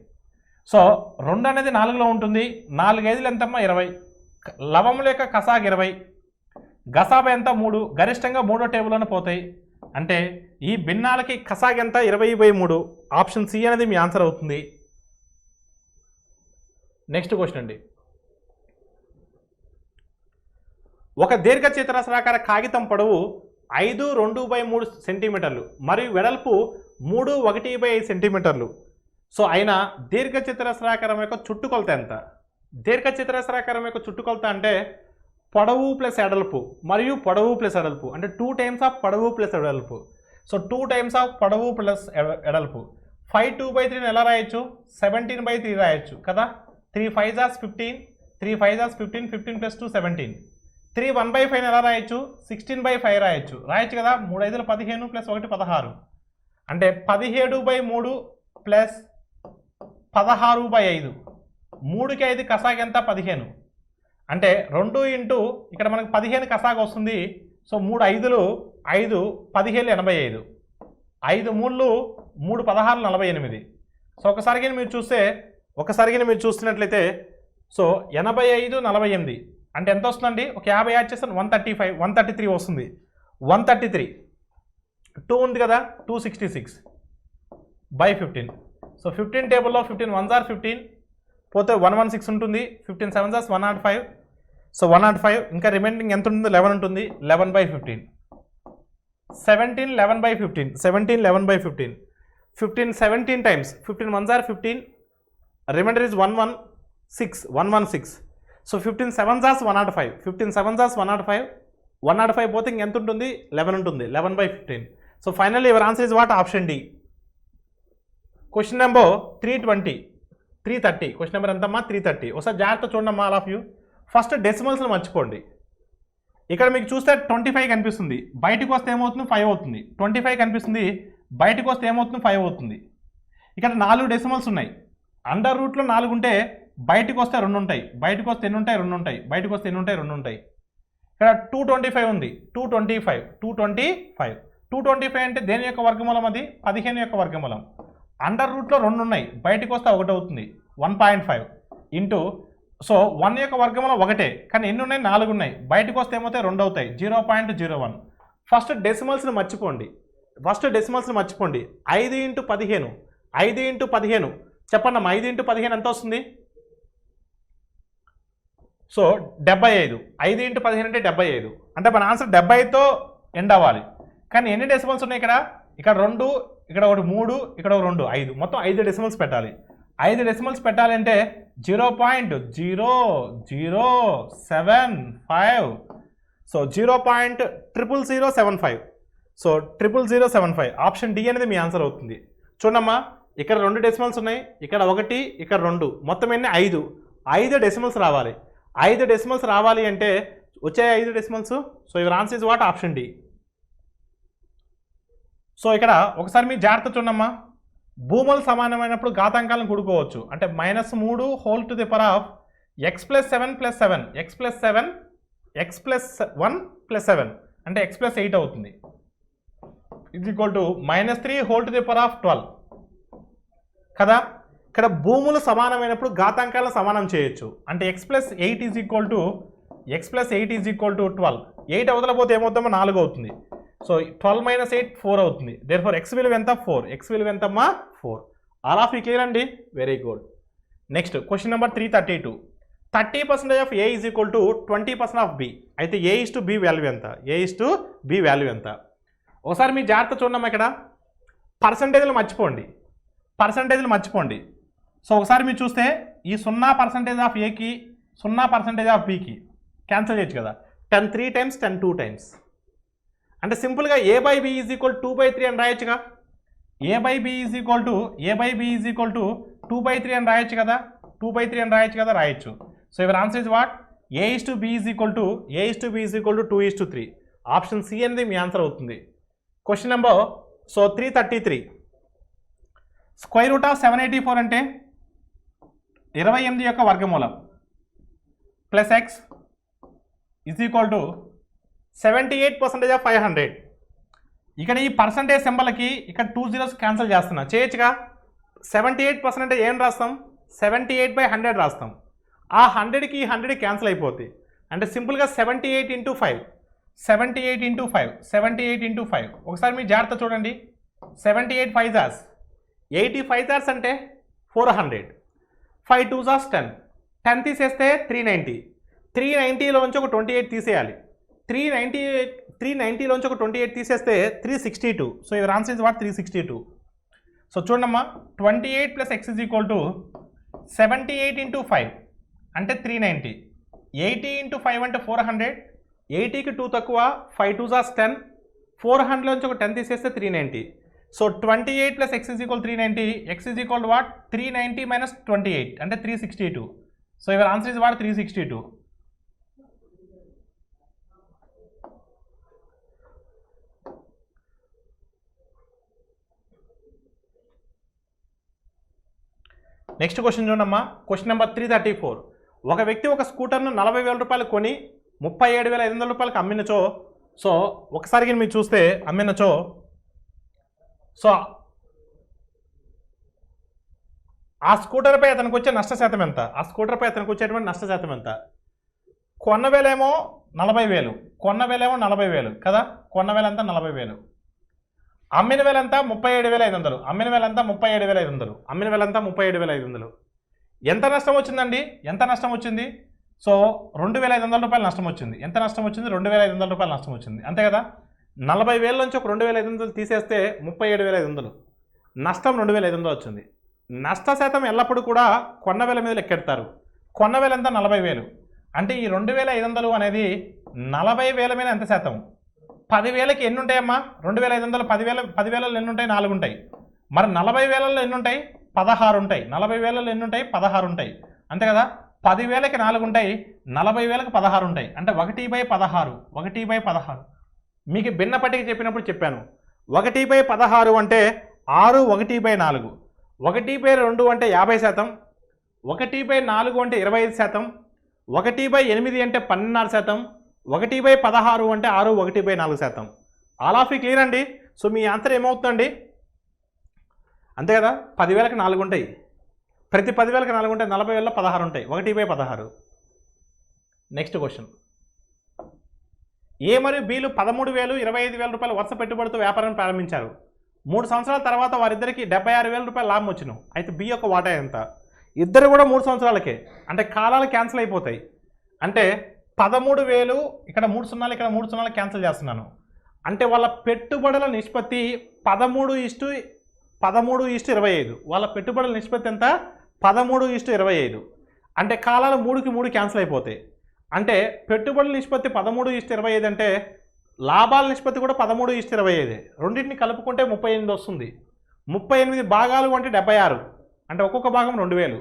సో 2 అనేది 4లో ఉంటుంది. 4 5లు ఎంతమ్మా? 20. లవముల యొక్క కసాగు 20. గసాబా ఎంత? 3. గరిష్టంగా 3వ టేబుల్లోనే పోతాయి. అంటే ఈ భిన్నాలకి కసాగ్ ఎంత 20/3. ఆప్షన్ సి అనేది మీ ఆన్సర్ అవుతుంది. నెక్స్ట్ క్వశ్చన్ అండి. ఒక దీర్ఘచతురస్రాకార కాగితం పొడవు 5 2/3 సెంటీమీటర్లు మరియు వెడల్పు 3 1/5 సెంటీమీటర్లు. సో అయినా దీర్ఘచతురస్రాకారం యొక్క చుట్టుకొలత ఎంత? దీర్ఘచతురస్రాకారం యొక్క చుట్టుకొలత అంటే పొడవు ప్లస్ ఎడల్పు మరియు పొడవు ప్లస్ ఎడల్పు అంటే 2 టైమ్స్ ఆఫ్ పొడవు ప్లస్ ఎడల్పు. సో 2 టైమ్స్ ఆఫ్ పొడవు ప్లస్ ఎడల్పు. 5 2/3 ఎలా రాయొచ్చు? 17/3 రాయొచ్చు కదా. 3 5s are 15, 3 5s are 15, 15 + 2 17. 3 1/5 ఎలా రాయొచ్చు? 16/5 రాయొచ్చు కదా. 3 5 15 + 1 16. అంటే 17/3 + 16/5. 3కి 5 కసాగ్ ఎంత? 15. అంటే 2 ఇంటూ ఇక్కడ మనకు 15 కసాగ్ వస్తుంది. సో 3 5లు 5 17 85. 5 3లు 3 16 48. సో ఒకసారిగా మీరు చూస్తున్నట్లయితే సో 85 48 అంటే ఎంత వస్తుందండి? ఒక 50 యాడ్ చేస్తాను 135 133 వస్తుంది. 133 2 ఉంది కదా 266/15. సో 15 టేబుల్లో 15 1s are 15 పోతే 116 ఉంటుంది. 15 7s are 105. సో 105 ఇంకా రిమైనింగ్ ఎంత ఉంటుంది? 11 ఉంటుంది. 11/15. 17 11/15. 17 11/15. 15 17 times 15 1s are 15. Remainder is 116. So 15 7s are 105. 15 7s are 105. 105 పోతే ఇంకెంత ఉంటుంది? 11 ఉంటుంది. 11/15. So finally your answer is what? Option D. Question number 330. Question number ఎంతమ్మా? 330. ఒకసారి జాగ్రత్త చూడమ్మా ఆల్ ఆఫ్ యూ. ఫస్ట్ డెసిమల్స్ని మర్చిపోండి. ఇక్కడ మీకు చూస్తే 25 కనిపిస్తుంది, బయటకు వస్తే ఏమవుతుంది? 5 అవుతుంది. 25 కనిపిస్తుంది, బయటకు వస్తే ఏమవుతుంది? 5 అవుతుంది. ఇక్కడ 4 డెసిమల్స్ ఉన్నాయి. అండర్ రూట్లో 4 ఉంటే బయటకు వస్తే 2 ఉంటాయి. బయటకు వస్తే ఎన్ని ఉంటాయి? 2 ఉంటాయి. బయటకు వస్తే ఎన్ని ఉంటాయి? 2 ఉంటాయి. ఇక్కడ 225 ఉంది. 225 అంటే దేని యొక్క వర్గమూలం? అది 15 యొక్క వర్గమూలం. అండర్ రూట్లో 2 ఉన్నాయి, బయటకు వస్తే 1 అవుతుంది. 1.5 ఇంటూ సో 1 యొక్క వర్గమూలం 1, కానీ ఎన్ని ఉన్నాయి? 4 ఉన్నాయి. బయటకు వస్తే ఏమవుతాయి? 2 అవుతాయి. 0.01. ఫస్ట్ డెసిమల్స్ని మర్చిపోండి. 5 ఇంటూ 15 చెప్పండి అమ్మా. 5 ఇంటూ 15 ఎంత వస్తుంది? సో 75. 5 ఇంటూ 15 అంటే 75. అంటే మన ఆన్సర్ 75తో ఎండ్ అవ్వాలి. కానీ ఎన్ని డెసిమల్స్ ఉన్నాయి ఇక్కడ? ఇక్కడ 2, ఇక్కడ ఒకటి 3, ఇక్కడ ఒక 2 5, మొత్తం 5 డెసిమల్స్ పెట్టాలి. 5 డెసిమల్స్ పెట్టాలంటే 0.00075. సో 0.00075. సో 00075. ఆప్షన్ డి అనేది మీ ఆన్సర్ అవుతుంది. చూడమ్మా, ఇక్కడ 2 డెసిమల్స్ ఉన్నాయి, ఇక్కడ 1, ఇక్కడ 2, మొత్తం ఎన్ని? 5 డెసిమల్స్ రావాలి. 5 డెసిమల్స్ రావాలి అంటే వచ్చాయి 5 decimals. So your answer is what? Option D. So ఇక్కడ ఒకసారి మీ జాగ్రత్త చూడమ్మా. భూములు సమానమైనప్పుడు ఘాతాంకాలను కూడుకోవచ్చు. అంటే -3 whole to the power of x + 7 + 7 x + 7 x + 1 + 7 అంటే x + 8 అవుతుంది. ఇది equal to -3 whole to the power of 12 కదా. ఇక్కడ భూములు సమానమైనప్పుడు ఘాతాంకాలను సమానం చేయొచ్చు. అంటే x + 8 ఈజ్ ఈక్వల్ టు 12. 8 అవతలపోతే ఏమవుతామో 4 అవుతుంది. సో 12 - 8 4 అవుతుంది. దేర్ఫోర్ x విలువ ఎంత? 4. x విలువ ఎంతమ్మా? 4. ఆల్ ఆఫ్ యూ క్లియర్ అండి? Very good. Next question number 332. 30% of a is equal to 20% of b. అయితే a is to b value ఎంత? ఒకసారి మీ జాగ్రత్త చూడమ్మా. ఇక్కడ పర్సంటేజ్లు మర్చిపోండి. సో ఒకసారి మీరు చూస్తే ఈ 0% ఆఫ్ ఏకి 0% ఆఫ్ బికి క్యాన్సిల్ చేయొచ్చు కదా. 10 3 times 10 2 times. అంటే సింపుల్గా a/b ఈజ్ ఈక్వల్ 2/3 అని రాయొచ్చుగా. a/b ఈజ్ ఈక్వల్ టు 2/3 అని రాయొచ్చు కదా. 2/3 అని రాయొచ్చు. So your answer is what? a is to b is equal to 2:3. Option C అనేది మీ ఆన్సర్ అవుతుంది. Question number 333. √784 అంటే 28 యొక్క వర్గమూలం plus x is equal to 78% of 500. ఇక్కడ ఈ పర్సంటేజ్ సింబల్కి ఇక్కడ 2 zeros క్యాన్సిల్ చేస్తున్నా. చేయొచ్చుగా. 78% అంటే ఏం రాస్తాం? 78/100 రాస్తాం. ఆ 100కి ఈ 100 క్యాన్సిల్ అయిపోతాయి. అంటే సింపుల్గా 78 × 5. 78 ఇంటూ 5, 78 ఇంటూ 5. ఒకసారి మీ జాగ్రత్త చూడండి. 78 5 జార్స్, 85 జార్స్ అంటే 400, 5 2 జార్స్ 10, 10 తీసేస్తే 390, 390లోంచి ఒక 28 తీసేయాలి. 390లోంచి ఒక 28 తీసేస్తే 362. So your answer is what? 362. So చూడమ్మా, 28 plus x is equal to 78 into 5 అంటే 390, 80 ఇంటూ 5 అంటే 400, 80కి 2 తక్కువ, 5 2 జార్స్ 10, 400లోంచి ఒక 10 తీసేస్తే 390. So 28 plus x is equal 390, x is equal what? 390 minus 28 అంటే 362. So your answer is what? 362. Next question చూడమ్మా. Question number 334. ఒక వ్యక్తి ఒక స్కూటర్ను 40,000 రూపాయలు కొని 37,500 రూపాయలకు అమ్మినచో, సో ఒకసారి మీరు చూస్తే అమ్మినచో, సో ఆ స్కూటర్పై అతనికి వచ్చే నష్ట శాతం ఎంత? ఆ స్కూటర్పై అతనికి వచ్చేటువంటి నష్ట శాతం ఎంత? కొన్న వేలేమో 40,000, కొన్న వేలేమో 40,000 కదా, కొన్న వేల అంతా 40,000, అమ్మిన వేలంతా 37,500, అమ్మిన వేలంతా 37,500, అమ్మిన వేలంతా 37,500. ఎంత నష్టం వచ్చిందండి? ఎంత నష్టం వచ్చింది? సో 2,500 రూపాయలు నష్టం వచ్చింది. ఎంత నష్టం వచ్చింది? 2,500 రూపాయలు నష్టం వచ్చింది, అంతే కదా. 40,000 నుంచి ఒక 2,500 తీసేస్తే 37,500, నష్టం 2,500 వచ్చింది. నష్ట శాతం ఎల్లప్పుడూ కూడా కొన్న వేల మీద లెక్కెడతారు. కొన్న వేల ఎంత? 40,000. అంటే ఈ 2,500 అనేది 40,000 మీద ఎంత శాతం? 10,000కి ఎన్ని ఉంటాయమ్మా? 2,500 10,000లో ఎన్ని ఉంటాయి? 4 ఉంటాయి. మరి 40,000లో ఎన్ని ఉంటాయి? 16 ఉంటాయి. 40,000లో ఎన్ని ఉంటాయి? 16 ఉంటాయి, అంతే కదా. 10,000కి 4 ఉంటాయి, 40,000కి 16 ఉంటాయి, అంటే 1/16, 1/16. మీకు భిన్న పట్టిక చెప్పినప్పుడు చెప్పాను. 1/16 అంటే 6, 1/4, 1/2 అంటే 50%, 1/4 అంటే 25%, 1/8 అంటే 12%, 1/16 అంటే 6, 1/4%. ఆల్ ఆఫ్ ఈ క్లియర్ అండి. సో మీ ఆన్సర్ ఏమవుతుందండి? అంతే కదా, 10,000కి 4 ఉంటాయి, ప్రతి 10,000కి 4 ఉంటాయి, 40,000లో 16 ఉంటాయి, 1/16. Next question. ఏ మరియు బీలు 13,000, 25,000 రూపాయలు వరుస పెట్టుబడితో వ్యాపారం ప్రారంభించారు. 3 సంవత్సరాల తర్వాత వారిద్దరికి 76,000 రూపాయల లాభం వచ్చిన. అయితే బి యొక్క వాటా ఎంత? ఇద్దరు కూడా 3 సంవత్సరాలకే, అంటే కాలాలు క్యాన్సిల్ అయిపోతాయి. అంటే 13,000, ఇక్కడ 3 సున్నాలు, ఇక్కడ 3 సున్నాలు క్యాన్సిల్ చేస్తున్నాను. అంటే వాళ్ళ పెట్టుబడుల నిష్పత్తి 13:25. వాళ్ళ పెట్టుబడుల నిష్పత్తి ఎంత? 13:25. అంటే కాలాలు 3కి 3 క్యాన్సిల్ అయిపోతాయి. అంటే పెట్టుబడుల నిష్పత్తి 13:25 అంటే లాభాల నిష్పత్తి కూడా 13:25. రెండింటిని కలుపుకుంటే 38 వస్తుంది. 38 భాగాలు అంటే 76, అంటే ఒక్కొక్క భాగం 2,000.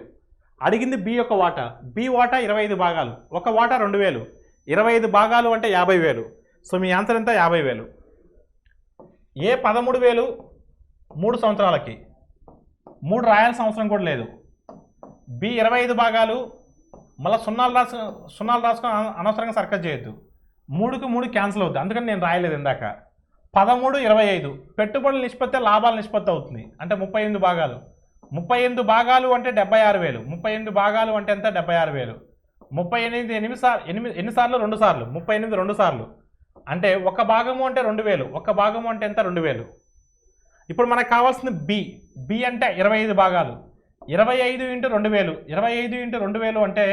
అడిగింది బి యొక్క వాటా. బి వాటా 25 భాగాలు, ఒక వాటా 2,000, 25 భాగాలు అంటే 50,000. సో మీ ఆన్సర్ ఎంత? 50,000. ఏ 13,000 3 సంవత్సరాలకి, 3 రాయాల్సిన అవసరం కూడా లేదు. బి 25 భాగాలు, మళ్ళీ సున్నాలు రాసుకొని అనవసరంగా సర్కస్ చేయొద్దు. 3కి 3 క్యాన్సిల్ అవుతుంది, అందుకని నేను రాయలేదు ఇందాక. 13, 25 పెట్టుబడుల నిష్పత్తి లాభాల నిష్పత్తి అవుతుంది, అంటే 38 భాగాలు. 38 భాగాలు అంటే 76,000. 38 భాగాలు అంటే ఎంత? 76,000. 38 ఎన్నిసార్లు? 2 సార్లు. 38 2 సార్లు, అంటే ఒక భాగము అంటే 2,000, ఒక భాగము అంటే ఎంత? 2,000. ఇప్పుడు మనకు కావాల్సింది బి. బి అంటే 25 భాగాలు, 25 ఇంటూ 2,000, 25 ఇంటూ 2,000 అంటే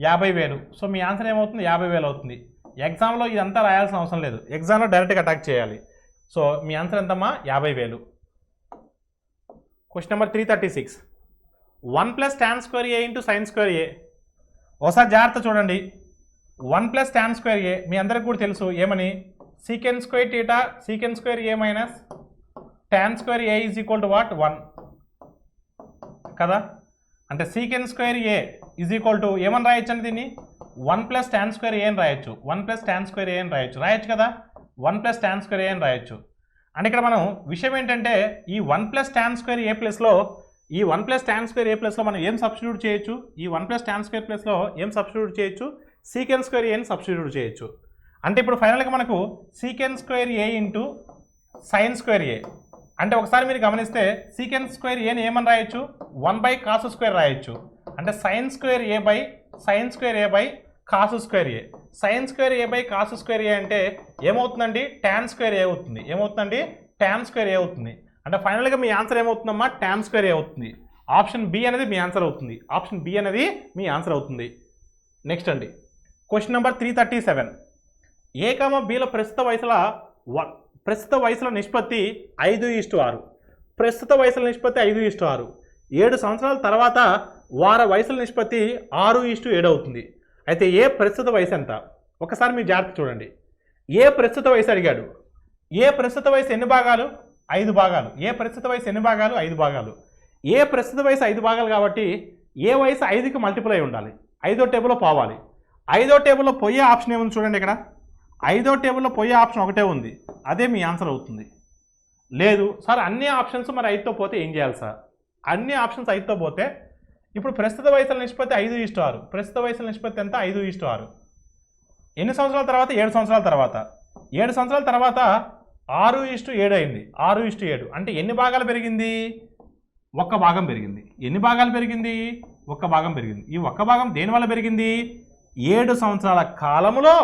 50,000. సో మీ ఆన్సర్ ఏమవుతుంది? 50,000 అవుతుంది. ఎగ్జామ్లో ఇదంతా రాయాల్సిన అవసరం లేదు, ఎగ్జామ్లో డైరెక్ట్గా అటాక్ చేయాలి. సో మీ ఆన్సర్ ఎంతమ్మా? 50,000. Question number 336. 1 + tan² a × sin² a. ఒకసారి జాగ్రత్త చూడండి. 1 + tan² a మీ అందరికి కూడా తెలుసు ఏమని? secant² θ secant² a minus tan² a is equal to what? 1 కదా. అంటే secant² a is equal to ఏమని రాయొచ్చు అండి దీన్ని? 1 + tan² a అని రాయొచ్చు. 1 + tan² a అని రాయొచ్చు కదా. 1 + tan² a అని రాయొచ్చు. అంటే ఇక్కడ మనం విషయం ఏంటంటే ఈ 1 + tan² a ప్లస్లో ఈ 1 + tan² a ప్లస్లో మనం ఏం సబ్స్టిట్యూట్ చేయొచ్చు? ఈ 1 + tan² ప్లస్లో ఏం సబ్స్టిట్యూట్ చేయొచ్చు? secant² a ని సబ్స్టిట్యూట్ చేయొచ్చు. అంటే ఇప్పుడు ఫైనల్గా మనకు secant² a into sin² a. అంటే ఒకసారి మీరు గమనిస్తే secant² aని ఏమని రాయొచ్చు? 1/cos² రాయొచ్చు. అంటే sin² a/sin² a/ cos square A. Sine square A by cos square A అంటే ఏమవుతుందండి? ట్యాన్ స్క్వేర్ ఏ అవుతుంది. ఏమవుతుందండి? ట్యాన్ స్క్వేర్ ఏ అవుతుంది. అంటే ఫైనల్గా మీ ఆన్సర్ ఏమవుతుందమ్మా? ట్యాన్ స్క్వేర్ ఏ అవుతుంది. ఆప్షన్ బి అనేది మీ ఆన్సర్ అవుతుంది. ఆప్షన్ బి అనేది మీ ఆన్సర్ అవుతుంది. నెక్స్ట్ అండి క్వశ్చన్ నెంబర్ 337. ఏ కామ బిల ప్రస్తుత వయసుల నిష్పత్తి 5:6. ప్రస్తుత వయసుల నిష్పత్తి 5:6. 7 సంవత్సరాల తర్వాత వార వయసుల నిష్పత్తి 6:7 అవుతుంది. అయితే ఏ ప్రస్తుత వయసు ఎంత? ఒకసారి మీరు జాగ్రత్త చూడండి. ఏ ప్రస్తుత వయసు అడిగాడు. ఏ ప్రస్తుత వయసు ఎన్ని భాగాలు? 5 భాగాలు. ఏ ప్రస్తుత వయసు ఎన్ని భాగాలు? 5 భాగాలు. ఏ ప్రస్తుత వయసు 5 భాగాలు కాబట్టి ఏ వయసు 5కి మల్టిపుల్ అయి ఉండాలి. 5వ టేబుల్లో పోవాలి. 5వ టేబుల్లో పోయే ఆప్షన్ ఏముంది చూడండి. ఇక్కడ 5వ టేబుల్లో పోయే ఆప్షన్ ఒకటే ఉంది. అదే మీ ఆన్సర్ అవుతుంది. లేదు సార్ అన్ని ఆప్షన్స్ మరి 5తో పోతే ఏం చేయాలి సార్? అన్ని ఆప్షన్స్ 5తో పోతే ఇప్పుడు ప్రస్తుత వయసుల నిష్పత్తి 5:6. ప్రస్తుత వయసుల నిష్పత్తి ఎంత? 5:6. ఎన్ని సంవత్సరాల తర్వాత? 7 సంవత్సరాల తర్వాత. 7 సంవత్సరాల తర్వాత 6:7 అయింది. 6:7 అంటే ఎన్ని భాగాలు పెరిగింది? 1 భాగం పెరిగింది. ఎన్ని భాగాలు పెరిగింది? 1 భాగం పెరిగింది. ఈ 1 భాగం దేనివల్ల పెరిగింది? 7 సంవత్సరాల కాలంలో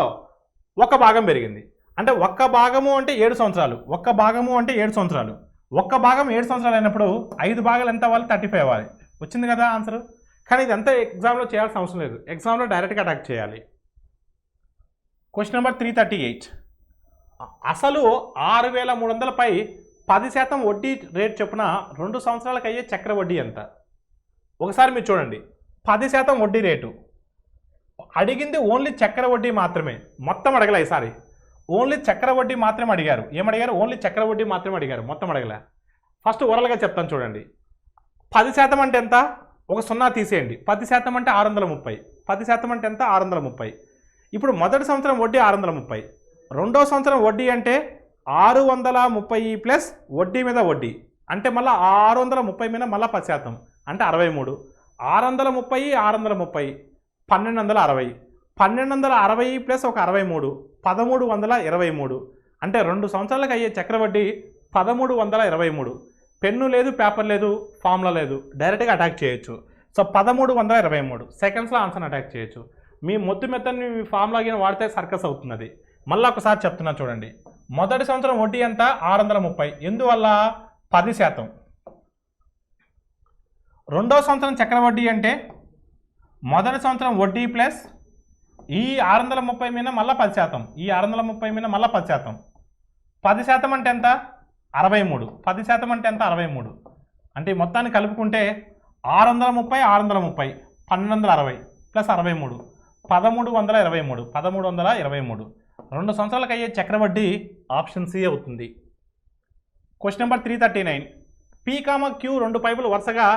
1 భాగం పెరిగింది. అంటే 1 భాగము అంటే 7 సంవత్సరాలు. 1 భాగము అంటే 7 సంవత్సరాలు. 1 భాగం 7 సంవత్సరాలు అయినప్పుడు 5 భాగాలు ఎంత అవ్వాలి? 35 అవ్వాలి. వచ్చింది కదా ఆన్సర్. కానీ ఇదంతా ఎగ్జామ్లో చేయాల్సిన అవసరం లేదు. ఎగ్జామ్లో డైరెక్ట్గా అటాక్ చేయాలి. Question number 338. అసలు 6,300పై 10% వడ్డీ రేట్ చొప్పున 2 సంవత్సరాలకు అయ్యే చక్ర వడ్డీ ఎంత? ఒకసారి మీరు చూడండి. 10% వడ్డీ రేటు అడిగింది ఓన్లీ చక్ర వడ్డీ మాత్రమే. మొత్తం అడగలే. ఈసారి ఓన్లీ చక్ర వడ్డీ మాత్రమే అడిగారు. ఏమడిగారు? ఓన్లీ చక్ర వడ్డీ మాత్రమే అడిగారు. మొత్తం అడగలే. ఫస్ట్ ఓరల్గా చెప్తాను చూడండి. 10% అంటే ఎంత? ఒక 0 తీసేయండి. 10% అంటే 630. 10% అంటే ఎంత? 630. ఇప్పుడు మొదటి సంవత్సరం వడ్డీ 630. రెండో సంవత్సరం వడ్డీ అంటే 630 ప్లస్ వడ్డీ మీద వడ్డీ అంటే మళ్ళీ 630 మీద మళ్ళీ 10% అంటే 63. 630 630 1260. 1260 ప్లస్ ఒక 63 1323 అంటే 2 సంవత్సరాలకు అయ్యే చక్రవడ్డీ 1323. పెన్ను లేదు, పేపర్ లేదు, ఫార్ములా లేదు, డైరెక్ట్గా అటాక్ చేయొచ్చు. సో 1323 సెకండ్స్లో ఆన్సర్ అటాక్ చేయొచ్చు. మీ మొత్తం మెత్తని మీ ఫార్ములా గిన వాడితే సర్కస్ అవుతుంది. అది మళ్ళీ ఒకసారి చెప్తున్నా చూడండి. మొదటి సంవత్సరం వడ్డీ ఎంత? 630. ఎందువల్ల? 10%. రెండో సంవత్సరం చక్రవడ్డీ అంటే మొదటి సంవత్సరం వడ్డీ ప్లస్ ఈ 630 మీద మళ్ళీ 10%. ఈ 630 మీద మళ్ళీ 10%. 10% అంటే ఎంత? 63. 10% అంటే ఎంత? 63. అంటే ఈ మొత్తాన్ని కలుపుకుంటే 630 630 1260 ప్లస్ 63 1323. 1323. 2 సంవత్సరాలకు అయ్యే చక్రవడ్డీ ఆప్షన్ సి అవుతుంది. Question number 339. P, Q 2 పైపులు వరుసగా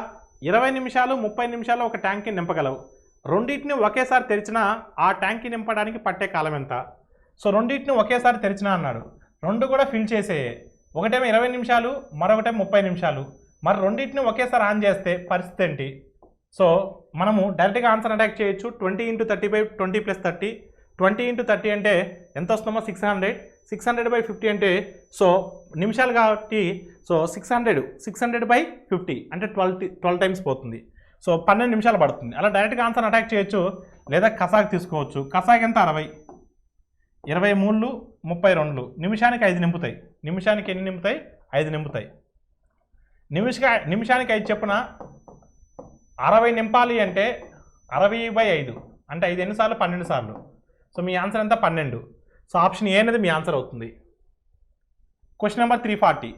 20 నిమిషాలు 30 నిమిషాలు ఒక ట్యాంక్ని నింపగలవు. రెండింటిని ఒకేసారి తెరిచినా ఆ ట్యాంక్కి నింపడానికి పట్టే కాలం ఎంత? సో రెండింటిని ఒకేసారి తెరిచినా అన్నాడు. రెండు కూడా ఫిల్ చేసేయే. ఒకటేమో 20 నిమిషాలు, మరొకటేమో 30 నిమిషాలు. మరి రెండింటిని ఒకేసారి ఆన్ చేస్తే పరిస్థితి ఏంటి? సో మనము డైరెక్ట్గా ఆన్సర్ అటాక్ చేయొచ్చు. 20 × 35 20 + 30. 20 × 30 అంటే ఎంత వస్తుందో 600. 600/50 అంటే సో నిమిషాలు కాబట్టి సో 600/50 అంటే 12 టైమ్స్ పోతుంది. సో 12 నిమిషాలు పడుతుంది. అలా డైరెక్ట్గా ఆన్సర్ అటాక్ చేయొచ్చు. లేదా కసాక్ తీసుకోవచ్చు. కసాక్ ఎంత? 60. 23 32 నిమిషానికి 5 నింపుతాయి. నిమిషానికి ఎన్ని నింపుతాయి? 5 నింపుతాయి. నిమిషానికి 5 చెప్పున 60 నింపాలి అంటే 60/5 అంటే 5 ఎన్నిసార్లు? 12 సార్లు. సో మీ ఆన్సర్ ఎంత? 12. సో ఆప్షన్ ఏ అనేది మీ ఆన్సర్ అవుతుంది. Question number 340.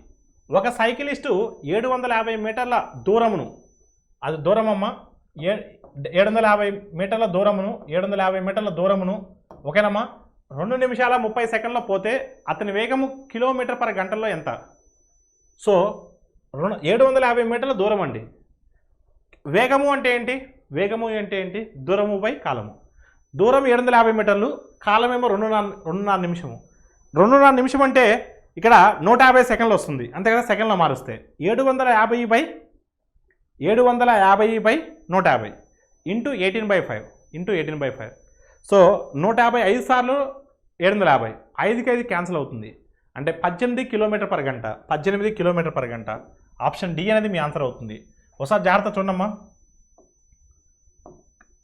ఒక సైకిలిస్టు 750 మీటర్ల దూరమును, అది దూరం అమ్మ, 750 మీటర్ల దూరమును 750 మీటర్ల దూరమును ఓకేనమ్మా 2 నిమిషాల 30 సెకండ్లో పోతే అతని వేగము కిలోమీటర్/గంటలో ఎంత? సో 750 మీటర్ల దూరం అండి. వేగము అంటే ఏంటి? వేగము అంటే ఏంటి? దూరము బై కాలము. దూరం 750 మీటర్లు, కాలమేమో 2.5 నిమిషము. 2.5 నిమిషం అంటే ఇక్కడ 150 సెకండ్లు వస్తుంది. అంతే కదా, సెకండ్లో మారుస్తే 750/150 ఇంటూ 18/5 ఇంటూ 18/5. సో 150 5 సార్లు 750. 5కి 5 క్యాన్సిల్ అవుతుంది. అంటే 18 కిలోమీటర్/గంట. 18 కిలోమీటర్/గంట. ఆప్షన్ డి అనేది మీ ఆన్సర్ అవుతుంది. ఒకసారి జాగ్రత్త చూడమ్మా.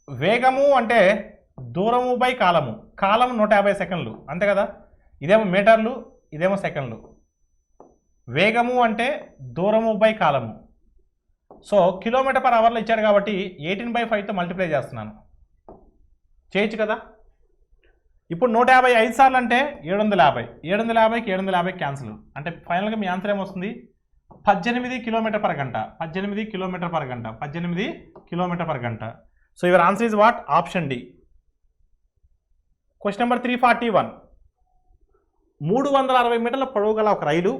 వేగము అంటే దూరము బై కాలము. కాలము 150 సెకండ్లు అంతే కదా. ఇదేమో మీటర్లు, ఇదేమో సెకండ్లు. వేగము అంటే దూరము బై కాలము. సో కిలోమీటర్ పర్ అవర్లో ఇచ్చాడు కాబట్టి 18/5తో మల్టిప్లై చేస్తున్నాను. చేయొచ్చు కదా. ఇప్పుడు 155 సార్లు అంటే 750. 750కి 750 క్యాన్సిల్. అంటే ఫైనల్గా మీ ఆన్సర్ ఏమొస్తుంది? 18 కిలోమీటర్ పర్ గంట. 18 కిలోమీటర్ పర్ గంట. 18 కిలోమీటర్ పర్ గంట. So your answer is what? Option D. Question number 341. 360 మీటర్ల పొడవు గల ఒక రైలు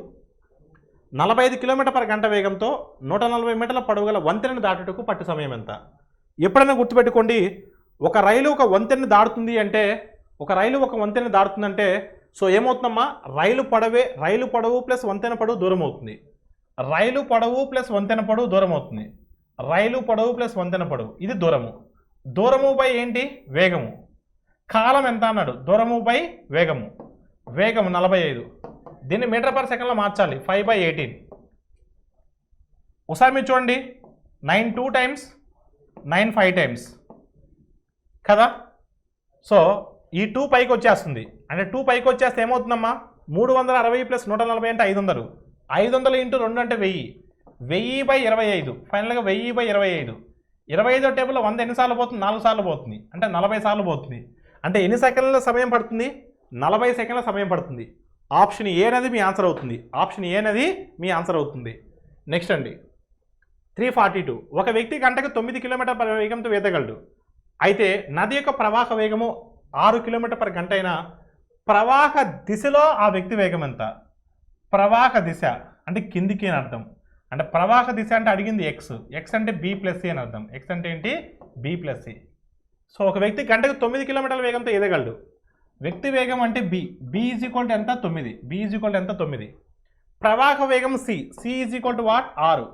45 కిలోమీటర్ పర్ గంట వేగంతో 140 మీటర్ల పొడవు గల వంతెనను దాటుటకు పట్టు సమయం ఎంత? ఎప్పుడైనా గుర్తుపెట్టుకోండి, ఒక రైలు ఒక వంతెనను దాటుతుంది అంటే, ఒక రైలు ఒక వంతెనను దాటుతుందంటే సో ఏమవుతుందమ్మా? రైలు పొడవు ప్లస్ వంతెన పొడవు దూరం అవుతుంది. రైలు పొడవు ప్లస్ వంతెన పొడవు దూరం అవుతుంది. రైలు పొడవు ప్లస్ వంతెన పొడవు ఇది దూరము. దూరము బై ఏంటి? వేగము. కాలం ఎంత అన్నాడు? దూరము బై వేగము. వేగము 45. దీన్ని మీటర్ పర్ సెకండ్లో మార్చాలి. 5/18. ఒకసారి మీరు చూడండి, 9 2 టైమ్స్, 9 5 టైమ్స్ కదా. సో ఈ 2 పైకి వచ్చేస్తుంది. అంటే 2 పైకి వచ్చేస్తే ఏమవుతుందమ్మా? 360 ప్లస్ 140 అంటే 500. 500 ఇంటూ 2 అంటే 1000. 1000/25. ఫైనల్గా 1000/25. 25 టేబుల్లో 100 ఎన్నిసార్లు పోతుంది? 4 సార్లు పోతుంది. అంటే 40 సార్లు పోతుంది. అంటే ఎన్ని సెకండ్ల సమయం పడుతుంది? 40 సెకండ్ల సమయం పడుతుంది. ఆప్షన్ ఏ అనేది మీ ఆన్సర్ అవుతుంది. ఆప్షన్ ఏ అనేది మీ ఆన్సర్ అవుతుంది. నెక్స్ట్ అండి 342. ఒక వ్యక్తి గంటకు 9 కిలోమీటర్ పర్ వేగంతో వేదగలడు. అయితే నది యొక్క ప్రవాహ వేగము 6 కిలోమీటర్ పర్ గంట అయినా ప్రవాహ దిశలో ఆ వ్యక్తి వేగం ఎంత? ప్రవాహ దిశ అంటే కిందికి అని అర్థం. అంటే ప్రవాహ దిశ అంటే అడిగింది ఎక్స్. ఎక్స్ అంటే బి ప్లస్ సి అని అర్థం. ఎక్స్ అంటే ఏంటి? B plus C. సో ఒక వ్యక్తి గంటకు 9 కిలోమీటర్ల వేగంతో ఎదగలడు. వ్యక్తి వేగం అంటే బి. బి ఈజ్ ఈక్వల్ టు ఎంత? 9. బి ఈజ్ ఈక్వల్ టు ఎంత? 9. ప్రవాహ వేగం c. C is equal to what? 6.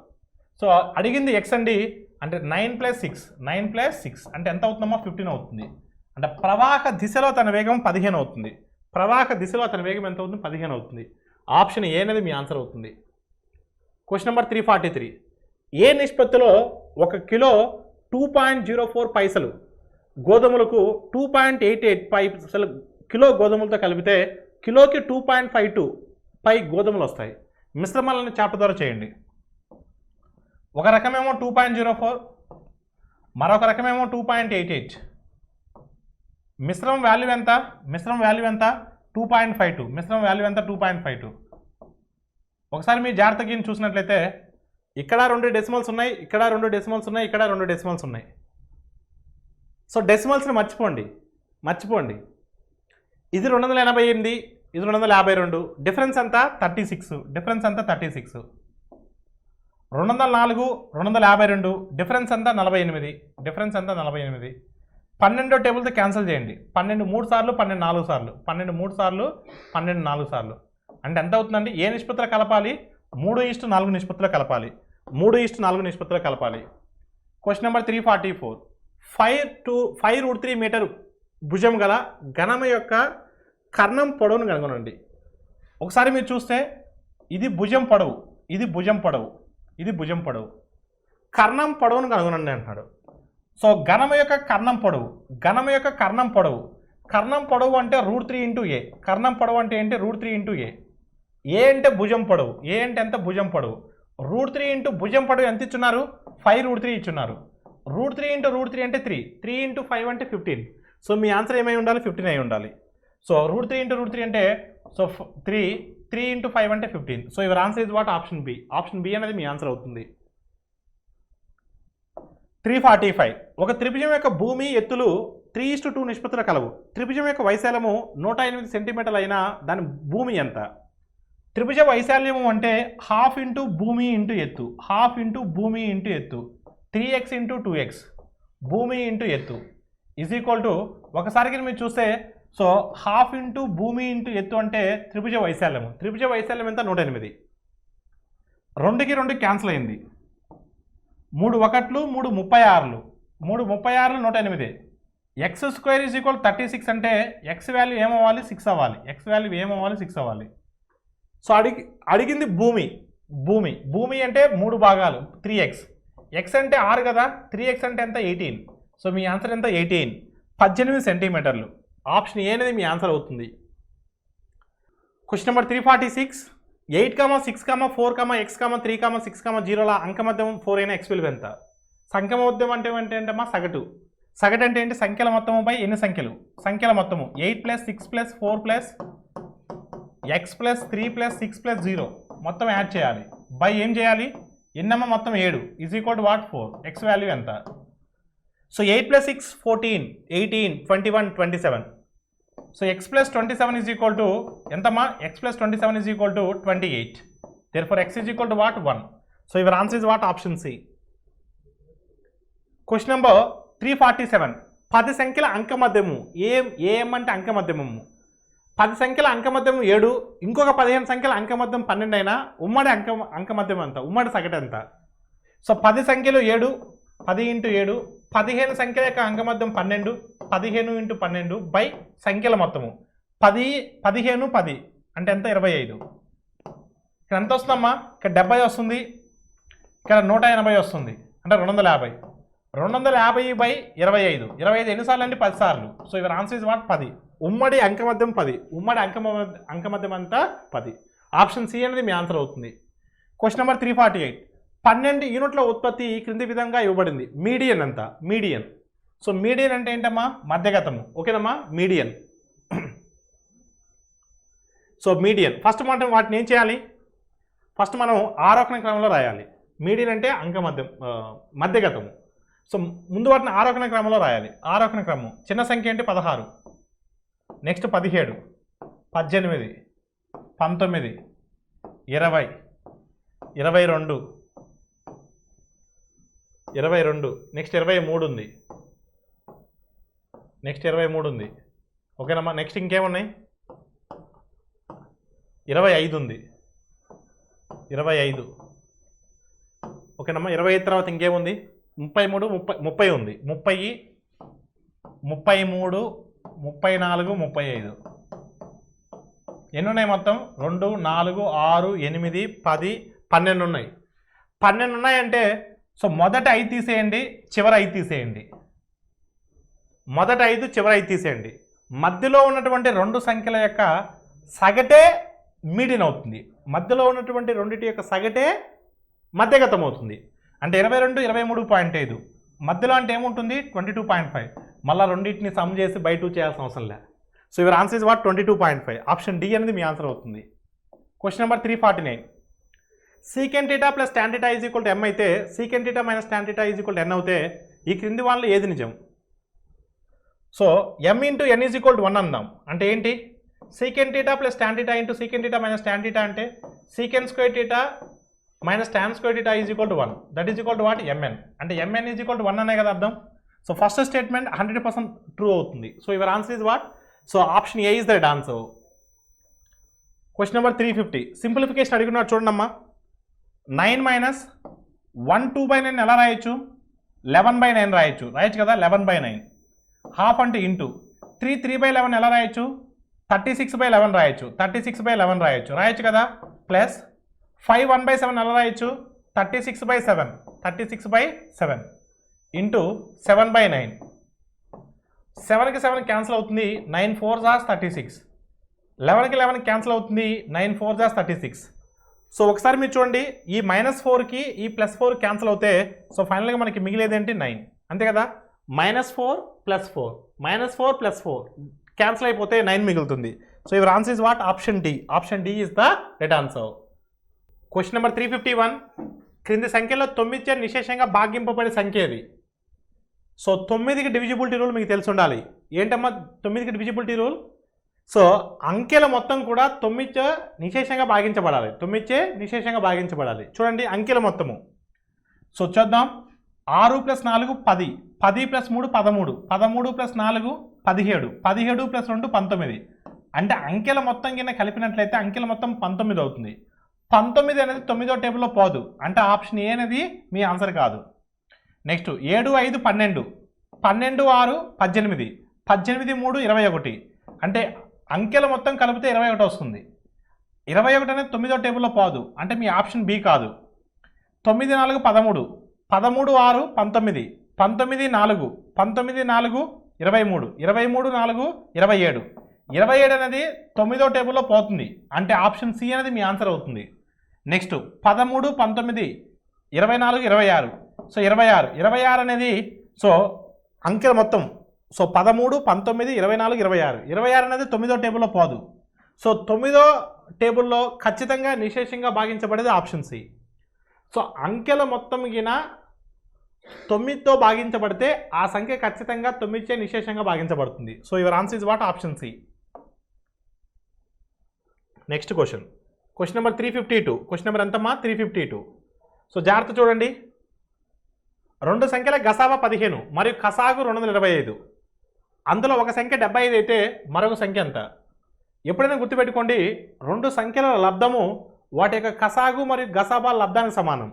So అడిగింది ఎక్స్ అండి. అంటే 9 + 6. 9 + 6 అంటే ఎంత అవుతుందమ్మా? 15 అవుతుంది. అంటే ప్రవాహ దిశలో తన వేగం 15 అవుతుంది. ప్రవాహ దిశలో తన వేగం ఎంత అవుతుంది? 15 అవుతుంది. ఆప్షన్ ఏ అనేది మీ ఆన్సర్ అవుతుంది. Question number 343. ఏ నిష్పత్తిలో 1 కిలో 2.04 పైసలు గోధుమలకు 2.88 పైసలు కిలో గోధుమలతో కలిపితే కిలోకి 2.52 పై గోధుమలు వస్తాయి. మిశ్రమాలను చాప్టర్ ద్వారా చేయండి. ఒక రకమేమో 2.04, మరొక రకమేమో 2.88. మిశ్రమం వాల్యూ ఎంత? మిశ్రమం వాల్యూ ఎంత? 2.52. మిశ్రమం వాల్యూ ఎంత? 2.52. ఒకసారి మీ జాగ్రత్తగా చూసినట్లయితే ఇక్కడ 2 డెసిమల్స్ ఉన్నాయి, ఇక్కడ 2 డెసిమల్స్ ఉన్నాయి, ఇక్కడ 2 డెసిమల్స్ ఉన్నాయి. సో డెసిమల్స్ని మర్చిపోండి. ఇది 288, ఇది 252. డిఫరెన్స్ ఎంత? 36. డిఫరెన్స్ ఎంత? 36. 204, 252. డిఫరెన్స్ ఎంత? 48. డిఫరెన్స్ ఎంత? 48. 12 టేబుల్తో క్యాన్సిల్ చేయండి. 12 3 సార్లు, 12 4 సార్లు, 12 3 సార్లు, 12 4 సార్లు. అంటే ఎంత అవుతుందండి? ఏ నిష్పత్తిలో కలపాలి? 3:4 నిష్పత్తిలో కలపాలి. 3:4 నిష్పత్తిలో కలపాలి. Question number 344. 5√3 మీటర్ భుజం గల ఘనం యొక్క కర్ణం పొడవును కనుగొనండి. ఒకసారి మీరు చూస్తే ఇది భుజం పొడవు, ఇది భుజం పొడవు, ఇది భుజం పొడవు. కర్ణం పొడవును కనుగొనండి అంటున్నాడు. సో ఘనం యొక్క కర్ణం పొడవు, ఘనం యొక్క కర్ణం పొడవు. కర్ణం పొడవు అంటే √3 × a. కర్ణం పొడవు అంటే ఏంటి? √3 × a. ఏ అంటే భుజం పొడవు. ఏ అంటే ఎంత? భుజం పొడవు. √3 × భుజం పొడవు ఎంత ఇచ్చున్నారు? 5√3 ఇచ్చున్నారు. √3 × √3 అంటే 3. 3 × 5 అంటే 15. సో మీ ఆన్సర్ ఏమై ఉండాలి? 15 అయి ఉండాలి. సో √3 × √3 అంటే సో 3 × 5 అంటే 15. So your answer is what? Option B. Option B అనేది మీ ఆన్సర్ అవుతుంది. 345. ఒక త్రిభుజం యొక్క భూమి ఎత్తులు 3:2 నిష్పత్తిలో కలవు. త్రిభుజం యొక్క వైశాల్యము 108 సెంటీమీటర్లు అయినా దాని భూమి ఎంత? త్రిభుజ వైశాల్యము అంటే ½ ఇంటూ భూమి ఇంటూ ఎత్తు. ½ ఇంటూ భూమి ఇంటూ ఎత్తు. 3x × 2x భూమి ఇంటూ ఎత్తు ఈజ్ ఈక్వల్ టు, ఒకసారికి మీరు చూస్తే సో ½ ఇంటూ భూమి ఇంటూ ఎత్తు అంటే త్రిభుజ వైశాల్యము. త్రిభుజ వైశాల్యం ఎంత? 108. 2కి 2 క్యాన్సిల్ అయింది. 3 1లు 3 36లు. 3 36లు 108. x² ఈజ్ ఈక్వల్ 36 అంటే x వాల్యూ ఏమవ్వాలి? 6 అవ్వాలి. x వాల్యూ ఏమవ్వాలి? 6 అవ్వాలి. సో అడిగింది భూమి. భూమి అంటే 3 భాగాలు 3x. x అంటే 6 కదా, 3x అంటే ఎంత? 18. సో మీ ఆన్సర్ ఎంత? 18. 18 సెంటీమీటర్లు. ఆప్షన్ ఏ అనేది మీ ఆన్సర్ అవుతుంది. Question number 346. 8, 6, 4, x, 3, 6, 0ల అంకమధ్యం 4 అయిన x విలువ ఎంత? సంఖ్యమధ్యం అంటే ఏంటమ్మా? సగటు. సగటు అంటే ఏంటి? సంఖ్యల మొత్తము బై ఎన్ని సంఖ్యలు? సంఖ్యల మొత్తము 8 + 6 + 4 + x + 3 + 6 + 0 మొత్తం యాడ్ చేయాలి. బై ఏం చేయాలి? ఎన్నమ్మ మొత్తం 7 = వాట్ 4. x వాల్యూ ఎంత? సో 8 + 6 14, 18, 21, 27. సో x + 27 ఎంతమ్మా? x + 27 28. Therefore x what 1. So your answer is what? Option C. Question number 347. 10 సంఖ్యల అంకమధ్యము ఏం అంటే అంకమధ్యమము. 10 సంఖ్యల అంకమధ్యము 7, ఇంకొక 15 సంఖ్యల అంకమధ్యం 12 అయినా ఉమ్మడి అంకమధ్యం ఎంత? ఉమ్మడి సగటు ఎంత? సో 10 సంఖ్యలు 7, 10 × 7, 15 సంఖ్యల యొక్క అంకమధ్యం 12, 15 × 12 బై సంఖ్యల మొత్తము 10, 15, 10 అంటే ఎంత? 25. ఇక్కడ ఎంత వస్తుందమ్మా? ఇక్కడ 70 వస్తుంది, ఇక్కడ 180 వస్తుంది, అంటే 250. 250 బై 25. 25 ఎన్నిసార్లు అండి? 10 సార్లు. So your answer is what? 10. ఉమ్మడి అంకమధ్యం 10. ఉమ్మడి అంకమధ్యం అంతా 10. ఆప్షన్ సి అనేది మీ ఆన్సర్ అవుతుంది. Question number 348. 12 యూనిట్ల ఉత్పత్తి క్రింది విధంగా ఇవ్వబడింది. మీడియన్ ఎంత? మీడియన్. సో మీడియన్ అంటే ఏంటమ్మా? మధ్యగతము. ఓకేనమ్మా? మీడియన్. సో మీడియన్ ఫస్ట్ మనం వాటిని ఏం చేయాలి? ఫస్ట్ మనం ఆరోహణ క్రమంలో రాయాలి. మీడియన్ అంటే అంకమధ్యం, మధ్యగతము. సో ముందు వాటిని ఆరోహణ క్రమంలో రాయాలి. ఆరోహణ క్రమం చిన్న సంఖ్య అంటే 16, నెక్స్ట్ 17, 18, 19, 20, 22, 22, నెక్స్ట్ 23 ఉంది, నెక్స్ట్ 23 ఉంది. ఓకేనమ్మా? నెక్స్ట్ ఇంకేమున్నాయి? 25 ఉంది, 25. ఓకేనమ్మా? 25 తర్వాత ఇంకేముంది? 33, 30 ఉంది, 30, 33, 34, 35. ఎన్ని ఉన్నాయి మొత్తం? 2, 4, 6, 8, 10, 12 ఉన్నాయి. 12 ఉన్నాయంటే సో మొదట 5 తీసేయండి, చివరి 5 తీసేయండి. మొదట 5, చివరి 5 తీసేయండి. మధ్యలో ఉన్నటువంటి 2 సంఖ్యల యొక్క సగటే మీడియన్ అవుతుంది. మధ్యలో ఉన్నటువంటి రెండింటి యొక్క సగటే మధ్యగతం అవుతుంది. అంటే 22, 23.5. మధ్యలో అంటే ఏముంటుంది? 22.5. మళ్ళీ రెండింటిని సమ్ చేసి బై 2 చేయాల్సిన అవసరం లేదు. So your answer is what? 22.5. Option D అనేది మీ ఆన్సర్ అవుతుంది. Question number 349. Secant θ plus tan θ m అయితే సీకెంట్ θ మైనస్ tan θ n అవుతే ఈ క్రింది వాళ్ళు ఏది నిజం? సో m × n = 1 అందాం. అంటే ఏంటి? Secant θ plus tan θ into secant θ minus tan θ అంటే secant square θ minus tan square θ = 1. That is equal to what? mn. అంటే mn = 1 అనే కదా అర్థం. సో ఫస్ట్ స్టేట్మెంట్ 100% ట్రూ అవుతుంది. So your answer is what? So option A is that answer. Question number 350. Simplification అడుగుతున్నారు చూడండమ్మా. 9 - 1 2/9 ఎలా రాయొచ్చు? 11/9 రాయొచ్చు కదా? 11/9. హాఫ్ అంటే ఇంటూ 3 3/11 ఎలా రాయొచ్చు? 36/11 రాయొచ్చు. 36/11 రాయొచ్చు కదా? ప్లస్ 5 1/7 ఎలా రాయొచ్చు? 36/7. 36/7 ఇంటూ 7/9. 7కి 7 క్యాన్సిల్ అవుతుంది. 9 4s are 36. 11కి 11 క్యాన్సిల్ అవుతుంది. 9 4s are 36. సో ఒకసారి మీరు చూడండి, ఈ -4కి ఈ +4 క్యాన్సిల్ అవుతే సో ఫైనల్గా మనకి మిగిలేది ఏంటి? 9. అంతే కదా? -4 + 4, -4 + 4 క్యాన్సిల్ అయిపోతే 9 మిగులుతుంది. So your answer is what? Option D. Option D is the right answer. Question number 351. క్రింది సంఖ్యలో 9 చే నిశేషంగా భాగింపబడే సంఖ్య ఏది? సో 9కి డివిజిబిలిటీ రూల్ మీకు తెలిసి ఉండాలి. ఏంటమ్మా 9కి డివిజిబిలిటీ రూల్? సో అంకెల మొత్తం కూడా 9 చే నిశేషంగా భాగించబడాలి. 9 చే నిశేషంగా భాగించబడాలి. చూడండి అంకెల మొత్తము. సో చూద్దాం. 6 + 4 10, 10 + 3 13, 13 + 4 17, 17 + 2 19. అంటే అంకెల మొత్తం కింద కలిపినట్లయితే అంకెల మొత్తం 19 అవుతుంది. 19 అనేది 9వ టేబుల్లో పోదు. అంటే ఆప్షన్ ఏ అనేది మీ ఆన్సర్ కాదు. నెక్స్ట్ 7 5 12, 12 6 18, 18 3 21. అంటే అంకెల మొత్తం కలిపితే 21 వస్తుంది. 21 అనేది 9వ టేబుల్లో పోదు. అంటే మీ ఆప్షన్ బి కాదు. 9 4 13, 13 6 19, 19 4, 19 4 23, 23 4 27, 27 అనేది 9వ టేబుల్లో పోతుంది, అంటే ఆప్షన్ సి అనేది మీ ఆన్సర్ అవుతుంది. నెక్స్ట్ 13, 19, 24, 26, సో 26 అనేది సో అంకెల మొత్తం, సో 13, 19, 24, 26, 26 అనేది 9వ టేబుల్లో పోదు. సో 9వ టేబుల్లో ఖచ్చితంగా నిశేషంగా భాగించబడేది ఆప్షన్ సి. సో అంకెల మొత్తం గిన 9తో భాగించబడితే ఆ సంఖ్య ఖచ్చితంగా 9చే నిశేషంగా భాగించబడుతుంది. So your answer is what? Option C. Next question number 352. Question number ఎంతమ్మా? 352. సో జాగ్రత్త చూడండి. రెండు సంఖ్యల గసాబా 15 మరియు కసాగు 225. అందులో ఒక సంఖ్య 75 అయితే మరొక సంఖ్య ఎంత? ఎప్పుడైనా గుర్తుపెట్టుకోండి, రెండు సంఖ్యల లబ్ధము వాటి యొక్క కసాగు మరియు గసాబా లబ్ధానికి సమానం.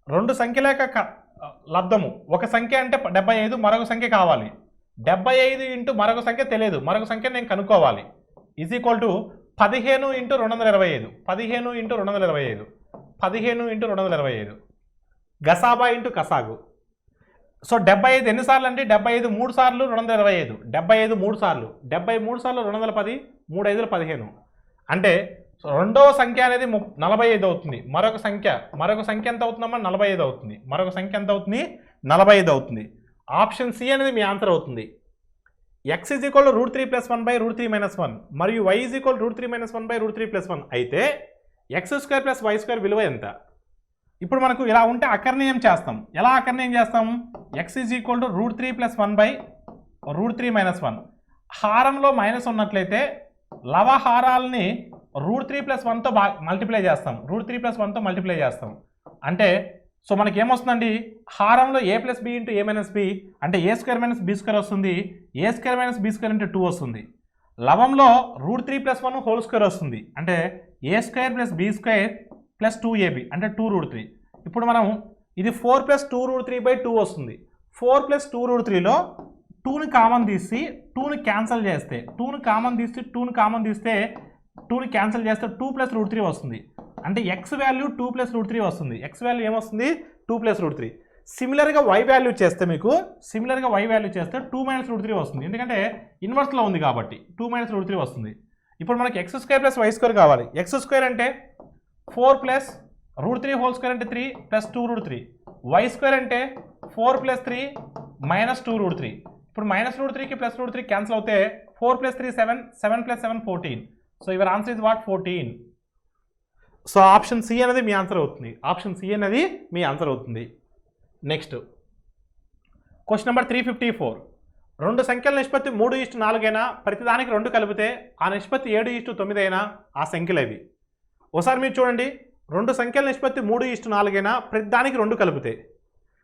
రెండు సంఖ్యల యొక్క లబ్ధము, ఒక సంఖ్య అంటే 75, మరొక సంఖ్య కావాలి. 75 ఇంటూ మరొక సంఖ్య తెలియదు, మరొక సంఖ్య నేను కనుక్కోవాలి. Is equal to 15 into 225, 15 into 225, 15 into 225 గసాబా ఇంటూ కసాగు. సో 75 ఎన్నిసార్లు అంటే 75 3 సార్లు 225, 75 3 సార్లు, 73 సార్లు 210, 3 5 15. అంటే రెండవ సంఖ్య అనేది 45 అవుతుంది. మరొక సంఖ్య ఎంత అవుతుందమ్మా? 45 అవుతుంది. మరొక సంఖ్య ఎంత అవుతుంది? 45 అవుతుంది. ఆప్షన్ సి అనేది మీ ఆన్సర్ అవుతుంది. x ఈజ్ ఈక్వల్ √3 + 1/√3 - 1 మరియు y ఈజ్ ఈక్వల్ √3 - 1/√3 + 1 అయితే x² + y² విలువ ఎంత? ఇప్పుడు మనకు ఇలా ఉంటే అకర్ణీయం చేస్తాం. ఎలా అకర్ణీయం చేస్తాం? x is equal √3 + 1/√3 - 1. హారంలో మైనస్ ఉన్నట్లయితే లవహారాలని √3 + 1తో మల్టిప్లై చేస్తాం. √3 + 1తో మల్టిప్లై చేస్తాం. అంటే సో మనకి ఏమొస్తుందండి? హారంలో a + b into a - b అంటే a² - b² వస్తుంది. a² - b² అంటే 2 వస్తుంది. లవంలో √3 + 1 హోల్ స్క్వేర్ వస్తుంది. అంటే a² + b² + 2ab అంటే 2√3. ఇప్పుడు మనం ఇది 4 + 2√3/2 వస్తుంది. 4 + 2√3లో 2ని కామన్ తీసి 2ని క్యాన్సిల్ చేస్తే 2ని కామన్ తీస్తే 2ని క్యాన్సిల్ చేస్తే 2 + √3 వస్తుంది. అంటే x వాల్యూ 2 + √3 వస్తుంది. x వాల్యూ ఏమొస్తుంది? 2 + √3. సిమిలర్గా y వాల్యూ చేస్తే 2 - √3 వస్తుంది. ఎందుకంటే ఇన్వర్స్లో ఉంది కాబట్టి 2 - √3 వస్తుంది. ఇప్పుడు మనకి x² + y² కావాలి. x² అంటే 4 + √3 హోల్ స్క్వేర్ అంటే 3 + 2√3. y² అంటే 4 + 3 - 2√3. ఇప్పుడు -√3కి +√3 క్యాన్సిల్ అవుతే 4 + 3 7, 7 + 7 14. So your answer is what? 14. So option C అనేది మీ ఆన్సర్ అవుతుంది. Next question number 354. రెండు సంఖ్యల నిష్పత్తి 3:4 అయినా ప్రతిదానికి 2 కలిపితే ఆ నిష్పత్తి 7:9 అయినా ఆ సంఖ్యలు అవి. ఒకసారి మీరు చూడండి, రెండు సంఖ్యల నిష్పత్తి 3:4 అయినా ప్రతిదానికి 2 కలిపితే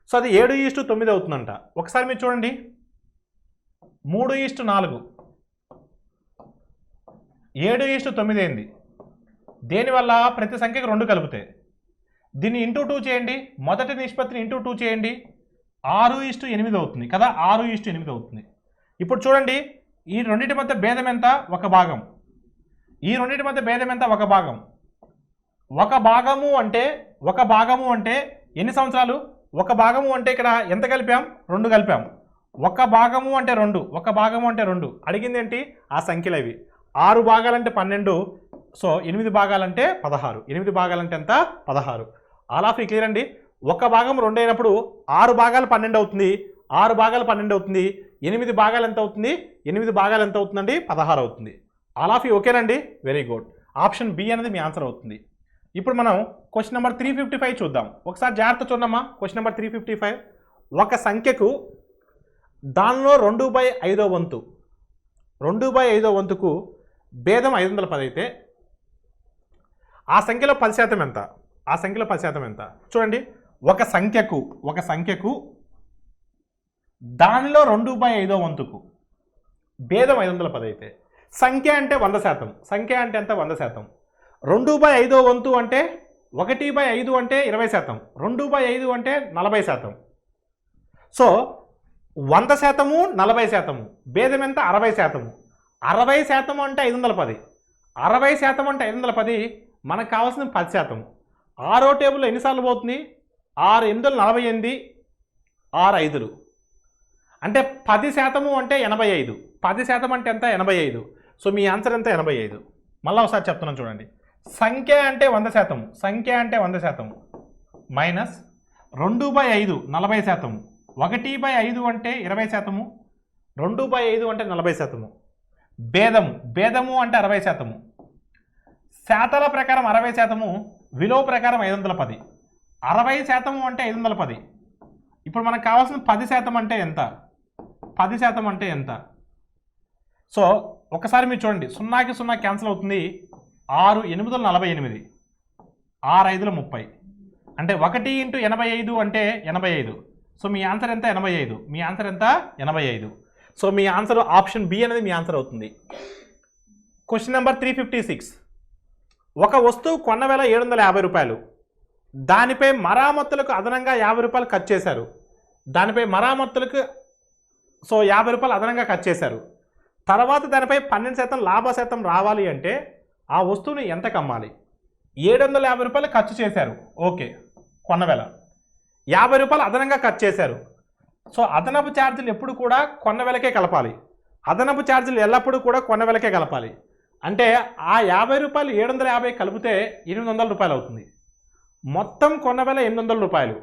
సో అది 7:9 అవుతుందంట. ఒకసారి మీరు చూడండి, 3:4 7:9 అయింది. దేనివల్ల? ప్రతి సంఖ్యకు 2 కలిపితే. దీన్ని ఇంటూ 2 చేయండి, మొదటి నిష్పత్తిని ఇంటూ 2 చేయండి, 6:8 అవుతుంది కదా, 6:8 అవుతుంది. ఇప్పుడు చూడండి, ఈ రెండింటి మధ్య భేదం ఎంత? 1 భాగం. ఈ రెండింటి మధ్య భేదం ఎంత? 1 భాగం. 1 భాగము అంటే ఎన్ని సంవత్సరాలు? 1 భాగము అంటే ఇక్కడ ఎంత కలిపాం? 2 కలిపాం. 1 భాగము అంటే 2, 1 భాగము అంటే 2. అడిగింది ఏంటి? ఆ సంఖ్యలు అవి. 6 భాగాలంటే 12, సో 8 భాగాలంటే 16. 8 భాగాలంటే ఎంత? 16. ఆల్ ఆఫ్ ఈ క్లియర్ అండి. 1 భాగం 2 అయినప్పుడు 6 భాగాలు 12 అవుతుంది. 6 భాగాలు 12 అవుతుంది. 8 భాగాలు ఎంత అవుతుంది? 8 భాగాలు ఎంత అవుతుందండి? 16 అవుతుంది. ఆల్ ఆఫ్ ఈ ఓకేనండి? Very good. ఆప్షన్ బి అనేది మీ ఆన్సర్ అవుతుంది. ఇప్పుడు మనం క్వశ్చన్ నెంబర్ 355 చూద్దాం. ఒకసారి జాగ్రత్త చూడమ్మా. Question number 355. ఒక సంఖ్యకు దానిలో 2/5వ వంతు, 2/5వ వంతుకు భేదం 510 అయితే ఆ సంఖ్యలో 10% ఎంత? ఆ సంఖ్యలో 10% ఎంత? చూడండి, ఒక సంఖ్యకు దానిలో 2/5వ వంతుకు భేదం 510 అయితే సంఖ్య అంటే 100%. సంఖ్య అంటే ఎంత? 100%. 2/5వ వంతు అంటే 1/5 అంటే 20%, 2/5 అంటే 40%. సో 100%, 40%. భేదం ఎంత? 60%. 60% అంటే 510. 60% అంటే 510. మనకు కావాల్సిన 10%. 6వ టేబుల్లో ఎన్నిసార్లు పోతుంది? 6 8 48, 6 5. అంటే 10% అంటే 85. 10% అంటే ఎంత? 85. సో మీ ఆన్సర్ ఎంత? 85. మళ్ళీ ఒకసారి చెప్తున్నాను చూడండి. సంఖ్య అంటే 100%. సంఖ్య అంటే 100% మైనస్ 2/5 40%. 1/5 అంటే 20%. 2/5 అంటే 40%. భేదము అంటే 60%. శాతాల ప్రకారం 60%, విలువ ప్రకారం 510. 60% అంటే 510. ఇప్పుడు మనకు కావాల్సిన 10% అంటే ఎంత? 10% అంటే ఎంత? సో ఒకసారి మీరు చూడండి, 0కి 0 క్యాన్సిల్ అవుతుంది. 6 8 48, 6 5 30. అంటే 1 × 85 అంటే 85. సో మీ ఆన్సర్ ఎంత? 85. మీ ఆన్సర్ ఎంత? 85. సో మీ ఆన్సర్ ఆప్షన్ బి అనేది మీ ఆన్సర్ అవుతుంది. Question number 356. ఒక వస్తువు కొన్న వేల 750 రూపాయలు. దానిపై మరామత్తులకు అదనంగా 50 రూపాయలు ఖర్చు చేశారు. దానిపై మరామత్తులకు 50 రూపాయలు అదనంగా ఖర్చు చేశారు. తర్వాత దానిపై 12% లాభశాతం రావాలి అంటే ఆ వస్తువుని ఎంతకు అమ్మాలి? 750 రూపాయలు ఖర్చు చేశారు. ఓకే, కొన్న వేల 50 రూపాయలు అదనంగా ఖర్చు చేశారు. సో అదనపు ఛార్జీలు ఎప్పుడు కూడా కొన్న వేలకే కలపాలి. అదనపు ఛార్జీలు ఎల్లప్పుడూ కూడా కొన్న వేలకే కలపాలి. అంటే ఆ 50 రూపాయలు 750 కలిపితే 800 రూపాయలు అవుతుంది. మొత్తం కొన్న వేల 800 రూపాయలు.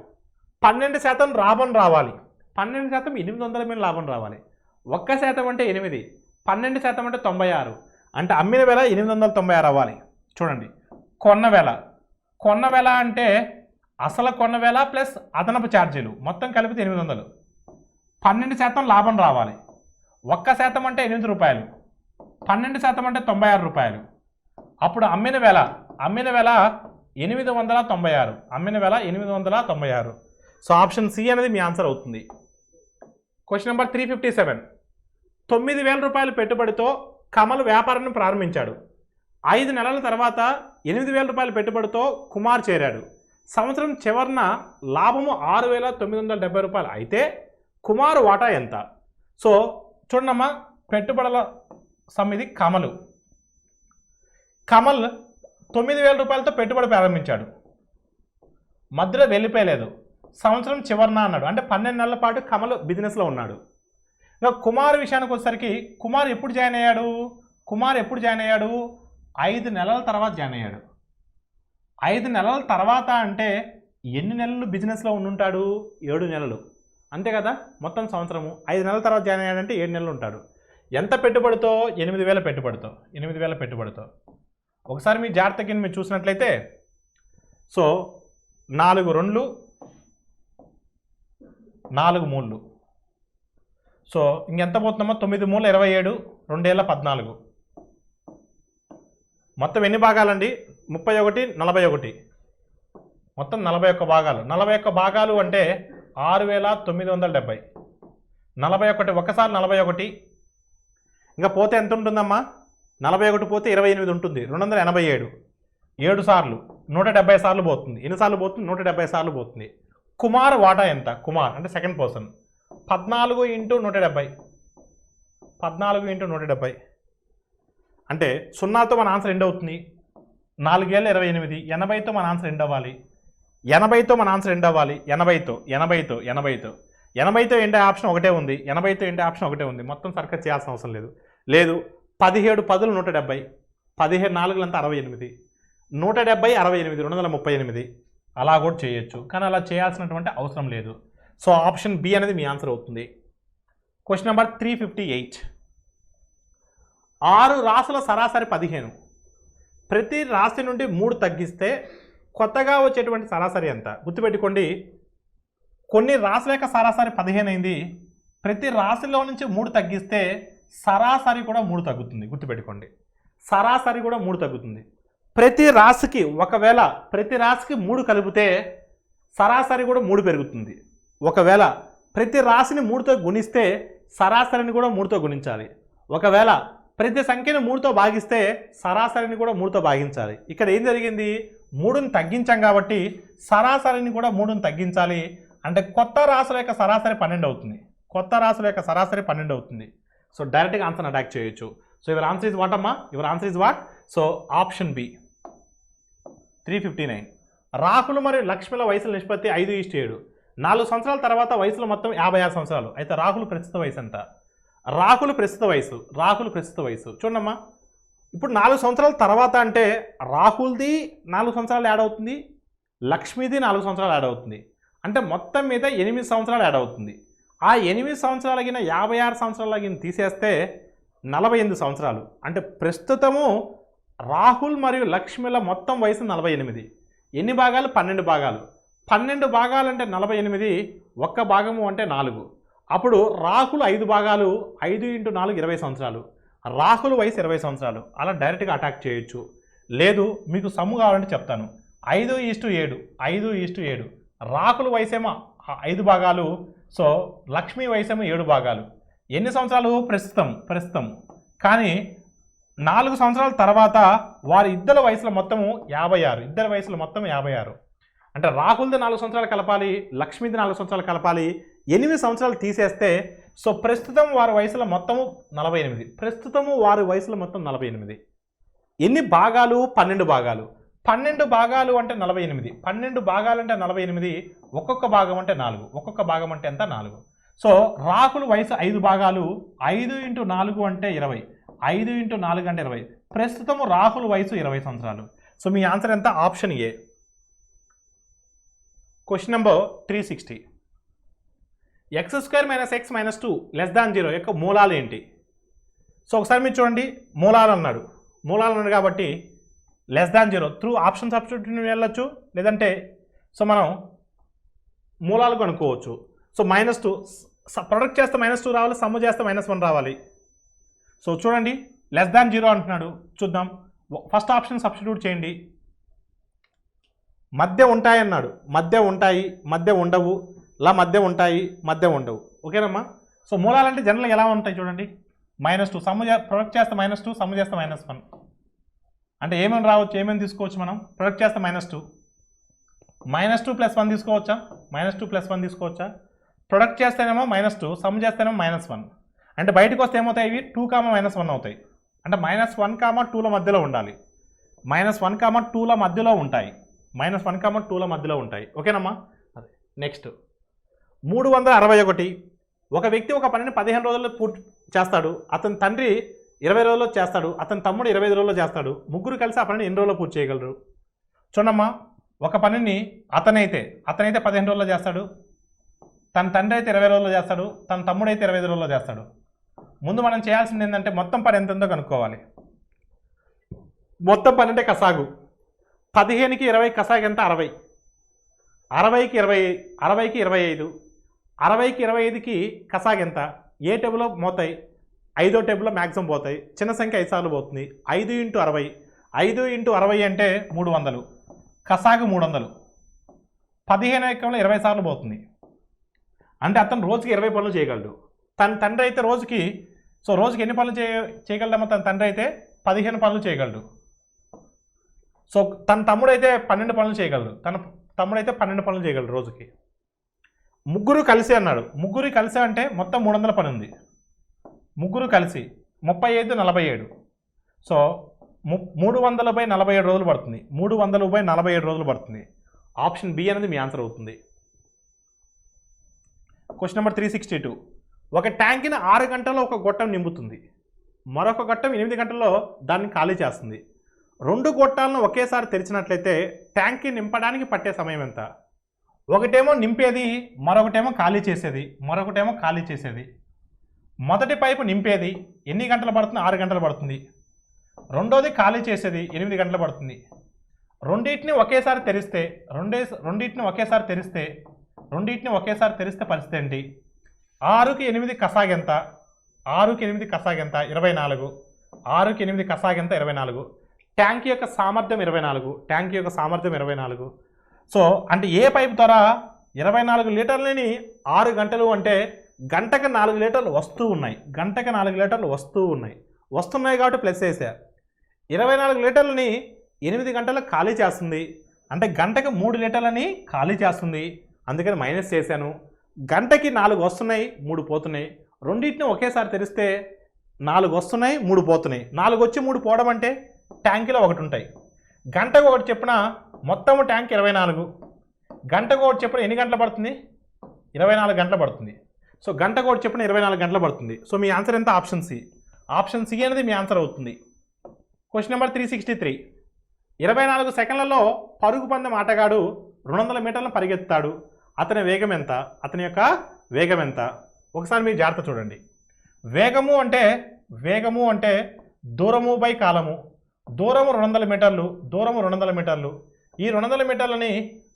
12% లాభం రావాలి. 12% 800 మీద లాభం రావాలి. 1% అంటే 8, 12% అంటే 96. అంటే అమ్మిన వేల 896 అవ్వాలి. చూడండి, కొన్న వేల అంటే అసలు కొన్న వేల ప్లస్ అదనపు ఛార్జీలు మొత్తం కలిపితే 800. 12% లాభం రావాలి. 1% అంటే 8 రూపాయలు. 12% అంటే 96 రూపాయలు. అప్పుడు అమ్మిన వేల 896. అమ్మిన వేల 896. సో ఆప్షన్ సి అనేది మీ ఆన్సర్ అవుతుంది. Question number 357. 9000 రూపాయల పెట్టుబడితో కమల్ వ్యాపారాన్ని ప్రారంభించాడు. 5 నెలల తర్వాత 8000 రూపాయల పెట్టుబడితో కుమార్ చేరాడు. సంవత్సరం చివరన లాభము 6970 రూపాయలు అయితే కుమార్ వాటా ఎంత? సో చూడమ్మా, పెట్టుబడుల సమితి కమల్ 9000 రూపాయలతో పెట్టుబడి ప్రారంభించాడు. మధ్యలో వెళ్ళిపోయలేదు. సంవత్సరం చివరన అన్నాడు. అంటే 12 నెలల పాటు కమల్ బిజినెస్లో ఉన్నాడు. ఇంకా కుమార్ విషయానికి వచ్చేసరికి కుమార్ ఎప్పుడు జాయిన్ అయ్యాడు? 5 నెలల తర్వాత జాయిన్ అయ్యాడు. 5 నెలల తర్వాత అంటే ఎన్ని నెలలు బిజినెస్లో ఉండుంటాడు? 7 నెలలు, అంతే కదా. మొత్తం సంవత్సరము. 5 నెలల తర్వాత జాయిన్ అయ్యాడంటే 7 నెలలు ఉంటాడు. ఎంత పెట్టుబడితో? 8000 పెట్టుబడితో. ఒకసారి మీ జాగ్రత్తకి మీరు చూసినట్లయితే సో 4 2 4 3. సో ఇంకెంత పోతుందమ్మా? 9 3 27, 2 ఏళ్ళ 14. మొత్తం ఎన్ని భాగాలండి? 31 41. మొత్తం 41 భాగాలు. 41 భాగాలు అంటే 6970. 41 ఒకసారి 41. ఇంకా పోతే ఎంత ఉంటుందమ్మా? 41 పోతే 28 ఉంటుంది. 287. 7 సార్లు 170 సార్లు పోతుంది. ఎన్నిసార్లు పోతుంది? 170 సార్లు పోతుంది. కుమార్ వాటా ఎంత? కుమార్ అంటే సెకండ్ పర్సన్. 14 × 170. 14 × 170 అంటే 0తో మన ఆన్సర్ ఎండ్ అవుతుంది. 4 ఏళ్ళ 28. 80తో మన ఆన్సర్ ఎండ్ అవ్వాలి. 80తో మన ఆన్సర్ ఎండ్ అవ్వాలి. 80తో ఎండే ఆప్షన్ ఒకటే ఉంది. 80తో ఎండే ఆప్షన్ ఒకటే ఉంది. మొత్తం సర్కస్ చేయాల్సిన అవసరం లేదు. 17 10 170. 17 4 68. 170 68 238. అలా కూడా చేయొచ్చు, కానీ అలా చేయాల్సినటువంటి అవసరం లేదు. సో ఆప్షన్ బి అనేది మీ ఆన్సర్ అవుతుంది. Question number 358. 6 రాసుల సరాసరి 15. ప్రతి రాశి నుండి 3 తగ్గిస్తే కొత్తగా వచ్చేటువంటి సరాసరి ఎంత? గుర్తుపెట్టుకోండి, కొన్ని రాశుల యొక్క సరాసరి 15 అయింది. ప్రతి రాశిలో నుంచి 3 తగ్గిస్తే సరాసరి కూడా 3 తగ్గుతుంది. గుర్తుపెట్టుకోండి, సరాసరి కూడా 3 తగ్గుతుంది. ప్రతి రాశికి ఒకవేళ ప్రతి రాశికి 3 కలిపితే సరాసరి కూడా 3 పెరుగుతుంది. ఒకవేళ ప్రతి రాశిని 3తో గుణిస్తే సరాసరిని కూడా 3తో గుణించాలి. ఒకవేళ ప్రతి సంఖ్యను 3తో భాగిస్తే సరాసరిని కూడా 3తో భాగించాలి. ఇక్కడ ఏం జరిగింది? 3ని తగ్గించాం కాబట్టి సరాసరిని కూడా 3ని తగ్గించాలి. అంటే కొత్త రాశుల యొక్క సరాసరి 12 అవుతుంది. కొత్త రాశుల యొక్క సరాసరి 12 అవుతుంది. సో డైరెక్ట్గా ఆన్సర్ అటాక్ చేయొచ్చు. So your answer is what అమ్మా? Your answer is what? So option B 359. Rahul మరియు లక్ష్మిల వయసుల నిష్పత్తి 5:7. 4 సంవత్సరాల తర్వాత వయసులో మొత్తం 56 సంవత్సరాలు. అయితే రాహుల్ ప్రస్తుత వయసు ఎంత? రాహుల్ ప్రస్తుత వయసు చూడమ్మా. ఇప్పుడు 4 సంవత్సరాల తర్వాత అంటే రాహుల్ది 4 సంవత్సరాలు యాడ్ అవుతుంది, లక్ష్మీది 4 సంవత్సరాలు యాడ్ అవుతుంది. అంటే మొత్తం మీద 8 సంవత్సరాలు యాడ్ అవుతుంది. ఆ 8 సంవత్సరాలగిన 56 సంవత్సరాలగిన తీసేస్తే 48 సంవత్సరాలు. అంటే ప్రస్తుతము రాహుల్ మరియు లక్ష్మిల మొత్తం వయసు 48. ఎన్ని భాగాలు? 12 భాగాలు. 12 భాగాలు అంటే 48, ఒక్క భాగము అంటే 4. అప్పుడు రాహుల్ 5 భాగాలు, 5 × 4 20 సంవత్సరాలు. రాహుల్ వయసు 20 సంవత్సరాలు. అలా డైరెక్ట్గా అటాక్ చేయొచ్చు. లేదు మీకు సమ్ము కావాలంటే చెప్తాను. 5:7, 5:7. రాహుల్ వయసేమో 5 భాగాలు, సో లక్ష్మీ వయసేమో 7 భాగాలు. ఎన్ని సంవత్సరాలు? ప్రస్తుతం. కానీ 4 సంవత్సరాల తర్వాత వారి ఇద్దరి వయసుల మొత్తము 56. ఇద్దరి వయసుల మొత్తం 56. అంటే రాహుల్ది 4 సంవత్సరాలు కలపాలి, లక్ష్మీది 4 సంవత్సరాలు కలపాలి, 8 సంవత్సరాలు తీసేస్తే సో ప్రస్తుతం వారి వయసుల మొత్తము 48. ప్రస్తుతము వారి వయసుల మొత్తం 48. ఎన్ని భాగాలు? 12 భాగాలు. 12 భాగాలు అంటే 48. 12 భాగాలు అంటే 48. ఒక్కొక్క భాగం అంటే 4. ఒక్కొక్క భాగం అంటే ఎంత? 4. సో రాహుల్ వయసు 5 భాగాలు, 5 × 4 అంటే 20. 5 × 4 అంటే 20. ప్రస్తుతం రాహుల్ వయసు 20 సంవత్సరాలు. సో మీ ఆన్సర్ ఎంత? Option A. Question number 360. x² - x - 2 <0 యొక్క మూలాలు ఏంటి? సో ఒకసారి మీరు చూడండి. మూలాలు అన్నాడు కాబట్టి <0 త్రూ ఆప్షన్ సబ్స్టిట్యూషన్ వెళ్ళొచ్చు, లేదంటే సో మనం మూలాలు కనుక్కోవచ్చు. సో -2 ప్రొడక్ట్ చేస్తే -2 రావాలి, సమ్ము చేస్తే -1 రావాలి. సో చూడండి <0 అంటున్నాడు. చూద్దాం. ఫస్ట్ ఆప్షన్ సబ్స్టిట్యూట్ చేయండి. మధ్య ఉంటాయి అన్నాడు. మధ్య ఉంటాయి, మధ్య ఉండవు, మధ్య ఉంటాయి, మధ్య ఉండవు. ఓకేనమ్మా. సో మూలాలంటే జనరల్గా ఎలా ఉంటాయి చూడండి. -2 సమ్ము ప్రొడక్ట్ చేస్తే -2, సమ్ము చేస్తే -1. అంటే ఏమేమి రావచ్చు, ఏమేమి తీసుకోవచ్చు మనం? ప్రొడక్ట్ చేస్తే -2 + 1 తీసుకోవచ్చా? -2 + 1 తీసుకోవచ్చా? ప్రొడక్ట్ చేస్తేనేమో -2, సమ్ చేస్తేనేమో -1. అంటే బయటకు వస్తే ఏమవుతాయి? ఇవి 2, -1 అవుతాయి. అంటే -1, 2ల మధ్యలో ఉండాలి. -1, 2ల మధ్యలో ఉంటాయి. -1, 2ల మధ్యలో ఉంటాయి. ఓకేనమ్మా. అదే నెక్స్ట్ 361. ఒక వ్యక్తి ఒక పనిని 15 రోజుల్లో పూర్తి చేస్తాడు. అతని తండ్రి 20 రోజుల్లో చేస్తాడు. అతని తమ్ముడు 25 రోజుల్లో చేస్తాడు. ముగ్గురు కలిసి ఆ పనిని ఎన్ని రోజుల్లో పూర్తి చేయగలరు? చూడమ్మా. ఒక పనిని అతనైతే 15 రోజుల్లో చేస్తాడు. తన తండ్రి అయితే 20 రోజుల్లో చేస్తాడు. తన తమ్ముడు అయితే 25 రోజుల్లో చేస్తాడు. ముందు మనం చేయాల్సింది ఏంటంటే మొత్తం పని ఎంతెంతో కనుక్కోవాలి. మొత్తం పని అంటే కసాగు. 15కి 20 కసాగు ఎంత? 60. 60కి 25. 60కి 25కి కసాగు ఎంత? ఏ టేబుల్లో పోతాయి? 5వ టేబుల్లో మ్యాక్సిమం పోతాయి. చిన్న సంఖ్య 5 సార్లు పోతుంది. 5 × 60. 5 × 60 అంటే 300. కసాగు 300. 15 ఎక్కంలో 20 సార్లు పోతుంది. అంటే అతను రోజుకి 20 పనులు చేయగలడు. తన తండ్రి అయితే రోజుకి ఎన్ని పనులు చేయగలడమ్మా? తన తండ్రి అయితే 15 పనులు చేయగలడు. సో తన తమ్ముడు అయితే 12 పనులు చేయగలడు. రోజుకి. ముగ్గురు కలిసి అన్నాడు. ముగ్గురు కలిసి అంటే మొత్తం 300 పని ఉంది. ముగ్గురు కలిసి 35, 47. సో 300/47 రోజులు పడుతుంది. 300/47 రోజులు పడుతుంది. ఆప్షన్ బి అనేది మీ ఆన్సర్ అవుతుంది. Question number 362. ఒక ట్యాంక్ని 6 గంటల్లో ఒక గొట్టం నింపుతుంది. మరొక గొట్టం 8 గంటల్లో దాన్ని ఖాళీ చేస్తుంది. 2 గొట్టాలను ఒకేసారి తెరిచినట్లయితే ట్యాంక్కి నింపడానికి పట్టే సమయం ఎంత? ఒకటేమో నింపేది, మరొకటేమో ఖాళీ చేసేది. మొదటి పైపు నింపేది ఎన్ని గంటలు పడుతుంది? 6 గంటలు పడుతుంది. రెండోది ఖాళీ చేసేది 8 గంటలు పడుతుంది. రెండింటిని ఒకేసారి తెరిస్తే పరిస్థితి ఏంటి? 6కి 8 కసాగు ఎంత? 24. 6కి 8 కసాగు ఎంత? 24. ట్యాంక్ యొక్క సామర్థ్యం 24. సో అంటే ఏ పైపు ద్వారా 24 లీటర్లని 6 గంటలు అంటే గంటకు 4 లీటర్లు వస్తూ ఉన్నాయి. వస్తున్నాయి కాబట్టి ప్లస్ వేసా. 24 లీటర్లని 8 గంటలకు ఖాళీ చేస్తుంది. అంటే గంటకు 3 లీటర్లని ఖాళీ చేస్తుంది. అందుకని మైనస్ చేశాను. గంటకి 4 వస్తున్నాయి, 3 పోతున్నాయి. రెండింటిని ఒకేసారి తెరిస్తే 4 వస్తున్నాయి, 3 పోతున్నాయి. 4 వచ్చి 3 పోవడం అంటే ట్యాంకులో ఒకటి ఉంటాయి. గంటకు ఒకటి చెప్పిన మొత్తం ట్యాంక్ 24. గంటకు ఒకటి చెప్పిన ఎన్ని గంటలు పడుతుంది? 24 గంటలు పడుతుంది. సో గంట కూడా చెప్పిన 24 గంటలు పడుతుంది. సో మీ ఆన్సర్ ఎంత? Option C. ఆప్షన్ సి అనేది మీ ఆన్సర్ అవుతుంది. Question number 363. 24 సెకండ్లలో పరుగు పందెం ఆటగాడు 200 మీటర్లను పరిగెత్తాడు. అతని వేగం ఎంత? అతని యొక్క వేగం ఎంత? ఒకసారి మీరు జాగ్రత్త చూడండి. వేగము అంటే దూరము బై కాలము. దూరము 200 మీటర్లు, దూరము 200 మీటర్లు. ఈ 200 మీటర్లని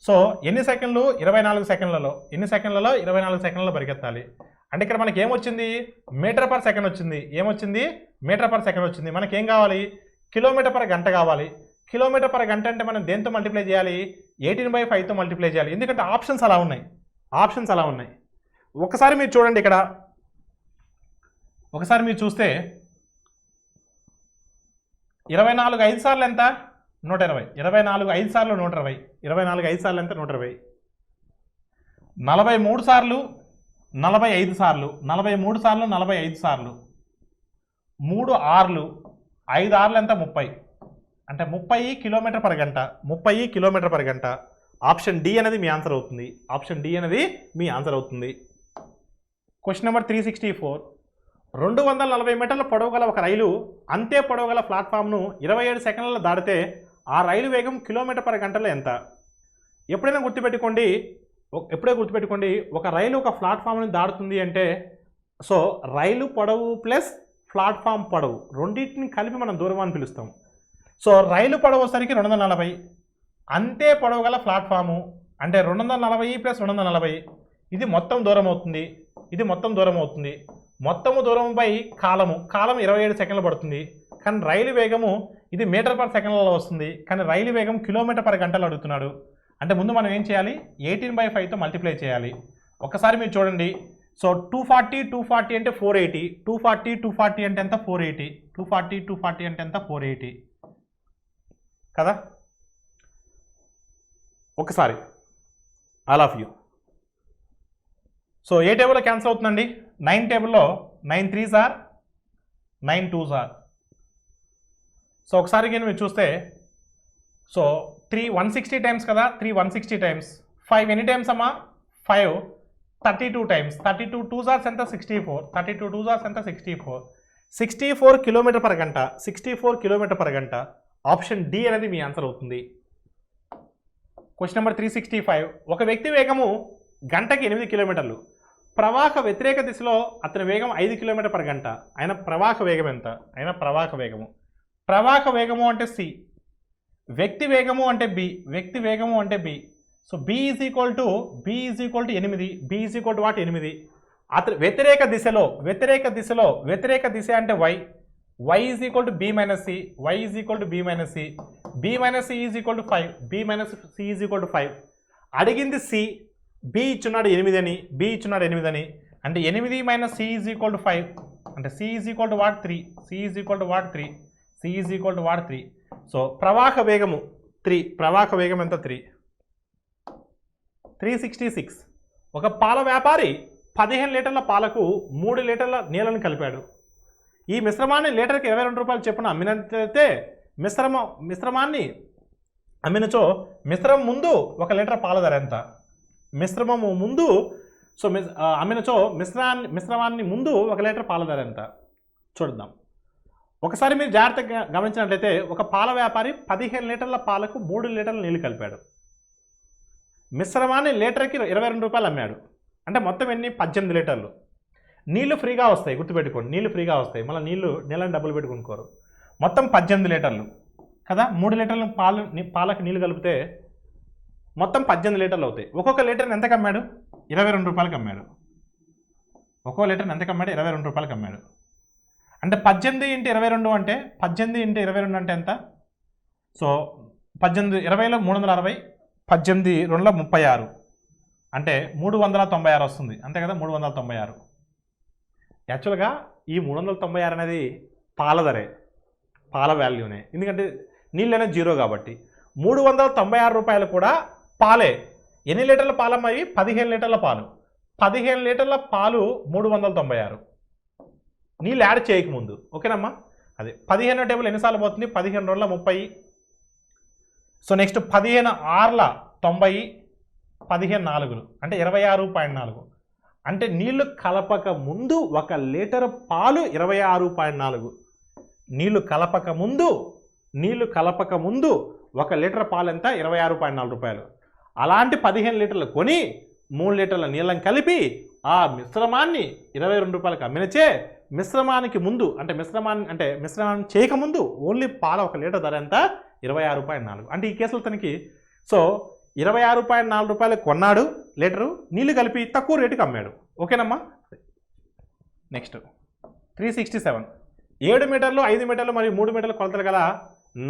సో ఎన్ని సెకండ్లు? 24 సెకండ్లలో. ఎన్ని సెకండ్లలో? 24 సెకండ్లలో పరిగెత్తాలి. అంటే ఇక్కడ మనకి ఏమొచ్చింది? మీటర్ పర్ సెకండ్ వచ్చింది. ఏమొచ్చింది? మీటర్ పర్ సెకండ్ వచ్చింది. మనకి ఏం కావాలి? కిలోమీటర్ పర్ గంట కావాలి. కిలోమీటర్ పర్ గంట అంటే మనం దేంతో మల్టిప్లై చేయాలి? 18/5తో మల్టిప్లై చేయాలి. ఎందుకంటే ఆప్షన్స్ అలా ఉన్నాయి. ఒకసారి మీరు చూడండి. ఇక్కడ ఒకసారి మీరు చూస్తే 24 5 సార్లు ఎంత? 120. 24 5 సార్లు 120. 24 5 సార్లు ఎంత? 120. 43 సార్లు 45 సార్లు. 43 సార్లు 45 సార్లు. 3 ఆర్లు 5 ఆర్లు ఎంత? 30. అంటే 30 కిలోమీటర్ పర్ గంట. 30 కిలోమీటర్ పర్ గంట. ఆప్షన్ డి అనేది మీ ఆన్సర్ అవుతుంది. Question number 364. 240 మీటర్ల పొడవు గల ఒక రైలు అంతే పొడవు గల ప్లాట్ఫామ్ను 27 సెకండ్లలో దాటితే ఆ రైలు వేగం కిలోమీటర్ పర్ గంటలో ఎంత? ఎప్పుడైనా గుర్తుపెట్టుకోండి, ఒక రైలు ఒక ప్లాట్ఫామ్ని దాడుతుంది అంటే సో రైలు పొడవు ప్లస్ ప్లాట్ఫామ్ పొడవు రెండింటిని కలిపి మనం దూరం అని పిలుస్తాం. సో రైలు పొడవు వచ్చేసరికి 240. అంతే పొడవు గల ప్లాట్ఫాము అంటే 240 + 240. ఇది మొత్తం దూరం అవుతుంది. మొత్తము దూరం బై కాలము 27 సెకండ్లు పడుతుంది. కానీ రైలు వేగము ఇది మీటర్ పర్ సెకండ్లలో వస్తుంది. కానీ రైలు వేగం కిలోమీటర్ పర్ గంటలో అడుగుతున్నాడు. అంటే ముందు మనం ఏం చేయాలి? 18/5తో మల్టిప్లై చేయాలి. ఒకసారి మీరు చూడండి. సో 240 అంటే 480. 240 అంటే ఎంత? 480. 240 అంటే ఎంత? 480 కదా. ఒకసారి ఆల్ ఆఫ్ యూ. సో ఏ టేబుల్లో క్యాన్సిల్ అవుతుందండి? 9 టేబుల్లో 9 3s are 9 2s are. So ఒకసారి కానీ మీరు చూస్తే సో 3 160 టైమ్స్ కదా. 3 160 టైమ్స్. 5 ఎన్ని టైమ్స్ అమ్మా? 5 32 టైమ్స్. 32 2s ఆర్స్ ఎంత? 64. 32 2s ఆర్స్ ఎంత? 64. 64 కిలోమీటర్ పర్ గంట. 64 కిలోమీటర్ పర్ గంట. ఆప్షన్ డి అనేది మీ ఆన్సర్ అవుతుంది. Question number 365. ఒక వ్యక్తి వేగము గంటకి 8 కిలోమీటర్లు. ప్రవాహ వ్యతిరేక దిశలో అతని వేగం 5 కిలోమీటర్ పర్ గంట. ఆయన ప్రవాహ వేగం ఎంత? ప్రవాహ వేగము అంటే సి. వ్యక్తి వేగము అంటే B. So B is equal to 8. B is equal to what? 8. అతని వ్యతిరేక దిశ అంటే y is equal to B minus C. B minus C is equal to 5. B minus C is equal to 5. అడిగింది C. B ఇచ్చున్నాడు 8 అని. అంటే 8 minus C is equal to 5. అంటే C is equal to what? 3. C is equal to what? 3. So ప్రవాహ వేగము 3. ప్రవాహ వేగం ఎంత? 3. 366. ఒక పాల వ్యాపారి 15 లీటర్ల పాలకు 3 లీటర్ల నీళ్ళను కలిపాడు. ఈ మిశ్రమాన్ని లీటర్కి 22 రూపాయలు చొప్పున అమ్మినట్లయితే మిశ్రమాన్ని అమ్మినచో మిశ్రమం ముందు 1 లీటర్ పాల ధర ఎంత? మిశ్రమము ముందు సో అమ్మినచో మిశ్రమాన్ని ముందు 1 లీటర్ పాల ధర ఎంత? చూద్దాం. ఒకసారి మీరు జాగ్రత్తగా గమనించినట్లయితే ఒక పాల వ్యాపారి 15 లీటర్ల పాలకు 3 లీటర్ల నీళ్ళు కలిపాడు. మిశ్రమాన్ని లీటర్కి 22 రూపాయలు అమ్మాడు. అంటే మొత్తం ఎన్ని? 18 లీటర్లు. నీళ్లు ఫ్రీగా వస్తాయి, గుర్తుపెట్టుకోండి. నీళ్లు ఫ్రీగా వస్తాయి, మళ్ళీ నీళ్ళని డబ్బులు పెట్టుకునుకోరు. మొత్తం 18 లీటర్లు కదా. 3 లీటర్ల పాలకు నీళ్ళు కలిపితే మొత్తం 18 లీటర్లు అవుతాయి. ఒక్కొక్క లీటర్ని ఎంతకు అమ్మాడు? 22 రూపాయలకి అమ్మాడు. ఒక్కో లీటర్ని ఎంతకు అమ్మాడు? 22 రూపాయలకి అమ్మాడు. అంటే 18 × 22 అంటే 18 × 22 అంటే ఎంత? సో 18 20లో 360. 18 2లో 36. అంటే 396 వస్తుంది. అంతే కదా. 396. యాక్చువల్గా ఈ 396 అనేది పాల ధరే, పాల వాల్యూనే. ఎందుకంటే నీళ్ళు అనేది 0 కాబట్టి. 396 రూపాయలు కూడా పాలే. ఎన్ని లీటర్ల పాలమ్మాయి? 15 లీటర్ల పాలు. 15 లీటర్ల పాలు 396. నీళ్ళు యాడ్ చేయకముందు. ఓకేనమ్మా. అదే 15 టేబుల్ ఎన్నిసార్లు పోతుంది? 15 2ల 30. So next 15 6ల 90. 15 నాలుగులు అంటే 26.4. అంటే నీళ్లు కలపక ముందు 1 లీటర్ పాలు 26.4. నీళ్లు కలపక ముందు 1 లీటర్ పాలు ఎంత 26.4 రూపాయలు. అలాంటి 15 లీటర్లు కొని 3 లీటర్ల నీళ్ళని కలిపి ఆ మిశ్రమాన్ని 22 రూపాయలకు అమ్మినచే మిశ్రమానికి ముందు అంటే మిశ్రమాన్ని చేయకముందు ఓన్లీ పాల 1 లీటర్ ధర ఎంత 26.4. అంటే ఈ కేసులో తనకి సో 26.4 రూపాయలు కొన్నాడు లీటరు, నీళ్లు కలిపి తక్కువ రేటుకి అమ్మాడు. ఓకేనమ్మా. నెక్స్ట్ 367. 7 మీటర్లు 5 మీటర్లు మరియు 3 మీటర్ల కొలతలు గల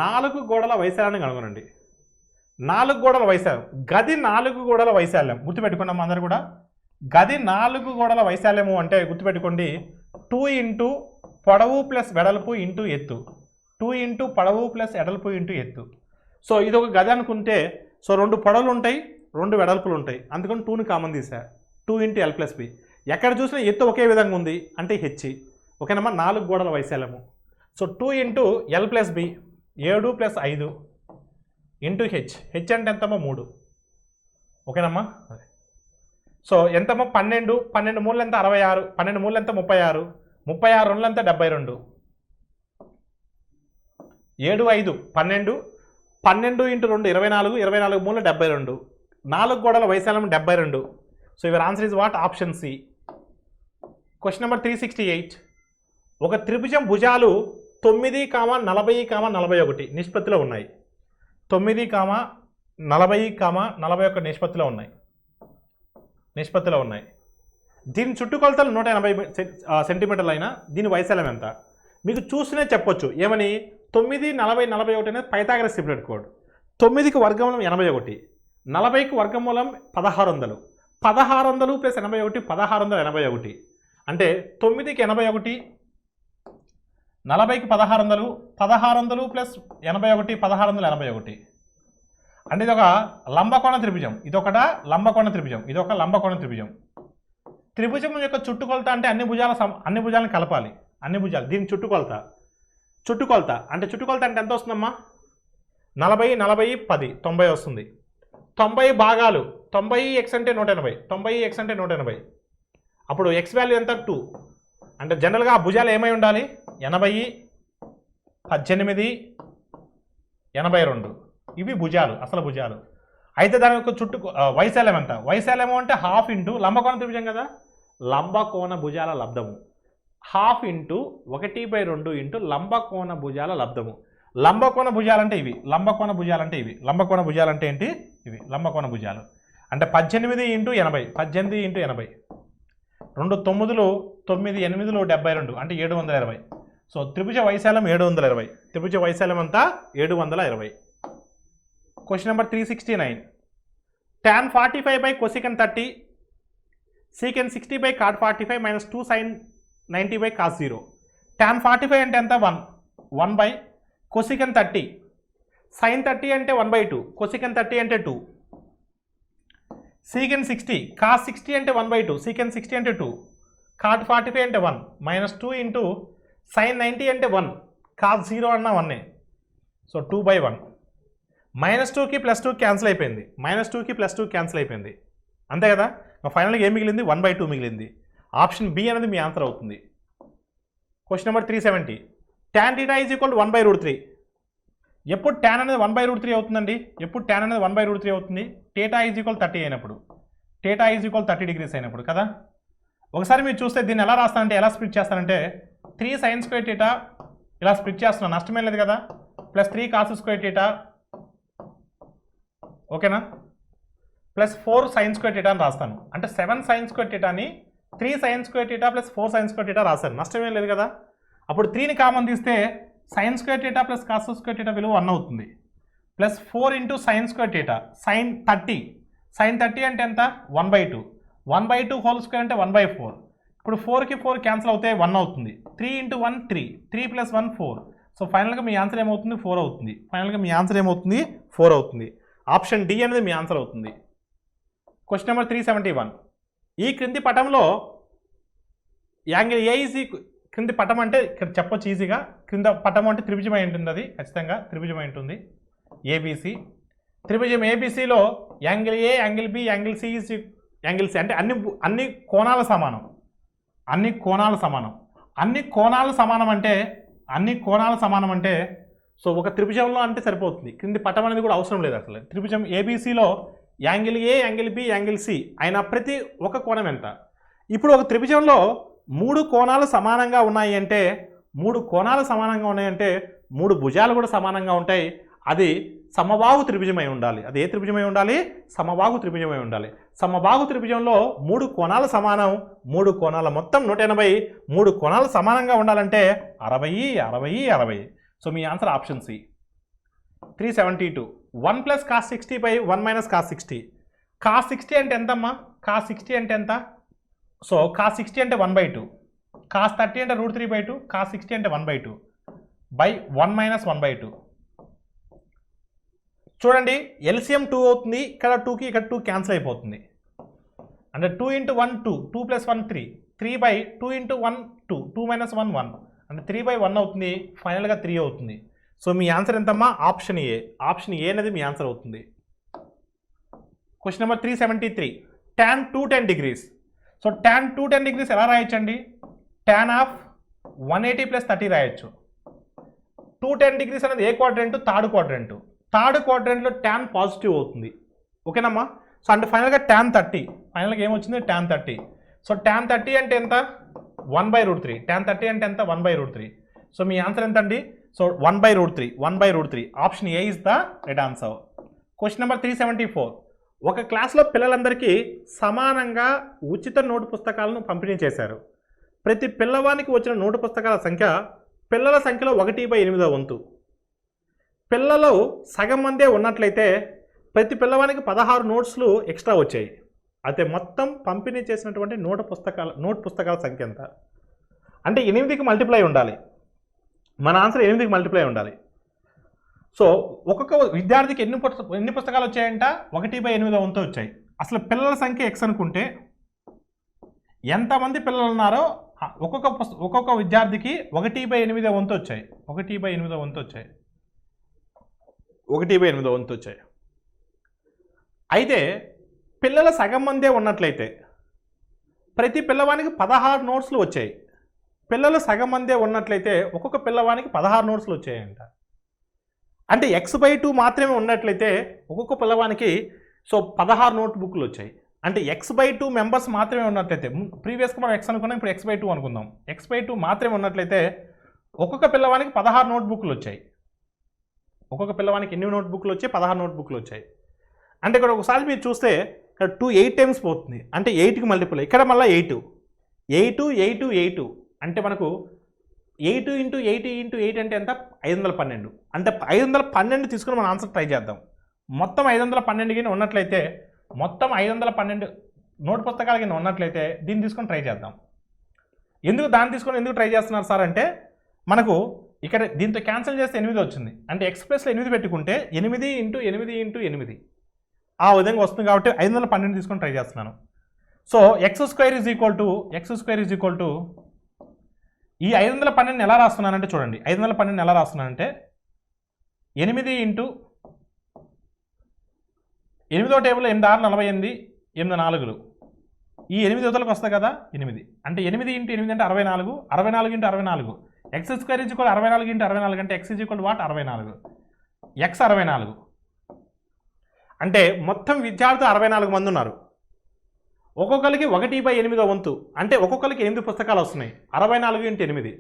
4 గోడల వైశాల్యాన్ని కనుగొనండి. 4 గోడల వైశాల్యం, గది 4 గోడల వైశాల్యం గుర్తుపెట్టుకోండి అమ్మా అందరు కూడా. గది 4 గోడల వైశాల్యము అంటే గుర్తుపెట్టుకోండి 2 ఇంటూ పొడవు ప్లస్ వెడల్పు ఇంటూ ఎత్తు. 2 ఇంటూ పొడవు ప్లస్ వెడల్పు ఇంటూ ఎత్తు. సో ఇది ఒక గది అనుకుంటే సో 2 పొడవులు ఉంటాయి 2 వెడల్పులు ఉంటాయి, అందుకని 2ని కామన్ తీసా. 2 ఇంటూ ఎల్ ప్లస్ బి. ఎక్కడ చూసినా ఎత్తు ఒకే విధంగా ఉంది అంటే హెచ్. ఓకేనమ్మా. 4 గోడల వైశాల్యము. So 2 into L plus B 7 plus 5 into H. H అంటే ఎంతమ్మా 3. ఓకేనమ్మా. సో ఎంతమ్మా 12. 12 మూలలు ఎంత 66. 12 మూలలు ఎంత 36. 36 రెండులు ఎంత 72. 7 5 12. 12 ఇంటూ 2 24. 24 మూలలు 72. 4 గోడల వైశాల్యం 72. So your answer is what? Option C. Question number 368. ఒక త్రిభుజం భుజాలు 9, 40, 41 నిష్పత్తిలో ఉన్నాయి. 9, 40, 41 నిష్పత్తిలో ఉన్నాయి. దీని చుట్టుకొలతలు 180 సెంటీమీటర్లు అయినా దీని వైశాల్యం ఎంత? మీకు చూసినే చెప్పొచ్చు. ఏమని? 9, 40, 41 అనేది పైథాగరస్ త్రిపురేట్ కోడ్. 9కి వర్గమూలం 81, 40కి వర్గమూలం 1600. 1600 ప్లస్ 81 1681. అంటే 9కి 81, 40కి 1600, 1600 ప్లస్ 81 1681. అంటే ఇది ఒక లంబకోణ త్రిభుజం, ఇదొకట లంబకోణ త్రిభుజం, ఇదొక లంబకోణ త్రిభుజం. త్రిభుజం యొక్క చుట్టుకొలత అంటే అన్ని భుజాలను కలపాలి. అన్ని భుజాలు దీని చుట్టుకొలత అంటే ఎంత వస్తుందమ్మా? 40, 40, 10 90 వస్తుంది. 90 భాగాలు 90x అంటే 180, 90x అంటే 180. అప్పుడు x వాల్యూ ఎంత? 2. అంటే జనరల్గా ఆ భుజాలు ఏమై ఉండాలి? 80, 18, 82. ఇవి భుజాలు, అసలు భుజాలు. అయితే దాని యొక్క వైశాల్యం ఎంత? వైశాల్యము అంటే హాఫ్ ఇంటూ లంబకోణ త్రిభుజం కదా, లంబకోణ భుజాల లబ్ధము. హాఫ్ ఇంటూ 1/2 ఇంటూ లంబకోణ భుజాల లబ్ధము. లంబకోణ భుజాలంటే ఇవి, లంబకోణ భుజాలంటే ఇవి. లంబకోణ భుజాలంటే ఏంటి? ఇవి లంబకోణ భుజాలు. అంటే 18 ఇంటూ 80, 18 ఇంటూ 80. 2 9లు 9 8లు 72 అంటే 720. సో త్రిభుజ వైశాల్యం 720. త్రిభుజ వైశాల్యం అంతా 720. Question number 369. tan 45 by cosec 30 sec 60 by cot 45 minus 2 sin 90 by cos 0. tan 45 అంటే ఎంత? 1 బై కొసికెన్ 30. sin 30 అంటే 1/2, కొసికెన్ 30 అంటే 2. సీకెన్ 60 కాస్ 60 అంటే 1/2, సీకెన్ 60 అంటే 2. కాట్ 45 అంటే 1 మైనస్ 2 ఇంటూ sin 90 అంటే 1, కాస్ 0 అన్న 1. సో 2/1. -2కి +2 క్యాన్సిల్ అయిపోయింది, -2కి +2 క్యాన్సిల్ అయిపోయింది, అంతే కదా. ఫైనల్గా ఏం మిగిలింది? 1/2 మిగిలింది. ఆప్షన్ బి అనేది మీ ఆన్సర్ అవుతుంది. Question number 370. tan θ = 1/√3. ఎప్పుడు tan అనేది 1/√3 అవుతుందండి? ఎప్పుడు tan అనేది 1/√3 అవుతుంది? θ = 30 అయినప్పుడు, θ = 30 degrees అయినప్పుడు కదా. ఒకసారి మీరు చూస్తే దీన్ని ఎలా రాస్తానంటే, ఎలా స్ప్లిట్ చేస్తానంటే 3 sin² θ ఇలా స్ప్లిట్ చేస్తున్నాను, నష్టమేం లేదు కదా, +3 cos² θ ఓకేనా, +4 sin² θ అని రాస్తాను. అంటే 7 sin² θ అని 3 sin² θ + 4 sin² θ రాశాను, నష్టమేం లేదు కదా. అప్పుడు 3ని కామన్ తీస్తే sin² θ + cos² θ విలువ 1 అవుతుంది. +4 ఇంటూ sin² θ sin 30. sin 30 అంటే ఎంత? 1/2. 1/2 హోల్ స్క్వేర్ అంటే 1/4. ఇప్పుడు 4కి 4 క్యాన్సిల్ అవుతే 1 అవుతుంది. 3 ఇంటూ 1 3, 3 + 1 4. సో ఫైనల్గా మీ ఆన్సర్ ఏమవుతుంది? 4 అవుతుంది. ఫైనల్గా మీ ఆన్సర్ ఏమవుతుంది? 4 అవుతుంది. ఆప్షన్ డి అనేది మీ ఆన్సర్ అవుతుంది. Question number 371. ఈ క్రింది పటంలో యాంగిల్ ఏ క్రింది పటం అంటే ఇక్కడ చెప్పొచ్చు ఈజీగా, క్రింద పటం అంటే త్రిభుజమై ఉంటుంది, అది ఖచ్చితంగా త్రిభుజమై ఉంటుంది. ఏబిసి త్రిభుజం ఏబిసిలో angle A, angle B, angle C angle C అంటే అన్ని కోణాలు సమానం. అన్ని కోణాలు సమానం అంటే సో ఒక త్రిభుజంలో అంటే సరిపోతుంది. క్రింది పటం అనేది కూడా అవసరం లేదు అసలు. త్రిభుజం ఏబిసిలో angle A, angle B, angle C అయిన ప్రతి ఒక కోణం ఎంత? ఇప్పుడు ఒక త్రిభుజంలో 3 కోణాలు సమానంగా ఉన్నాయి అంటే 3 భుజాలు కూడా సమానంగా ఉంటాయి. అది సమబాహు త్రిభుజమై ఉండాలి. అది ఏ త్రిభుజమై ఉండాలి? సమబాహు త్రిభుజమై ఉండాలి. సమబాహు త్రిభుజంలో 3 కోణాలు సమానం. 3 కోణాల మొత్తం 180. 3 కోణాలు సమానంగా ఉండాలంటే 60, 60, 60. సో మీ answer option C 372. 1 + cos 60/1 - cos 60. cos 60 అంటే ఎంతమ్మా? cos 60 అంటే ఎంత? సో cos 60 అంటే 1/2, cos 30 అంటే √3/2, cos 60 అంటే 1/2 1 - 1/2. చూడండి ఎల్సిఎం 2 అవుతుంది. ఇక్కడ 2కి ఇక్కడ 2 క్యాన్సిల్ అయిపోతుంది. అంటే 2 × 1 2, 2 + 1 3, 3/2 × 1 2, 2 - 1 1 అంటే 3/1 అవుతుంది. ఫైనల్గా 3 అవుతుంది. సో మీ ఆన్సర్ ఎంతమ్మా? Option A. ఆప్షన్ ఏ అనేది మీ ఆన్సర్ అవుతుంది. Question number 373. tan 210 degrees. So tan 210 degrees ఎలా రాయొచ్చండి? tan ఆఫ్ 180 + 30 రాయొచ్చు. 210 degrees అనేది ఏ క్వాడ్రెంట్? Third quadrant. థర్డ్ క్వాడ్రెంట్లో tan పాజిటివ్ అవుతుంది. ఓకేనమ్మా? సో అంటే ఫైనల్గా tan 30. ఫైనల్గా ఏమొచ్చింది? tan 30. సో tan 30 అంటే ఎంత? 1/√3. tan 30 అంటే ఎంత? 1/√3. సో మీ ఆన్సర్ ఎంత అండి? So 1/√3. 1/√3. Option A is the right answer. Question number 374. ఒక క్లాస్లో పిల్లలందరికీ సమానంగా ఉచిత నోటు పుస్తకాలను పంపిణీ చేశారు. ప్రతి పిల్లవానికి వచ్చిన నోటు పుస్తకాల సంఖ్య పిల్లల సంఖ్యలో 1/8వ వంతు. పిల్లలు సగం మందే ఉన్నట్లయితే ప్రతి పిల్లవానికి 16 నోట్స్లు ఎక్స్ట్రా వచ్చాయి. అయితే మొత్తం పంపిణీ చేసినటువంటి నోట్ పుస్తకాల సంఖ్య ఎంత? అంటే 8కి మల్టిప్లై ఉండాలి. మన ఆన్సర్ 8కి మల్టిప్లై ఉండాలి. సో ఒక్కొక్క విద్యార్థికి ఎన్ని పుస్తకాలు వచ్చాయంట? 1/8వ వంతు వచ్చాయి. అసలు పిల్లల సంఖ్య x అనుకుంటే ఎంతమంది పిల్లలు ఉన్నారో ఒక్కొక్క విద్యార్థికి 1/8వ వంతు వచ్చాయి. 1/8వ వంతు వచ్చాయి. 1/8వ వంతు వచ్చాయి. అయితే పిల్లల సగం మందే ఉన్నట్లయితే ప్రతి పిల్లవానికి 16 నోట్స్లు వచ్చాయి. పిల్లలు సగం మందే ఉన్నట్లయితే ఒక్కొక్క పిల్లవానికి 16 నోట్స్లు వచ్చాయంట. అంటే x/2 మాత్రమే ఉన్నట్లయితే ఒక్కొక్క పిల్లవానికి సో 16 నోట్ బుక్లు వచ్చాయి. అంటే x/2 మెంబర్స్ మాత్రమే ఉన్నట్లయితే, ప్రీవియస్గా మనం x అనుకున్నాం, ఇప్పుడు x/2 అనుకుందాం. x/2 మాత్రమే ఉన్నట్లయితే ఒక్కొక్క పిల్లవానికి 16 నోట్ బుక్లు వచ్చాయి. ఒక్కొక్క పిల్లవానికి ఎన్ని నోట్ బుక్లు వచ్చాయి? 16 నోట్ బుక్లు వచ్చాయి. అంటే ఇక్కడ ఒకసారి మీరు చూస్తే ఇక్కడ 2 8 టైమ్స్ పోతుంది. అంటే 8కి మల్టిపుల్. ఇక్కడ మళ్ళీ 8 8 8 8 అంటే మనకు 8 × 8 × 8 అంటే ఎంత? 512. అంటే 512 తీసుకుని మనం ఆన్సర్ ట్రై చేద్దాం. మొత్తం 512 కింద ఉన్నట్లయితే, మొత్తం 512 నోట్ పుస్తకాల కింద ఉన్నట్లయితే దీన్ని తీసుకొని ట్రై చేద్దాం. దాన్ని తీసుకొని ఎందుకు ట్రై చేస్తున్నారు సార్ అంటే, మనకు ఇక్కడ దీంతో క్యాన్సిల్ చేస్తే 8 వచ్చింది. అంటే x ప్లస్లో 8 పెట్టుకుంటే 8 × 8 × 8 ఆ విధంగా వస్తుంది. కాబట్టి 512 తీసుకొని ట్రై చేస్తున్నాను. సో x² ఈ 512 ఎలా రాస్తున్నానంటే చూడండి. 512 ఎలా రాస్తున్నానంటే 8 × 8వ టేబుల్ 8 6 48, 8 4 ఈ 8 యువతలకు వస్తాయి కదా 8. అంటే 8 × 8 అంటే 64, 64 × 64. x² 64 × 64 అంటే x వాట్? 64. x 64. అంటే మొత్తం విద్యార్థులు 64 మంది ఉన్నారు. ఒక్కొక్కరికి 1/8వ వంతు. అంటే ఒక్కొక్కరికి 8 పుస్తకాలు వస్తున్నాయి. 64 × 8.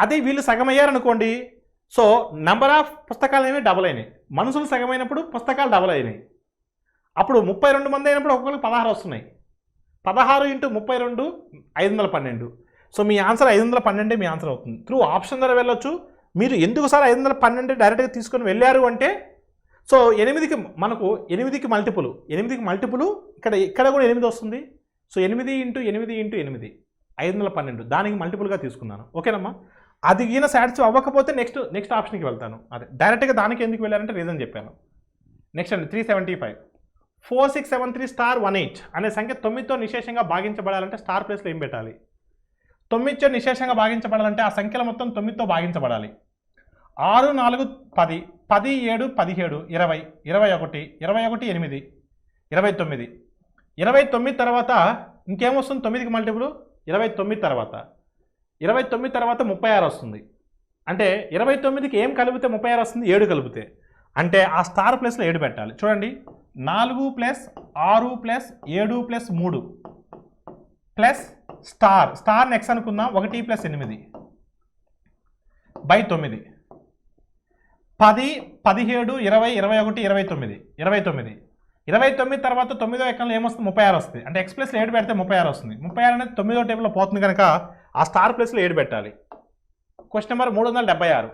అదే వీళ్ళు సగం అయ్యారనుకోండి, సో నెంబర్ ఆఫ్ పుస్తకాలు అనేవి డబుల్ అయినాయి. మనుషులు సగమైనప్పుడు పుస్తకాలు డబుల్ అయినాయి. అప్పుడు 32 మంది అయినప్పుడు ఒక్కొక్కరికి 16 వస్తున్నాయి. 16 × 32 512. సో మీ ఆన్సర్ 512 మీ ఆన్సర్ అవుతుంది. త్రూ ఆప్షన్ ద్వారా వెళ్ళొచ్చు. మీరు ఎందుకు సార్ 512 డైరెక్ట్గా తీసుకొని వెళ్ళారు అంటే, సో 8కి మనకు 8కి మల్టిపుల్ ఇక్కడ కూడా 8 వస్తుంది. సో 8 × 8 × 8 512 దానికి మల్టిపుల్గా తీసుకున్నాను. ఓకేనమ్మా? అది ఈయన సాటిస్ఫై అవ్వకపోతే నెక్స్ట్ ఆప్షన్కి వెళ్తాను. అదే డైరెక్ట్గా దానికి ఎందుకు వెళ్ళారంటే రీజన్ చెప్పాను. నెక్స్ట్ అండి 375. 4673*18 అనే సంఖ్య 9తో నిశేషంగా భాగించబడాలంటే స్టార్ ప్లేస్లో ఏం పెట్టాలి? 9తో నిశేషంగా భాగించబడాలంటే ఆ సంఖ్యల మొత్తం 9తో భాగించబడాలి. 6 4 10 10, 7, 17, 20, 21, 21, 8, 29. 29 తర్వాత ఇంకేమొస్తుంది 9కి మల్టిపుల్ 29 తర్వాత 36 వస్తుంది. అంటే 29కి ఏం కలిపితే 36 వస్తుంది? 7 కలిపితే. అంటే ఆ స్టార్ ప్లస్లో 7 పెట్టాలి. చూడండి 4 + 6 + 7 + 3 ప్లస్ స్టార్ నెక్స్ట్ అనుకుందాం 1 + 8 బై 9. 10, 17, 20, 21, 29. 29 తర్వాత 9వ ఎక్కంలో ఏమొస్తుంది? 36 వస్తుంది. అంటే ఎక్స్ ప్లస్లో 7 పెడితే 36 వస్తుంది. 36 అనేది 9వ టేబుల్లో పోతుంది కనుక ఆ స్టార్ ప్లస్లో 7 పెట్టాలి. Question number 376.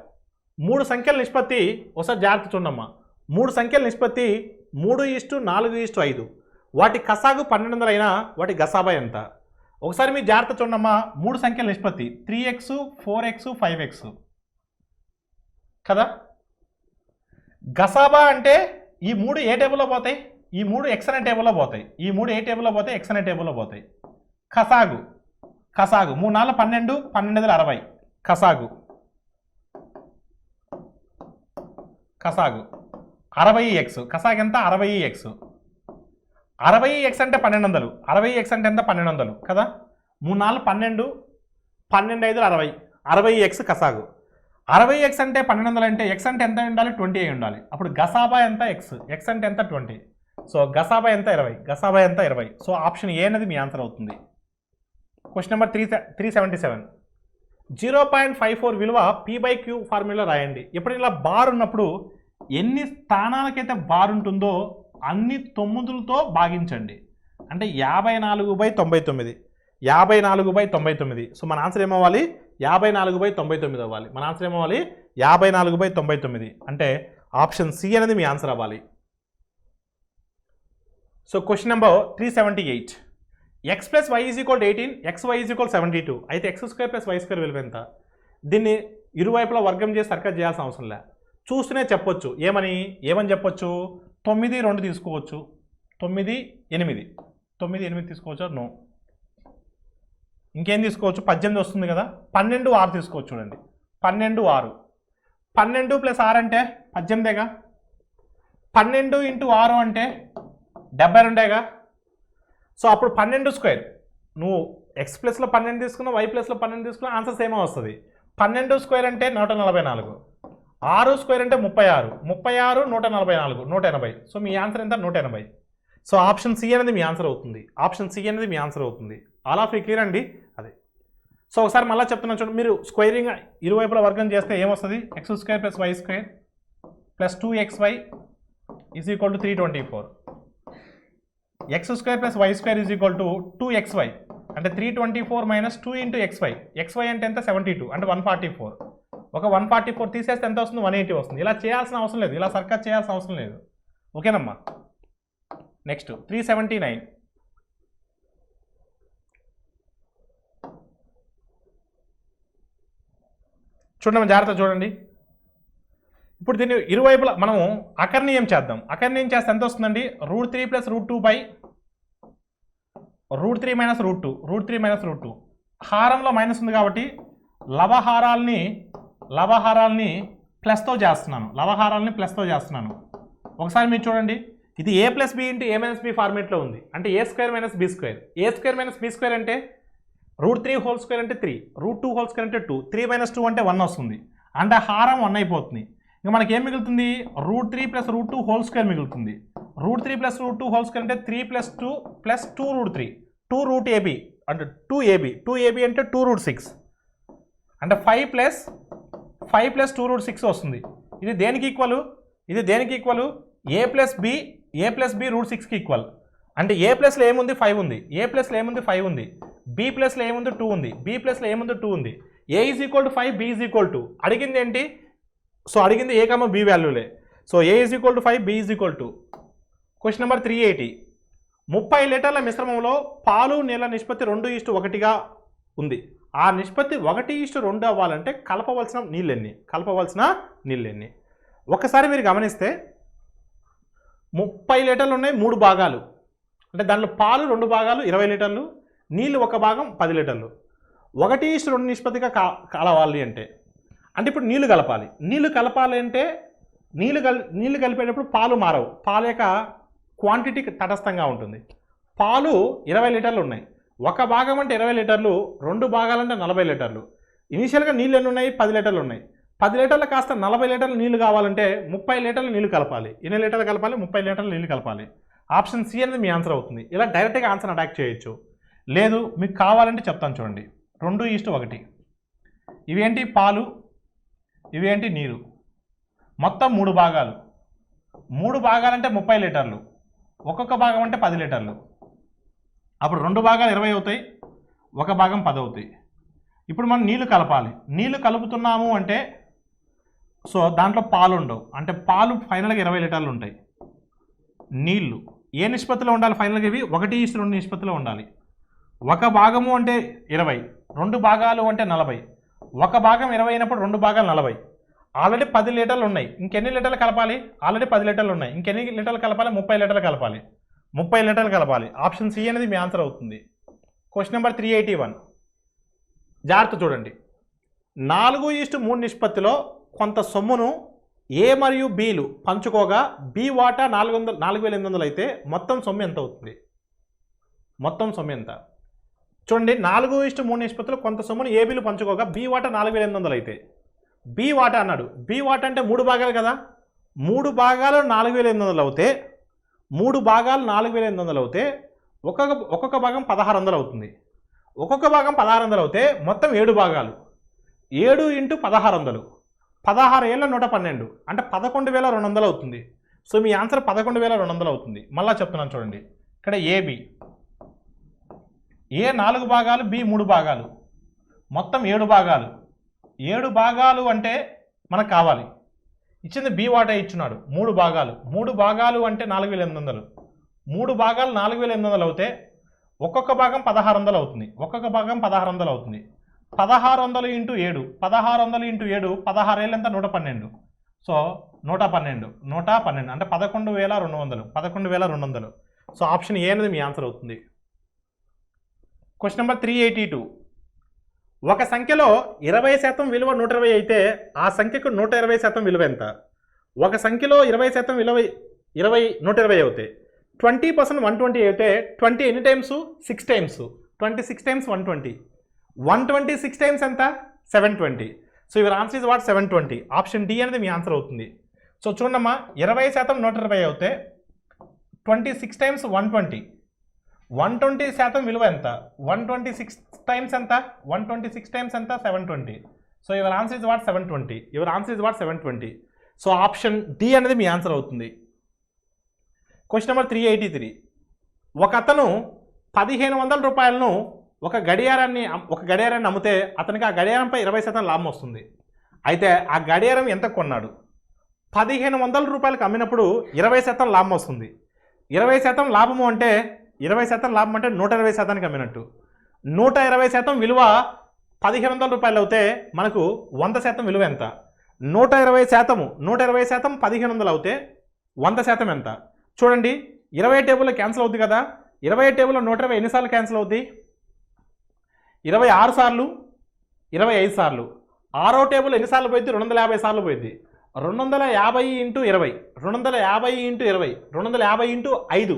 3 సంఖ్యల నిష్పత్తి ఒకసారి జాగ్రత్త చూడమ్మా. 3 సంఖ్యల నిష్పత్తి 3:4:5. వాటి కసాగు 1200 అయినా వాటి గసాబా ఎంత? ఒకసారి మీరు జాగ్రత్త చూడమ్మా. 3 సంఖ్యల నిష్పత్తి 3x, 4x, 5x కదా. గసాబా అంటే ఈ 3 ఏ టేబుల్లో పోతాయి? ఈ 3 ఎక్స్ అనే టేబుల్లో పోతాయి. ఈ 3 ఏ టేబుల్లో పోతాయి? ఎక్స్ అనే టేబుల్లో పోతాయి. కసాగు 3 4 12, 12 60. కసాగు 60x. కసాగు ఎంత? 60x. 60x అంటే 1200. 60x అంటే ఎంత? 1200 కదా. 3 4 12, 12 5 60. 60x కసాగు. 60x అంటే 1200 అంటే ఎక్స్ అంటే ఎంత ఉండాలి? 20 అయి ఉండాలి. అప్పుడు గసాబా ఎంత? ఎక్స్ అంటే ఎంత? 20. సో గసాబా ఎంత? 20. గసాబా ఎంత? 20. సో ఆప్షన్ ఏ అనేది మీ ఆన్సర్ అవుతుంది. Question number 377. 0.54 విలువ p/q ఫార్ములా రాయండి. ఎప్పుడు ఇలా బార్ ఉన్నప్పుడు ఎన్ని స్థానాలకైతే బార్ ఉంటుందో అన్ని 9లతో భాగించండి. అంటే 54/99. 54/99. సో మన ఆన్సర్ ఏమవ్వాలి? 54/99 అవ్వాలి. మన ఆన్సర్ ఏమవ్వాలి? 54/99. అంటే ఆప్షన్ సి అనేది మీ ఆన్సర్ అవ్వాలి. So question number 378. x + y = 18, xy = 72. అయితే x² + y² విలువ ఎంత? దీన్ని ఇరువైపులా వర్గం చేసి సర్కట్ చేయాల్సిన అవసరం లే. చూస్తూనే చెప్పొచ్చు. ఏమని చెప్పొచ్చు? 9, 2 తీసుకోవచ్చు. 9, 8 తీసుకోవచ్చు. నో. ఇంకేం తీసుకోవచ్చు? 18 వస్తుంది కదా. 12, 6 తీసుకోవచ్చు. చూడండి 12, 6. 12 + 6 అంటే 18గా. 12 × 6 అంటే 72గా. సో అప్పుడు 12² నువ్వు ఎక్స్ ప్లస్లో 12 తీసుకున్నా, వై ప్లస్లో 12 తీసుకున్నా ఆన్సర్ సేమ్ వస్తుంది. 12² అంటే 144. 6² అంటే 36. 36, 144, 180. సో మీ ఆన్సర్ ఎంత? 180. సో ఆప్షన్ సి అనేది మీ ఆన్సర్ అవుతుంది. ఆప్షన్ సి అనేది మీ ఆన్సర్ అవుతుంది. ఆల్ ఆఫ్ యూ క్లియర్ అండి. అదే. సో ఒకసారి మళ్ళీ చెప్తున్నాను చూడండి. మీరు స్క్వేరింగ్ ఇరువైపులా వర్గం చేస్తే ఏమొస్తుంది? x² + y² + 2xy = 324. x² + y² = 2xy అంటే 324 - 2 × xy. xy అంటే ఎంత? 72 అంటే 144. ఒక 144 తీసేస్తే ఎంత వస్తుంది? 180 వస్తుంది. ఇలా చేయాల్సిన అవసరం లేదు. ఇలా సర్కట్ చేయాల్సిన అవసరం లేదు. ఓకేనమ్మా. నెక్స్ట్ 379. చూడండి జాగ్రత్త చూడండి. ఇప్పుడు దీన్ని ఇరువైపులా మనము అకర్ణీయం చేద్దాం. అకర్ణీయం చేస్తే ఎంత వస్తుందండి? √3 + √2/√3 - √2. √3 - √2. హారంలో మైనస్ ఉంది కాబట్టి లవహారాల్ని ప్లస్తో చేస్తున్నాను. ఒకసారి మీరు చూడండి. ఇది a + b × a - b ఫార్మేట్లో ఉంది. అంటే a² - b². a² - b² అంటే √3² అంటే 3, √2² అంటే 2, 3 - 2 అంటే 1 వస్తుంది. అంటే హారం 1 అయిపోతుంది. ఇంకా మనకి ఏం మిగులుతుంది? √3 + √2² మిగులుతుంది. √3 + √2² అంటే 3 + 2 + 2√3, 2√ab అంటే 2ab అంటే 2√6 అంటే 5 + 2√6 వస్తుంది. ఇది దేనికి ఈక్వల్? a + b √6కి ఈక్వల్. అంటే a ప్లస్లో ఏముంది? 5 ఉంది. a ప్లస్లో ఏముంది? 5 ఉంది. b ప్లస్లో ఏముంది? 2 ఉంది. b ప్లస్లో ఏముంది? 2 ఉంది. a = 5, b = 2. అడిగింది ఏంటి? సో అడిగింది a, b వాల్యూలే. So a = 5, b = 2. Question number 380. 30 లీటర్ల మిశ్రమంలో పాలు నీళ్ళ నిష్పత్తి 2:1గా ఉంది. ఆ నిష్పత్తి 1:2 అవ్వాలంటే కలపవలసిన నీళ్ళెన్ని? ఒకసారి మీరు గమనిస్తే 30 లీటర్లు ఉన్నాయి, 3 భాగాలు. అంటే దాంట్లో పాలు 2 భాగాలు 20 లీటర్లు, నీళ్ళు 1 భాగం 10 లీటర్లు. 1:2 నిష్పత్తిగా కలవాలి అంటే ఇప్పుడు నీళ్లు కలపాలి అంటే నీళ్లు కలిపేటప్పుడు పాలు మారవు, పాల యొక్క క్వాంటిటీ తటస్థంగా ఉంటుంది. పాలు 20 లీటర్లు ఉన్నాయి, ఒక భాగం అంటే 20 లీటర్లు, 2 భాగాలంటే 40 లీటర్లు. ఇనీషియల్గా నీళ్ళు ఎన్ని ఉన్నాయి? 10 లీటర్లు ఉన్నాయి. 10 లీటర్లు కాస్త 40 లీటర్లు నీళ్లు కావాలంటే 30 లీటర్లు నీళ్లు కలపాలి. ఎన్ని లీటర్లు కలపాలి? 30 లీటర్లు నీళ్లు కలపాలి. ఆప్షన్ సి అనేది మీ ఆన్సర్ అవుతుంది. ఇలా డైరెక్ట్గా ఆన్సర్ అటాక్ చేయొచ్చు. లేదు మీకు కావాలంటే చెప్తాను చూడండి. 2:1. ఇవేంటి? పాలు, ఇవేంటి? నీరు. మొత్తం 3 భాగాలు. 3 భాగాలంటే 30 లీటర్లు, ఒక్కొక్క భాగం అంటే 10 లీటర్లు. అప్పుడు 2 భాగాలు 20 అవుతాయి, ఒక భాగం 10 అవుతాయి. ఇప్పుడు మనం నీళ్లు కలపాలి. నీళ్లు కలుపుతున్నాము అంటే సో దాంట్లో పాలు ఉండవు, అంటే పాలు ఫైనల్గా 20 లీటర్లు ఉంటాయి. నీళ్లు ఏ నిష్పత్తిలో ఉండాలి? ఫైనల్గా ఇవి 1:2 నిష్పత్తిలో ఉండాలి. ఒక భాగము అంటే 20, 2 భాగాలు అంటే 40. ఒక భాగం 20 అయినప్పుడు 2 భాగాలు 40. ఆల్రెడీ 10 లీటర్లు ఉన్నాయి, ఇంకెన్ని లీటర్లు కలపాలి? ఆల్రెడీ 10 లీటర్లు ఉన్నాయి, ఇంకెన్ని లీటర్లు కలపాలి? 30 లీటర్లు కలపాలి. 30 లీటర్లు కలపాలి. ఆప్షన్ సి అనేది మీ ఆన్సర్ అవుతుంది. Question number 381. జాగ్రత్త చూడండి. 4:3 నిష్పత్తిలో కొంత సొమ్మును ఏ మరియు బిలు పంచుకోగా బి వాటా 4,800 అయితే మొత్తం సొమ్ము ఎంత అవుతుంది? మొత్తం సొమ్ము ఎంత? చూడండి, 4:3 నిష్పత్తిలో కొంత సొమ్మును ఏ బిలు పంచుకోగా బి వాటా 4,800 అయితే, బి వాటా అన్నాడు. బి వాటా అంటే 3 భాగాలు కదా, 3 భాగాలు 4,800 అవుతే, 3 భాగాలు 4,800 అవుతే ఒక్కొక్క భాగం 1,600 అవుతుంది. ఒక్కొక్క భాగం 1,600 అవుతే మొత్తం 7 భాగాలు. 7 × 1,600, 16 ఏళ్ళ 112 అంటే 11,200 అవుతుంది. సో మీ ఆన్సర్ 11,200 అవుతుంది. మళ్ళీ చెప్తున్నాను చూడండి. ఇక్కడ ఏబి, ఏ 4 భాగాలు, బి 3 భాగాలు, మొత్తం 7 భాగాలు. 7 భాగాలు అంటే మనకు కావాలి. ఇచ్చింది బి వాటా ఇచ్చున్నాడు 3 భాగాలు. 3 భాగాలు అంటే 4,800. 3 భాగాలు 4,800 అవుతే ఒక్కొక్క భాగం 1,600 అవుతుంది. ఒక్కొక్క భాగం 1,600 అవుతుంది. 1,600 × 7, 1,600 × 7, 16 ఏళ్ళు ఎంత? 112. సో 112 అంటే 11,200. 11,200. సో ఆప్షన్ ఏ అనేది మీ ఆన్సర్ అవుతుంది. Question number 382. ఒక సంఖ్యలో 20% విలువ 120 అయితే ఆ సంఖ్యకు 120% విలువ ఎంత? ఒక సంఖ్యలో 20% విలువ 120 అవుతాయి. 20% 120 అయితే 20 ఎన్ని టైమ్స్? 6 టైమ్స్. 26 టైమ్స్ 120. 126 టైమ్స్ ఎంత? 720. So your answer is what? 720. Option D అనేది మీ ఆన్సర్ అవుతుంది. సో చూడమ్మా, 20% 120 అవుతే 26 టైమ్స్ 120, 120% విలువ ఎంత? 126 టైమ్స్ ఎంత? 126 టైమ్స్ ఎంత? 720. So your answer is what? 720. Your answer is what? 720. So option D అనేది మీ ఆన్సర్ అవుతుంది. Question number 383. ఒక అతను 1,500 రూపాయలను ఒక గడియారాన్ని అమ్మితే అతనికి ఆ గడియారంపై 20% లాభం వస్తుంది. అయితే ఆ గడియారం ఎంత కొన్నాడు? 1,500 రూపాయలకు అమ్మినప్పుడు 20% లాభం వస్తుంది. 20% లాభము అంటే 20% లాభం అంటే 120%కి అమ్మినట్టు. 120% విలువ 1,500 రూపాయలు అవుతే మనకు 100% విలువ ఎంత? 120% 1,500 అవుతే 100% ఎంత? చూడండి, 20 టేబుల్లో క్యాన్సిల్ అవుద్ది కదా. 20 టేబుల్లో 120 ఎన్నిసార్లు క్యాన్సిల్ అవుద్ది? 26 సార్లు, 25 సార్లు. 6వ టేబుల్ ఎన్నిసార్లు పోయింది? 250 సార్లు పోయింది. 250 × 20, 250 × 20, 250 × 5,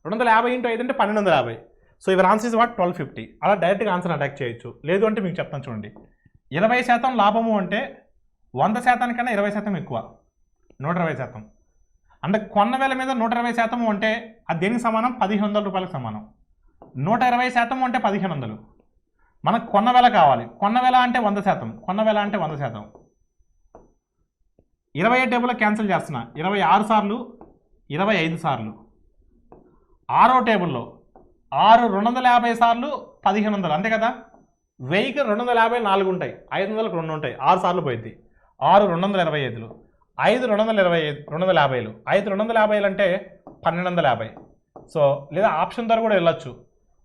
250 × 5 అంటే 1,250. So your answer is what? 1,250. అలా డైరెక్ట్గా ఆన్సర్ అటాక్ చేయొచ్చు. లేదు అంటే మీకు చెప్తాను చూడండి. 20% లాభము అంటే 100% కన్నా 20% ఎక్కువ, 120%. అంటే కొన్న వేల మీద 120% అంటే అది దేనికి సమానం? 1,500 రూపాయలకు సమానం. 120% అంటే 1,500. మనకు కొన్న వేల కావాలి. కొన్న వేల అంటే 100%, కొన్న వేల అంటే 100%. 20 టేబుల్లో క్యాన్సిల్ చేస్తున్నా. 26 సార్లు, 25 సార్లు. 6వ టేబుల్లో 6 250 సార్లు 1,500 అంతే కదా. 1000కి 250 4 ఉంటాయి, 500కి 2 ఉంటాయి, 6 సార్లు పోయింది. 6 225, 5 250, 5 250 అంటే 1,250. సో లేదా ఆప్షన్ ద్వారా కూడా వెళ్ళొచ్చు.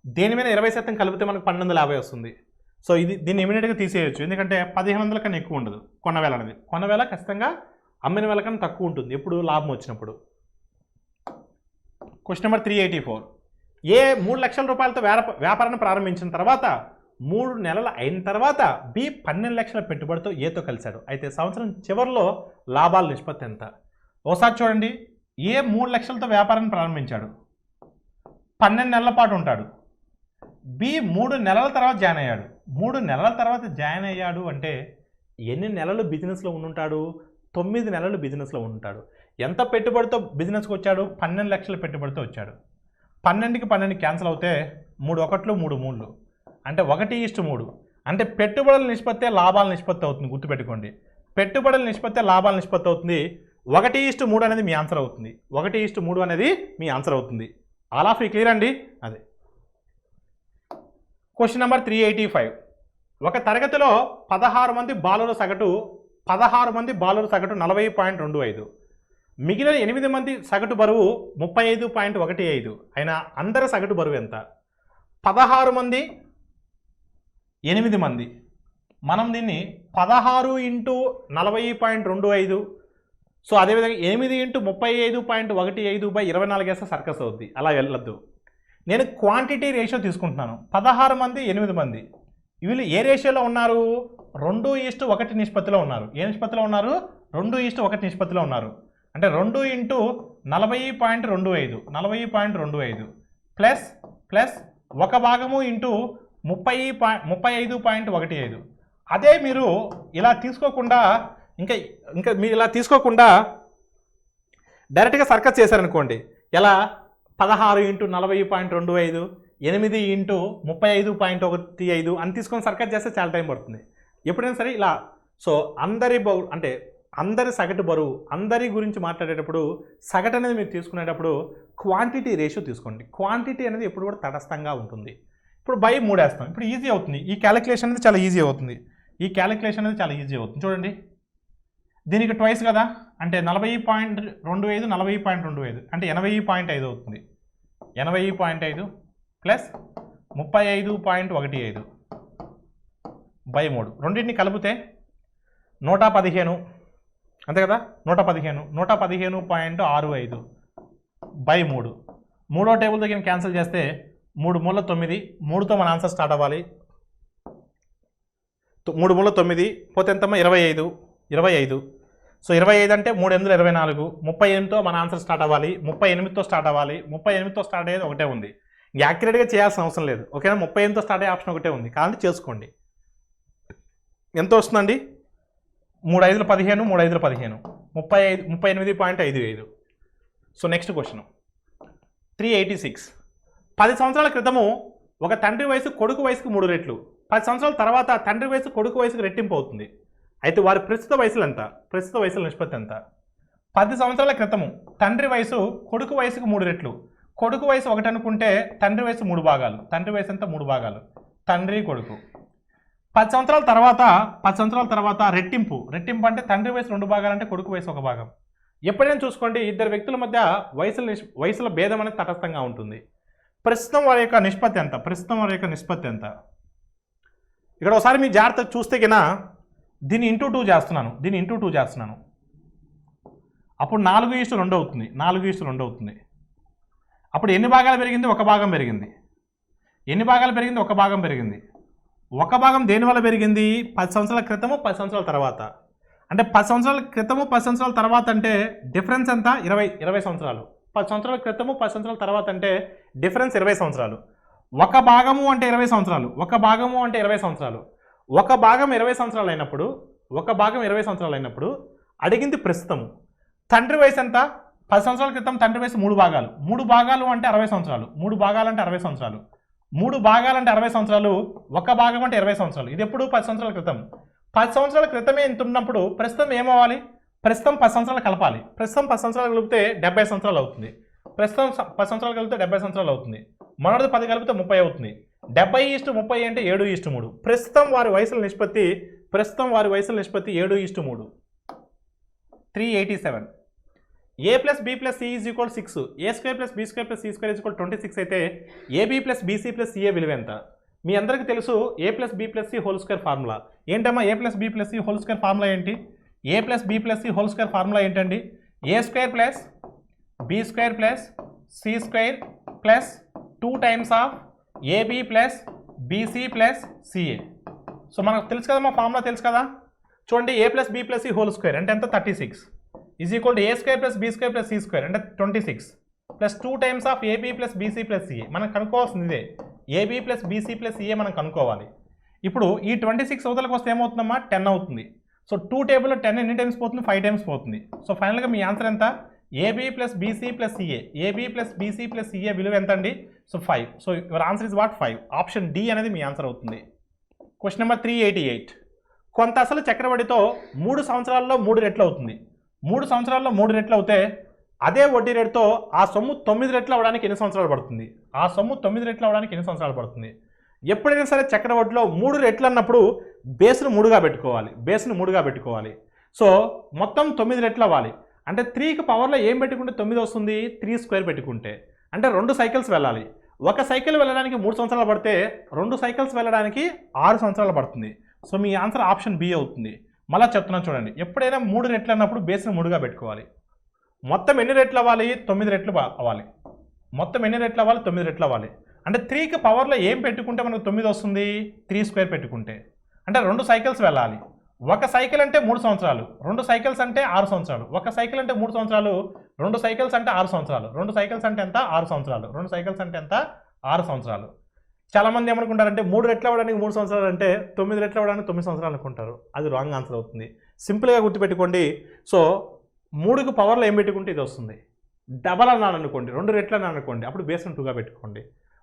దేని మీద 20% కలిపితే మనకు 1,250 వస్తుంది. సో దీన్ని ఇమీడియట్గా తీసేయచ్చు, ఎందుకంటే 1,500 కన్నా ఎక్కువ ఉండదు కొన్న వేల అనేది. కొన్న వేల ఖచ్చితంగా అమ్మిన వేల కన్నా తక్కువ ఉంటుంది ఎప్పుడు లాభం వచ్చినప్పుడు. Question number 384. ఏ 3 లక్షల రూపాయలతో వ్యాపారాన్ని ప్రారంభించిన తర్వాత 3 నెలలు అయిన తర్వాత బి 12 లక్షల పెట్టుబడితో ఏతో కలిశాడు. అయితే సంవత్సరం చివరిలో లాభాల నిష్పత్తి ఎంత? ఒకసారి చూడండి, ఏ 3 లక్షలతో వ్యాపారాన్ని ప్రారంభించాడు, 12 నెలల పాటు ఉంటాడు. బి 3 నెలల తర్వాత జాయిన్ అయ్యాడు. 3 నెలల తర్వాత జాయిన్ అయ్యాడు అంటే ఎన్ని నెలలు బిజినెస్లో ఉండుంటాడు? 9 నెలలు బిజినెస్లో ఉంటాడు. ఎంత పెట్టుబడితో బిజినెస్కి వచ్చాడు? 12 లక్షల పెట్టుబడితో వచ్చాడు. 12కి 12 క్యాన్సిల్ అవుతే 3 ఒకట్లు 3 మూళ్ళు అంటే 1:3. అంటే పెట్టుబడుల నిష్పత్తే లాభాల నిష్పత్తి అవుతుంది. గుర్తుపెట్టుకోండి, పెట్టుబడుల నిష్పత్తే లాభాల నిష్పత్తి అవుతుంది. 1:3 అనేది మీ ఆన్సర్ అవుతుంది. 1:3 అనేది మీ ఆన్సర్ అవుతుంది. ఆల్ ఆఫ్ యూ క్లియర్ అండి? అదే క్వశ్చన్ నెంబర్ 385. ఒక తరగతిలో 16 మంది బాలుర సగటు 40.25. మిగిలిన 8 మంది సగటు బరువు 35.15. అయినా అందరి సగటు బరువు ఎంత? 16 మంది 8 మంది, మనం దీన్ని 16 × 40.25. సో అదేవిధంగా 8 × 35.15/24 వేస్తే సర్కస్ అవుద్ది. అలా వెళ్ళొద్దు. నేను క్వాంటిటీ రేషియో తీసుకుంటున్నాను. 16 మంది 8 మంది, వీళ్ళు ఏ రేషియోలో ఉన్నారు? 2:1 నిష్పత్తిలో ఉన్నారు. ఏ నిష్పత్తిలో ఉన్నారు? 2:1 నిష్పత్తిలో ఉన్నారు. అంటే 2 × 40.25 ప్లస్ 1 భాగము ఇంటూ 35.15. అదే మీరు ఇలా తీసుకోకుండా ఇంకా మీరు ఇలా తీసుకోకుండా డైరెక్ట్గా సర్కస్ చేశారనుకోండి. ఎలా? 16 × 40.25, 8 × 35.15 అని తీసుకొని సర్కస్ చేస్తే చాలా టైం పడుతుంది. ఎప్పుడైనా సరే ఇలా సో అందరి సగటు బరువు, అందరి గురించి మాట్లాడేటప్పుడు సగటు అనేది మీరు తీసుకునేటప్పుడు క్వాంటిటీ రేషియో తీసుకోండి. క్వాంటిటీ అనేది ఎప్పుడు కూడా తటస్థంగా ఉంటుంది. ఇప్పుడు బై 3 వేస్తాం. ఇప్పుడు ఈజీ అవుతుంది. ఈ క్యాలిక్యులేషన్ అనేది చాలా ఈజీ అవుతుంది. చూడండి, దీనికి ట్వైస్ కదా, అంటే 40.25 40.25 అంటే 80.5 అవుతుంది. 80.5 ప్లస్ 35.15 బై 3. రెండింటిని కలిపితే 115, అంతే కదా, 115.65 బై 3. మూడో టేబుల్ దగ్గర క్యాన్సిల్ చేస్తే 3 మూల 9, 3తో మన ఆన్సర్ స్టార్ట్ అవ్వాలి. 3 మూల 9 పోతే ఎంతమ్మా? 25. సో 25 అంటే 3 8 24, 38తో మన ఆన్సర్ స్టార్ట్ అవ్వాలి. 38తో స్టార్ట్ అవ్వాలి. 38తో స్టార్ట్ అయ్యేది ఒకటే ఉంది. యాక్యురేట్గా చేయాల్సిన అవసరం లేదు. ఓకేనా? 38తో స్టార్ట్ అయ్యే ఆప్షన్ ఒకటే ఉంది. కాబట్టి చేసుకోండి. ఎంత వస్తుందండి? 3 5 15, 3 5 15, 38.55. So next question 386. 10 సంవత్సరాల క్రితము ఒక తండ్రి వయసు కొడుకు వయసుకు 3 రెట్లు. 10 సంవత్సరాల తర్వాత తండ్రి వయసు కొడుకు వయసుకు రెట్టింపు అవుతుంది. అయితే వారి ప్రస్తుత వయసులు ఎంత? ప్రస్తుత వయసుల నిష్పత్తి ఎంత? 10 సంవత్సరాల క్రితము తండ్రి వయసు కొడుకు వయసుకు 3 రెట్లు. కొడుకు వయసు 1 అనుకుంటే తండ్రి వయసు 3 భాగాలు. తండ్రి వయసు ఎంత? 3 భాగాలు. తండ్రి కొడుకు. 10 సంవత్సరాల తర్వాత రెట్టింపు అంటే తండ్రి వయసు 2 భాగాలు అంటే కొడుకు వయసు 1 భాగం. ఎప్పుడైనా చూసుకోండి, ఇద్దరు వ్యక్తుల మధ్య వయసుల భేదం అనేది తటస్థంగా ఉంటుంది. ప్రస్తుతం వారి యొక్క నిష్పత్తి ఎంత? ఇక్కడ ఒకసారి మీ జాగ్రత్త చూస్తే కినా దీన్ని ఇంటూ 2 చేస్తున్నాను. అప్పుడు 4:2 అవుతుంది. 4:2 అవుతుంది. అప్పుడు ఎన్ని భాగాలు పెరిగింది? 1 భాగం పెరిగింది. ఎన్ని భాగాలు పెరిగింది? 1 భాగం పెరిగింది. 1 భాగం దేనివల్ల పెరిగింది? 10 సంవత్సరాల క్రితము 10 సంవత్సరాల తర్వాత. అంటే 10 సంవత్సరాల క్రితము 10 సంవత్సరాల తర్వాత అంటే డిఫరెన్స్ ఎంత? 20 సంవత్సరాలు. 10 సంవత్సరాల క్రితము 10 సంవత్సరాల తర్వాత అంటే డిఫరెన్స్ 20 సంవత్సరాలు. 1 భాగము అంటే 20 సంవత్సరాలు. 1 భాగము అంటే 20 సంవత్సరాలు. 1 భాగం 20 సంవత్సరాలు అయినప్పుడు అడిగింది ప్రస్తుతము. తండ్రి వయసు ఎంత? 10 సంవత్సరాల క్రితం తండ్రి వయసు 3 భాగాలు. 3 భాగాలు అంటే 60 సంవత్సరాలు. 3 భాగాలు అంటే 60 సంవత్సరాలు. 3 భాగాలు అంటే 60 సంవత్సరాలు. 1 భాగం అంటే 20 సంవత్సరాలు. ఇది ఎప్పుడు? 10 సంవత్సరాల క్రితం. 10 సంవత్సరాల క్రితమే ఇంత ఉన్నప్పుడు ప్రస్తుతం ఏమవ్వాలి? ప్రస్తుతం 10 సంవత్సరాలు కలపాలి. ప్రస్తుతం 10 సంవత్సరాలు కలిపితే 70 సంవత్సరాలు అవుతుంది. ప్రస్తుతం 10 సంవత్సరాలు కలిపితే 70 సంవత్సరాలు అవుతుంది. మనోడిది 10 కలిపితే 30 అవుతుంది. 70:30 అంటే 7:3. ప్రస్తుతం వారి వయసుల నిష్పత్తి 7:3. 387. A + B + C = 6. A² + B² + C² = 26 అయితే AB + BC + CA విలువ ఎంత? మీ అందరికీ తెలుసు A + B + C whole square formula. ఏంటమ్మా A + B + C whole square formula ఏంటి? A + B + C whole square formula ఏంటండి? A² + B² + C² + 2 times of AB + BC plus CA. So మనకు తెలుసు కదా, మా ఫార్ములా తెలుసు కదా. చూడండి, A plus B plus C whole square అంటే ఎంత 36 is equal to A square plus B square plus C square అంటే 26 plus 2 times of AB plus BC plus CA. మనం కనుక్కోవాల్సింది ఇదే, AB plus BC plus CA మనం కనుక్కోవాలి. ఇప్పుడు ఈ 26 అవతలకు వస్తే ఏమవుతుందమ్మా 10 అవుతుంది. సో 2 టేబుల్లో 10 ఎన్ని టైమ్స్ పోతుంది, 5 టైమ్స్ పోతుంది. సో ఫైనల్గా మీ ఆన్సర్ ఎంత, AB plus BC plus CA. AB plus BC plus CA విలువ ఎంత అండి, so 5. So your answer is what 5. Option D అనేది మీ ఆన్సర్ అవుతుంది. Question number 388. కొంత అసలు చక్రవడ్డీతో 3 సంవత్సరాల్లో 3 రెట్లు అవుతుంది. 3 సంవత్సరాల్లో 3 రెట్లు అవుతే అదే వడ్డీ రేటుతో ఆ సొమ్ము 9 రెట్లు అవడానికి ఎన్ని సంవత్సరాలు పడుతుంది? ఆ సొమ్ము 9 రెట్లు అవడానికి ఎన్ని సంవత్సరాలు పడుతుంది? ఎప్పుడైనా సరే చక్రవడ్డీలో 3 రెట్లు అన్నప్పుడు బేస్ను 3గా పెట్టుకోవాలి. బేస్ను 3గా పెట్టుకోవాలి. సో మొత్తం 9 రెట్లు అవ్వాలి. అంటే 3కి పవర్లో ఏం పెట్టుకుంటే 9 వస్తుంది, 3 స్క్వేర్ పెట్టుకుంటే. అంటే 2 సైకిల్స్ వెళ్ళాలి. ఒక సైకిల్ వెళ్ళడానికి 3 సంవత్సరాలు పడితే 2 సైకిల్స్ వెళ్ళడానికి 6 సంవత్సరాలు పడుతుంది. సో మీ ఆన్సర్ ఆప్షన్ బి అవుతుంది. మళ్ళీ చెప్తున్నాను చూడండి, ఎప్పుడైనా 3 రెట్లు అన్నప్పుడు బేస్ను 3గా పెట్టుకోవాలి. మొత్తం ఎన్ని రెట్లు అవ్వాలి, 9 రెట్లు అవ్వాలి. మొత్తం ఎన్ని రెట్లు అవ్వాలి, 9 రెట్లు అవ్వాలి. అంటే 3కి పవర్లో ఏం పెట్టుకుంటే మనకు 9 వస్తుంది, 3 స్క్వేర్ పెట్టుకుంటే. అంటే 2 సైకిల్స్ వెళ్ళాలి. ఒక సైకిల్ అంటే 3 సంవత్సరాలు, 2 సైకిల్స్ అంటే 6 సంవత్సరాలు. ఒక సైకిల్ అంటే 3 సంవత్సరాలు, 2 సైకిల్స్ అంటే 6 సంవత్సరాలు. 2 సైకిల్స్ అంటే ఎంత, 6 సంవత్సరాలు. 2 సైకిల్స్ అంటే ఎంత, 6 సంవత్సరాలు. చాలామంది ఏమనుకుంటారంటే 3 రెట్లు అవ్వడానికి 3 సంవత్సరాలు అంటే 9 రెట్లు అవ్వడానికి 9 సంవత్సరాలు అనుకుంటారు. అది రాంగ్ ఆన్సర్ అవుతుంది. సింపుల్గా గుర్తుపెట్టుకోండి. సో 3కి పవర్లో ఏం పెట్టుకుంటే ఇది వస్తుంది. డబల్ అన్నాను అనుకోండి, 2 రెట్లు అన్నాను అనుకోండి, అప్పుడు బేస్ను 2గా పెట్టుకోండి.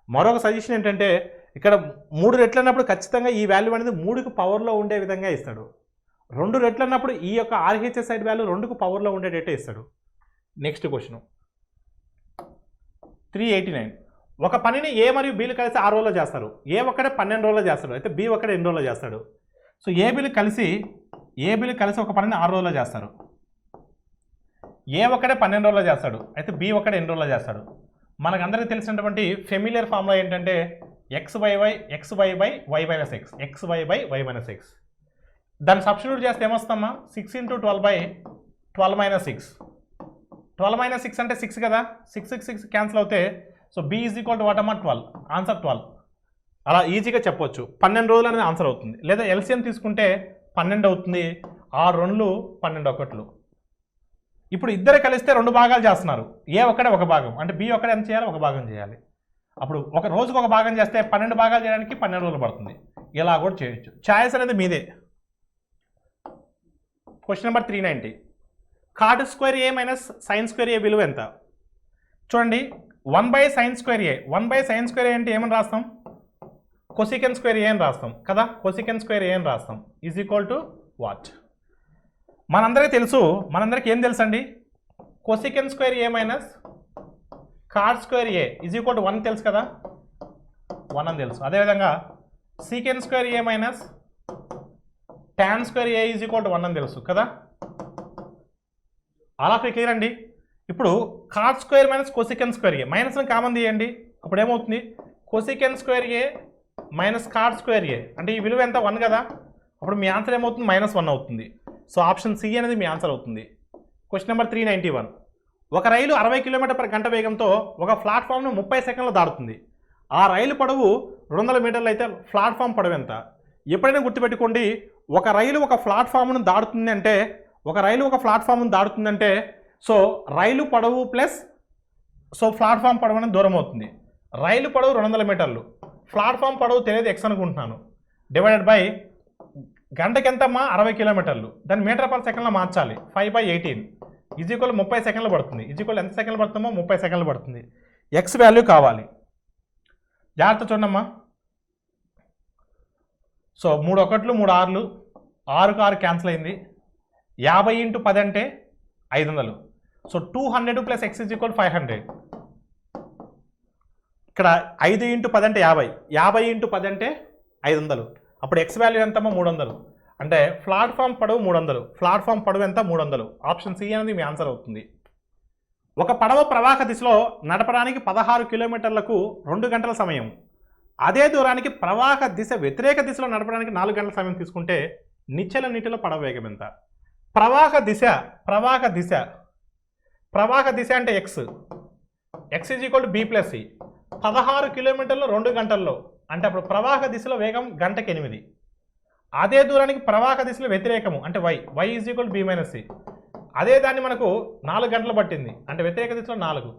మరొక సజెషన్ ఏంటంటే, ఇక్కడ 3 రెట్లు అన్నప్పుడు ఖచ్చితంగా ఈ వాల్యూ అనేది 3కి పవర్లో ఉండే విధంగా ఇస్తాడు. 2 రెట్లు అన్నప్పుడు ఈ యొక్క ఆర్హెచ్ఎస్ సైడ్ వాల్యూ 2కి పవర్లో ఉండేటట్టే ఇస్తాడు. Next question 389. ఒక పనిని ఏ మరియు బీలు కలిసి 6 రోజుల్లో చేస్తారు. ఏ ఒక్కడే 12 రోజుల్లో చేస్తాడు. అయితే బి ఒక్కడే ఎన్ని రోజుల్లో చేస్తాడు? సో ఏ బీలు కలిసి ఒక పనిని 6 రోజుల్లో చేస్తారు. ఏ ఒక్కడే 12 రోజుల్లో చేస్తాడు. అయితే బి ఒక్కడే ఎన్ని రోజుల్లో చేస్తాడు? మనకందరికీ తెలిసినటువంటి ఫెమిలియర్ ఫార్ములా ఏంటంటే xy by y minus X, xy by y minus X. దాన్ని సబ్స్టిట్యూట్ చేస్తే ఏమొస్తామా, 6 × 12 బై 12 మైనస్ 6. 12 మైనస్ 6 అంటే 6 కదా, 6 క్యాన్సిల్ అవుతే so B is equal to what అమ్మా 12. ఆన్సర్ 12. అలా ఈజీగా చెప్పొచ్చు. 12 రోజులు అనేది ఆన్సర్ అవుతుంది. లేదా ఎల్సిఎం తీసుకుంటే 12 అవుతుంది. 6 2 12 1. ఇప్పుడు ఇద్దరు కలిస్తే 2 భాగాలు చేస్తున్నారు. ఏ ఒక్కడే ఒక భాగం, అంటే బి ఒక్కడే ఎంత చేయాలి, ఒక భాగం చేయాలి. అప్పుడు ఒక రోజుకు ఒక భాగం చేస్తే 12 భాగాలు చేయడానికి 12 రోజులు పడుతుంది. ఇలా కూడా చేయొచ్చు. ఛాయిస్ అనేది మీదే. Question number 390. Cot square A minus sign square ఏ విలువ ఎంత? చూడండి, 1/sin square A. 1/sin square A అంటే ఏమని రాస్తాం, కొసికెన్ స్క్వేర్ ఏ అని రాస్తాం కదా. కొసికెన్ స్క్వేర్ ఏ అని రాస్తాం. Is equal to what? మనందరికీ తెలుసు, మనందరికీ ఏం తెలుసు అండి, cosecant square A minus cot square A is equal to 1 తెలుసు కదా, 1 అని తెలుసు. అదేవిధంగా secant square A minus tan square A is equal to 1 అని తెలుసు కదా. అలా క్లియర్ అండి. ఇప్పుడు cot square minus cosecant square A, మైనస్ని కామన్ తీయండి. అప్పుడు ఏమవుతుంది, cosecant square A minus cot square A అంటే ఈ విలువ ఎంత, 1 కదా. అప్పుడు మీ ఆన్సర్ ఏమవుతుంది, -1 అవుతుంది. సో ఆప్షన్ సి అనేది మీ ఆన్సర్ అవుతుంది. Question number 391. ఒక రైలు 60 km/గంట వేగంతో ఒక ప్లాట్ఫామ్ను 30 సెకండ్లు దాటుతుంది. ఆ రైలు పొడవు 200 మీటర్లు అయితే ప్లాట్ఫామ్ పొడవు ఎంత? ఎప్పుడైనా గుర్తుపెట్టుకోండి, ఒక రైలు ఒక ప్లాట్ఫామ్ను దాటుతుందంటే సో రైలు పొడవు ప్లస్ సో ప్లాట్ఫామ్ పొడవు అనేది దూరం అవుతుంది. రైలు పొడవు 200 మీటర్లు, ప్లాట్ఫామ్ పొడవు తెలియదు x అనుకుంటున్నాను, డివైడెడ్ బై గంటకి ఎంతమ్మా 60 కిలోమీటర్లు, దాన్ని మీటర్ పర్ సెకండ్లో మార్చాలి. 5/18 ఈజ్ ఈక్వల్ 30 సెకండ్లు పడుతుంది. ఈజ్ ఈక్వల్ ఎంత సెకండ్లు పడుతుందో 30 సెకండ్లు పడుతుంది. ఎక్స్ వాల్యూ కావాలి. జాగ్రత్త చూడమ్మా. సో 3 1 3 6 6కు 6 క్యాన్సిల్ అయింది. 50 × 10 అంటే 500. So 200 + x is equal 500. ఇక్కడ 5 × 10 అంటే 50, 50 × 10 అంటే 500. అప్పుడు x వాల్యూ ఎంతమ్మా 300. అంటే ప్లాట్ఫామ్ పొడవు 300, ప్లాట్ఫామ్ పొడవు ఎంత 300. ఆప్షన్ సి అనేది మీ ఆన్సర్ అవుతుంది. ఒక పడవ ప్రవాహ దిశలో నడపడానికి 16 కిలోమీటర్లకు 2 గంటల సమయం. అదే దూరానికి ప్రవాహ దిశ వ్యతిరేక దిశలో నడపడానికి 4 గంటల సమయం తీసుకుంటే నిశ్చల నీటిలో పడవ వేగం ఎంత? ప్రవాహ దిశ అంటే x is equal to b + c. 16 కిలోమీటర్లు 2 గంటల్లో అంటే అప్పుడు ప్రవాహ దిశలో వేగం గంటకి 8. అదే దూరానికి ప్రవాహ దిశలో వ్యతిరేకము అంటే y is equal B minus C. అదే దాన్ని మనకు 4 గంటలు పట్టింది అంటే వ్యతిరేక దిశలో 4.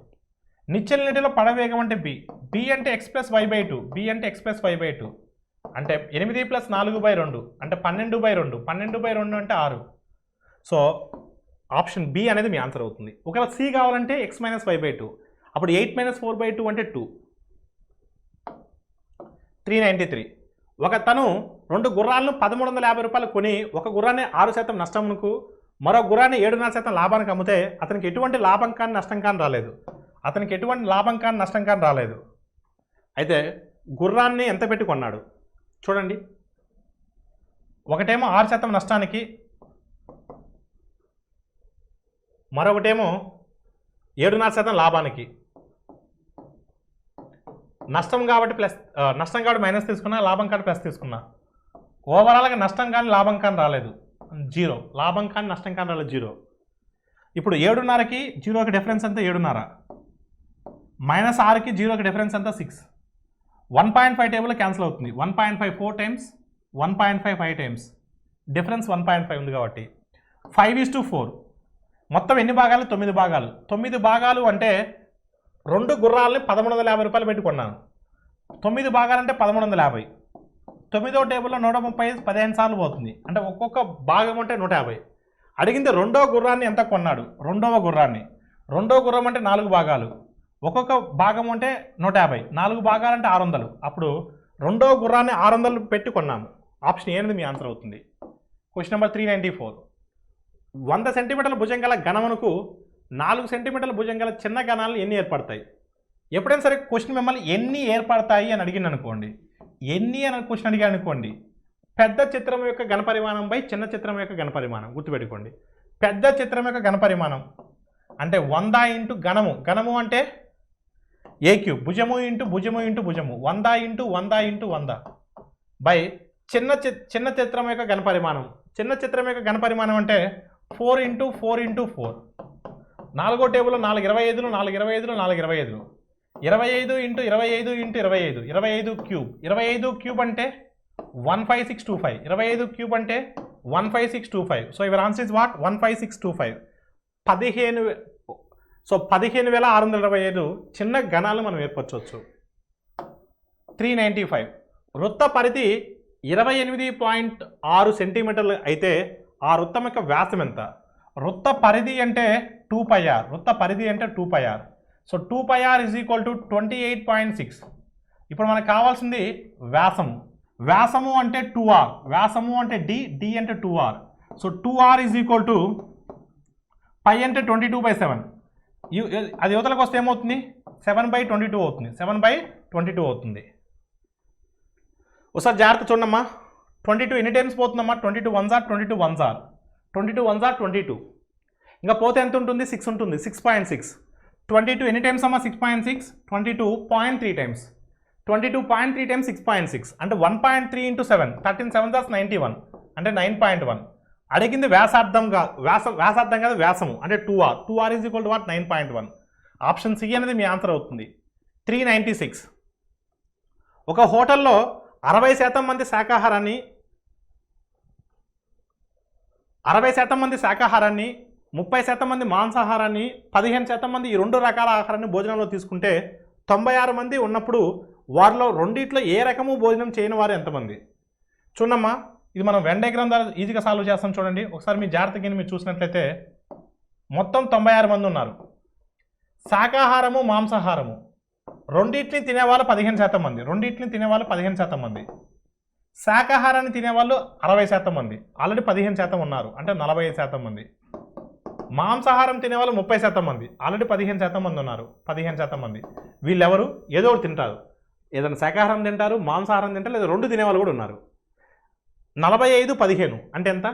నిశ్చల నీటిలో పడవేగం అంటే b అంటే x plus y by 2, b అంటే x ప్లస్ y బై 2 అంటే 8 ప్లస్ 4/2 అంటే 12/2, 12/2 అంటే 6. సో ఆప్షన్ బి అనేది మీ ఆన్సర్ అవుతుంది. ఒకవేళ సి కావాలంటే x మైనస్ y బై 2, అప్పుడు 8 మైనస్ 4/2 అంటే 2. 393. ఒక తను 2 గుర్రాలను 1350 రూపాయలు కొని ఒక గుర్రాన్ని 6% నష్టమునకు మరో గుర్రాన్ని 7.5% లాభానికి అమ్మితే అతనికి ఎటువంటి లాభం కానీ నష్టం కానీ రాలేదు. అయితే గుర్రాన్ని ఎంత పెట్టి కొన్నాడు చూడండి. ఒకటేమో 6% నష్టానికి, మరొకటేమో 7.5% లాభానికి. నష్టం కాబట్టి మైనస్ తీసుకున్నా, లాభం కాబట్టి ప్లస్ తీసుకున్నా. ఓవరాల్గా నష్టం కానీ లాభం కానీ రాలేదు, 0. లాభం కానీ నష్టం కానీ రాలేదు, 0. ఇప్పుడు 7.5కి 0కి డిఫరెన్స్ ఎంత? 7.5. మైనస్ 6కి 0కి డిఫరెన్స్ ఎంత? 6. 1.5 టేబుల్ క్యాన్సిల్ అవుతుంది. 1.5 4 టైమ్స్, 1.5 5 టైమ్స్, డిఫరెన్స్ 1.5 ఉంది కాబట్టి 5:4. మొత్తం ఎన్ని భాగాలు? 9 భాగాలు. 9 భాగాలు అంటే 2 గుర్రాలని 1350 రూపాయలు పెట్టి కొన్నాను. 9 భాగాలంటే 1150. 9వ టేబుల్లో 130 15 సార్లు పోతుంది అంటే ఒక్కొక్క భాగం అంటే 150. అడిగింది రెండో గుర్రాన్ని ఎంత కొన్నాడు? రెండవ గుర్రం అంటే 4 భాగాలు, ఒక్కొక్క భాగం అంటే 150, 4 భాగాలు అంటే 600. అప్పుడు రెండో గుర్రాన్ని 600 పెట్టి కొన్నాము. ఆప్షన్ ఏ అనేది మీ ఆన్సర్ అవుతుంది. Question number 394. 100 సెంటీమీటర్ల భుజం గల ఘనమునకు 4 సెంటీమీటర్ల భుజం గల చిన్న ఘనాలు ఎన్ని ఏర్పడతాయి? ఎప్పుడైనా సరే క్వశ్చన్ మిమ్మల్ని ఎన్ని ఏర్పడతాయి అని అడిగింది అనుకోండి, ఎన్ని అని క్వశ్చన్ అడిగా అనుకోండి, పెద్ద చిత్రం యొక్క ఘనపరిమాణం బై చిన్న చిత్రం యొక్క ఘనపరిమాణం గుర్తుపెట్టుకోండి. పెద్ద చిత్రం యొక్క ఘనపరిమాణం అంటే 100 ఇంటూ ఘనము అంటే ఏ క్యూబ్, భుజము ఇంటూ భుజము 100 ఇంటూ 100 ఇంటూ 100 బై చిన్న చిత్రం యొక్క ఘనపరిమాణం. చిన్న చిత్రం యొక్క ఘనపరిమాణం అంటే 4 ఇంటూ 4 ఇంటూ 4. 4వ టేబుల్లో 4 25లు, 4 25లు, 4 25లు, 25 ఇంటూ 25 ఇంటూ 25, 25 క్యూబ్. 25 క్యూబ్ అంటే 15625. 25 క్యూబ్ అంటే 15625. So your answer is what? 15625. 15,625 చిన్న ఘనాలు మనం ఏర్పరచవచ్చు. 395. వృత్త పరిధి 28.6 సెంటీమీటర్లు అయితే ఆ వృత్తం యొక్క వ్యాసం ఎంత? వృత్త పరిధి అంటే 2πr. So 2πr is equal to 28.6. ఇప్పుడు మనకు కావాల్సింది వ్యాసము అంటే 2r. వ్యాసము అంటే d అంటే 2r. So 2r is equal to π అంటే 22/7. అది యువతలకు వస్తే ఏమవుతుంది? 7/22 అవుతుంది. 7/22 అవుతుంది. ఒకసారి జాగ్రత్త చూడమ్మా. 22 ఎన్ని times పోతుందమ్మా? 22 1s are 22 1s are 22. ఇంకా పోతే ఎంత ఉంటుంది? 6 ఉంటుంది. 6.6. 22 ఎన్ని టైమ్స్ అమ్మా? 6.6. 22.3 టైమ్స్. 22.3 టైమ్స్ 6.6 అంటే 1.3 ఇంటూ 7. 13 7s are 91 అంటే 9.1. అడిగింది వ్యాసార్థం కాదు వ్యాసము అంటే 2r. 2r is equal to what? 9.1. Option C అనేది మీ ఆన్సర్ అవుతుంది. 396. ఒక హోటల్లో 60% మంది శాకాహారాన్ని 30% మంది మాంసాహారాన్ని 15% మంది ఈ 2 రకాల ఆహారాన్ని భోజనంలో తీసుకుంటే 96 మంది ఉన్నప్పుడు వారిలో రెండిట్లో ఏ రకము భోజనం చేయని వారు ఎంతమంది? చూడమ్మా, ఇది మనం వెన్ డయాగ్రామ్ ద్వారా ఈజీగా సాల్వ్ చేస్తాం. చూడండి ఒకసారి మీ జాగ్రత్తగా మీరు చూసినట్లయితే మొత్తం 96 మంది ఉన్నారు. శాకాహారము మాంసాహారము రెండింటిని తినేవాళ్ళు 15% మంది. శాకాహారాన్ని తినేవాళ్ళు 60% మంది, ఆల్రెడీ 15% ఉన్నారు అంటే 45% మంది. మాంసాహారం తినేవాళ్ళు 30% మంది, ఆల్రెడీ 15% మంది ఉన్నారు 15% మంది. వీళ్ళెవరు? ఏదో ఒకటి తింటారు, ఏదైనా శాకాహారం తింటారు, మాంసాహారం తింటారు, లేదా 2 తినేవాళ్ళు కూడా ఉన్నారు. 45-15 అంటే ఎంత?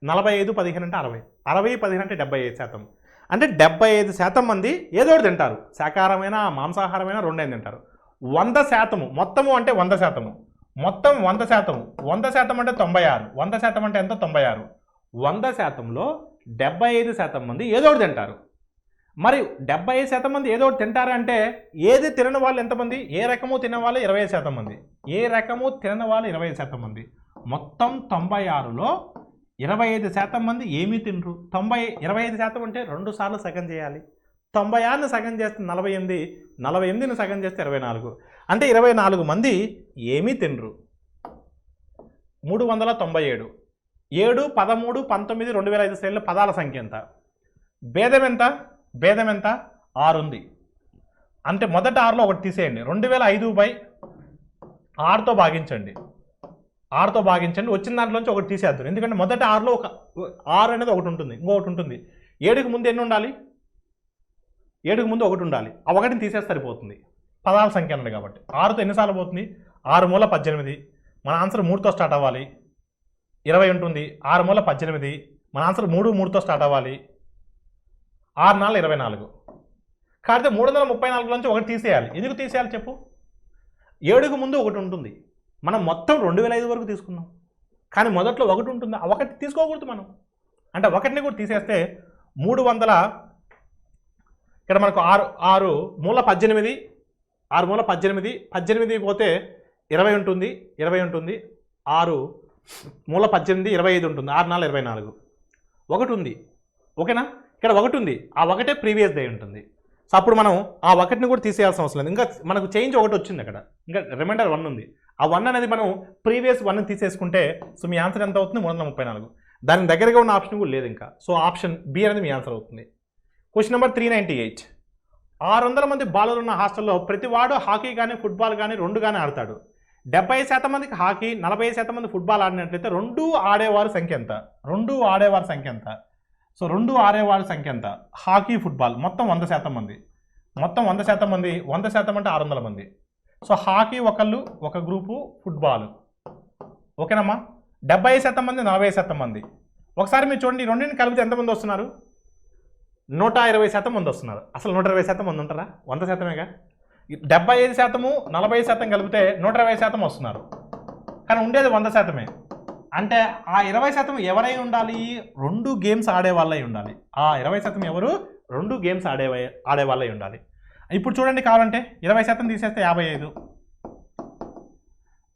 45-15 అంటే 60. 60-15 అంటే 75%. అంటే 75% మంది ఏదో ఒకటి తింటారు, శాకాహారమైనా మాంసాహారమైనా 2 తింటారు. 100% మొత్తము అంటే 100%, మొత్తం 100%. 100% అంటే 96. 100% అంటే ఎంత? 96. 100%లో 75% మంది ఏదో ఒకటి తింటారు. మరి 75% మంది ఏదో ఒకటి తింటారా అంటే ఏది తినని వాళ్ళు ఎంతమంది? ఏ రకము తినే వాళ్ళు 25% మంది. ఏ రకము తినని వాళ్ళు 25% మంది. మొత్తం 96లో 25% మంది ఏమీ తినరు. 25% అంటే 2 సార్లు సగం చేయాలి. 96ని సగం చేస్తే 48, 48ని సగం చేస్తే 24. అంటే 24 మంది ఏమీ తినరు. 397. 7, 13, 19, 2005 శ్రేణుల పదాల సంఖ్య ఎంత? భేదం ఎంత? భేదం ఎంత? 6 ఉంది. అంటే మొదట 6లో ఒకటి తీసేయండి. 2005/6తో భాగించండి. 6తో భాగించండి. వచ్చిన దాంట్లోంచి ఒకటి తీసేద్దాం. ఎందుకంటే మొదట 6లో ఒక 6 అనేది ఒకటి ఉంటుంది, ఇంకొకటి ఉంటుంది. 7కి ముందు ఎన్ని ఉండాలి? 7కి ముందు ఒకటి ఉండాలి. ఆ ఒకటిని తీసేస్తే సరిపోతుంది. పదాల సంఖ్య అన్నది కాబట్టి 6తో ఎన్నిసార్లు పోతుంది? 6 మూల 18. మన ఆన్సర్ 3తో స్టార్ట్ అవ్వాలి. 20 ఉంటుంది. 6 మూల 18. మన ఆన్సర్ 3తో స్టార్ట్ అవ్వాలి. 6 4 24. కాబట్టి 334 నుంచి ఒకటి తీసేయాలి. ఎందుకు తీసేయాలి చెప్పు? 7కి ముందు ఒకటి ఉంటుంది. మనం మొత్తం 2005 వరకు తీసుకున్నాం, కానీ మొదట్లో ఒకటి ఉంటుంది. ఆ ఒకటి తీసుకోకూడదు మనం. అంటే ఒకటిని కూడా తీసేస్తే 300. ఇక్కడ మనకు 6 మూల 18. 6 మూల 18. 18 పోతే 20 ఉంటుంది. 20 ఉంటుంది. 6 మూల 18, 25 ఉంటుంది. 6 4 24. ఒకటి ఉంది. ఓకేనా? ఇక్కడ ఒకటి ఉంది. ఆ ఒకటే ప్రీవియస్ డే ఉంటుంది. సో అప్పుడు మనం ఆ ఒకటిని కూడా తీసేయాల్సిన అవసరం లేదు. ఇంకా మనకు చేంజ్ ఒకటి వచ్చింది అక్కడ. ఇంకా రిమైండర్ 1 ఉంది. ఆ 1 అనేది మనం ప్రీవియస్ 1ని తీసేసుకుంటే సో మీ ఆన్సర్ ఎంత అవుతుంది? 334. దానికి దగ్గరగా ఉన్న ఆప్షన్ కూడా లేదు ఇంకా. సో ఆప్షన్ బి అనేది మీ ఆన్సర్ అవుతుంది. Question number 398. 600 మంది బాలర్లు ఉన్న హాస్టల్లో ప్రతివాడు హాకీ కానీ ఫుట్బాల్ కానీ 2 కానీ ఆడతాడు. 70% మందికి హాకీ, 40% మంది ఫుట్బాల్ ఆడినట్లయితే 2 ఆడేవారి సంఖ్య ఎంత? 2 ఆడేవారి సంఖ్య ఎంత? సో 2 ఆడేవారి సంఖ్య ఎంత? హాకీ ఫుట్బాల్ మొత్తం 100% మంది. మొత్తం 100% మంది. 100% అంటే 600 మంది. సో హాకీ ఒకళ్ళు, ఒక గ్రూపు, ఫుట్బాల్. ఓకేనమ్మా? 70% మంది, 40% మంది. ఒకసారి మీరు చూడండి, ఈ రెండింటిని కలిపితే ఎంతమంది వస్తున్నారు? 120% మంది వస్తున్నారు. అసలు 120% మంది ఉంటారా? 100%మేగా. 75%, 40% కలిపితే 120% వస్తున్నారు. కానీ ఉండేది 100%మే. అంటే ఆ 20% ఎవరై ఉండాలి? 2 గేమ్స్ ఆడే వాళ్ళై ఉండాలి. ఆ 20% ఎవరు? 2 గేమ్స్ ఆడే వాళ్ళై ఉండాలి. ఇప్పుడు చూడండి, కావాలంటే 20% తీసేస్తే 55,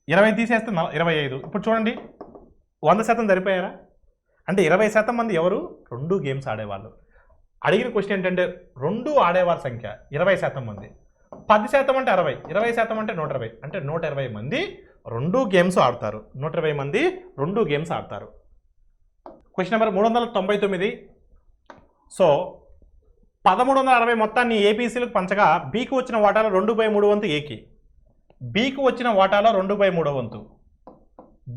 20 తీసేస్తే 25. ఇప్పుడు చూడండి, 100% సరిపోయారా? అంటే 20% మంది ఎవరు? 2 గేమ్స్ ఆడేవాళ్ళు. అడిగిన క్వశ్చన్ ఏంటంటే 2 ఆడేవారి సంఖ్య 20% మంది. 10% అంటే 60, 20% అంటే 120. అంటే 120 మంది 2 గేమ్స్ ఆడతారు. 120 మంది 2 గేమ్స్ ఆడతారు. Question number 399. సో 1360 మొత్తాన్ని ఏబీసీలకు పంచగా బీకి వచ్చిన వాటాలో 2/3 వంతు ఏకి, బీకి వచ్చిన వాటాలో 2/3 వంతు,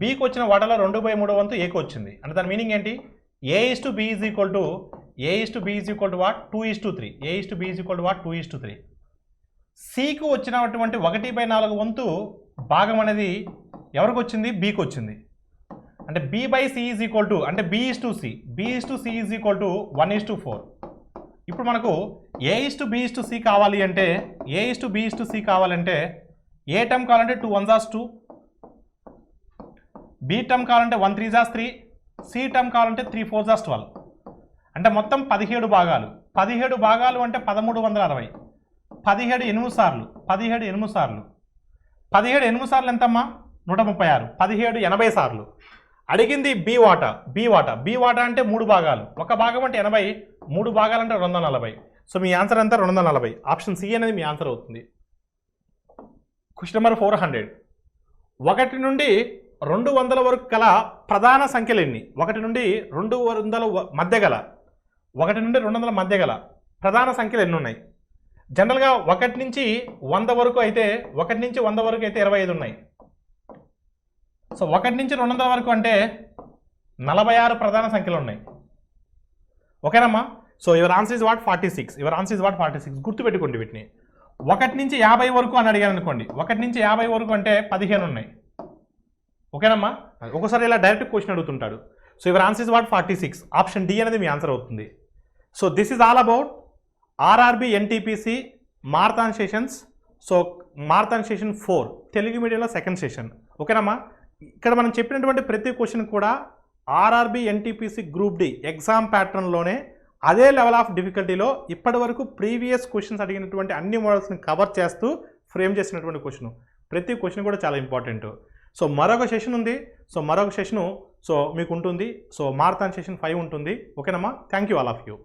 బీకి వచ్చిన వాటాలో 2/3 వంతు ఏకి వచ్చింది. అంటే దాని మీనింగ్ ఏంటి? A/B is equal to what? 2:3. A/B is equal to what? 2:3. సికి వచ్చినటువంటి 1/4 వంతు భాగం అనేది ఎవరికి వచ్చింది? బీకి వచ్చింది. అంటే B/C ఈజ్ ఈక్వల్ టు, అంటే B/C, B/C is equal to 1:4. ఇప్పుడు మనకు A/B/C కావాలి అంటే, A/B/C కావాలంటే ఏ టర్మ్ కావాలంటే 2 1s 2, బి టర్మ్ కావాలంటే 1 3s 3, సి టర్మ్ కావాలంటే 3 4s 12. అంటే మొత్తం 17 భాగాలు. 17 భాగాలు అంటే 1360. 17 8 సార్లు. 17 8 సార్లు. 17 8 సార్లు ఎంతమ్మా? 136. 17 80 సార్లు. అడిగింది బి వాటా. బి వాటా అంటే 3 భాగాలు. ఒక భాగం అంటే 80, 3 భాగాలు అంటే 240. సో మీ ఆన్సర్ అంతా 240. ఆప్షన్ సి అనేది మీ ఆన్సర్ అవుతుంది. Question number 400. 1 నుండి 200 వరకు గల ప్రధాన సంఖ్యలు ఎన్ని? 1 నుండి 200 మధ్య గల, 1 నుండి 200 మధ్య గల ప్రధాన సంఖ్యలు ఎన్ని ఉన్నాయి? జనరల్గా 1 నుంచి 100 వరకు అయితే 25 ఉన్నాయి. సో 1 నుంచి 200 వరకు అంటే 46 ప్రధాన సంఖ్యలు ఉన్నాయి. ఓకేనమ్మా? So your answer is what? 46. గుర్తుపెట్టుకోండి వీటిని. 1 నుంచి 50 వరకు అని అడిగాను అనుకోండి. 1 నుంచి 50 వరకు అంటే 15 ఉన్నాయి. ఓకేనమ్మా? ఒకసారి ఇలా డైరెక్ట్ క్వశ్చన్ అడుగుతుంటాడు. So your answer is what? 46. Option D అనేది మీ ఆన్సర్ అవుతుంది. So this is all about RRB NTPC marathon sessions. So marathon session 4 Telugu మీడియంలో సెకండ్ సెషన్. ఓకేనమ్మా? ఇక్కడ మనం చెప్పినటువంటి ప్రతి క్వశ్చన్ కూడా RRB NTPC group D exam ప్యాటర్న్లోనే అదే లెవెల్ ఆఫ్ డిఫికల్టీలో ఇప్పటి వరకు ప్రీవియస్ క్వశ్చన్స్ అడిగినటువంటి అన్ని మోడల్స్ని కవర్ చేస్తూ ఫ్రేమ్ చేసినటువంటి క్వశ్చన్. ప్రతి క్వశ్చన్ కూడా చాలా ఇంపార్టెంట్. సో మరొక సెషన్ ఉంది. సో మరొక సెషను మీకు ఉంటుంది. సో మారథాన్ సెషన్ 5 ఉంటుంది. ఓకేనమ్మా? Thank you all of you.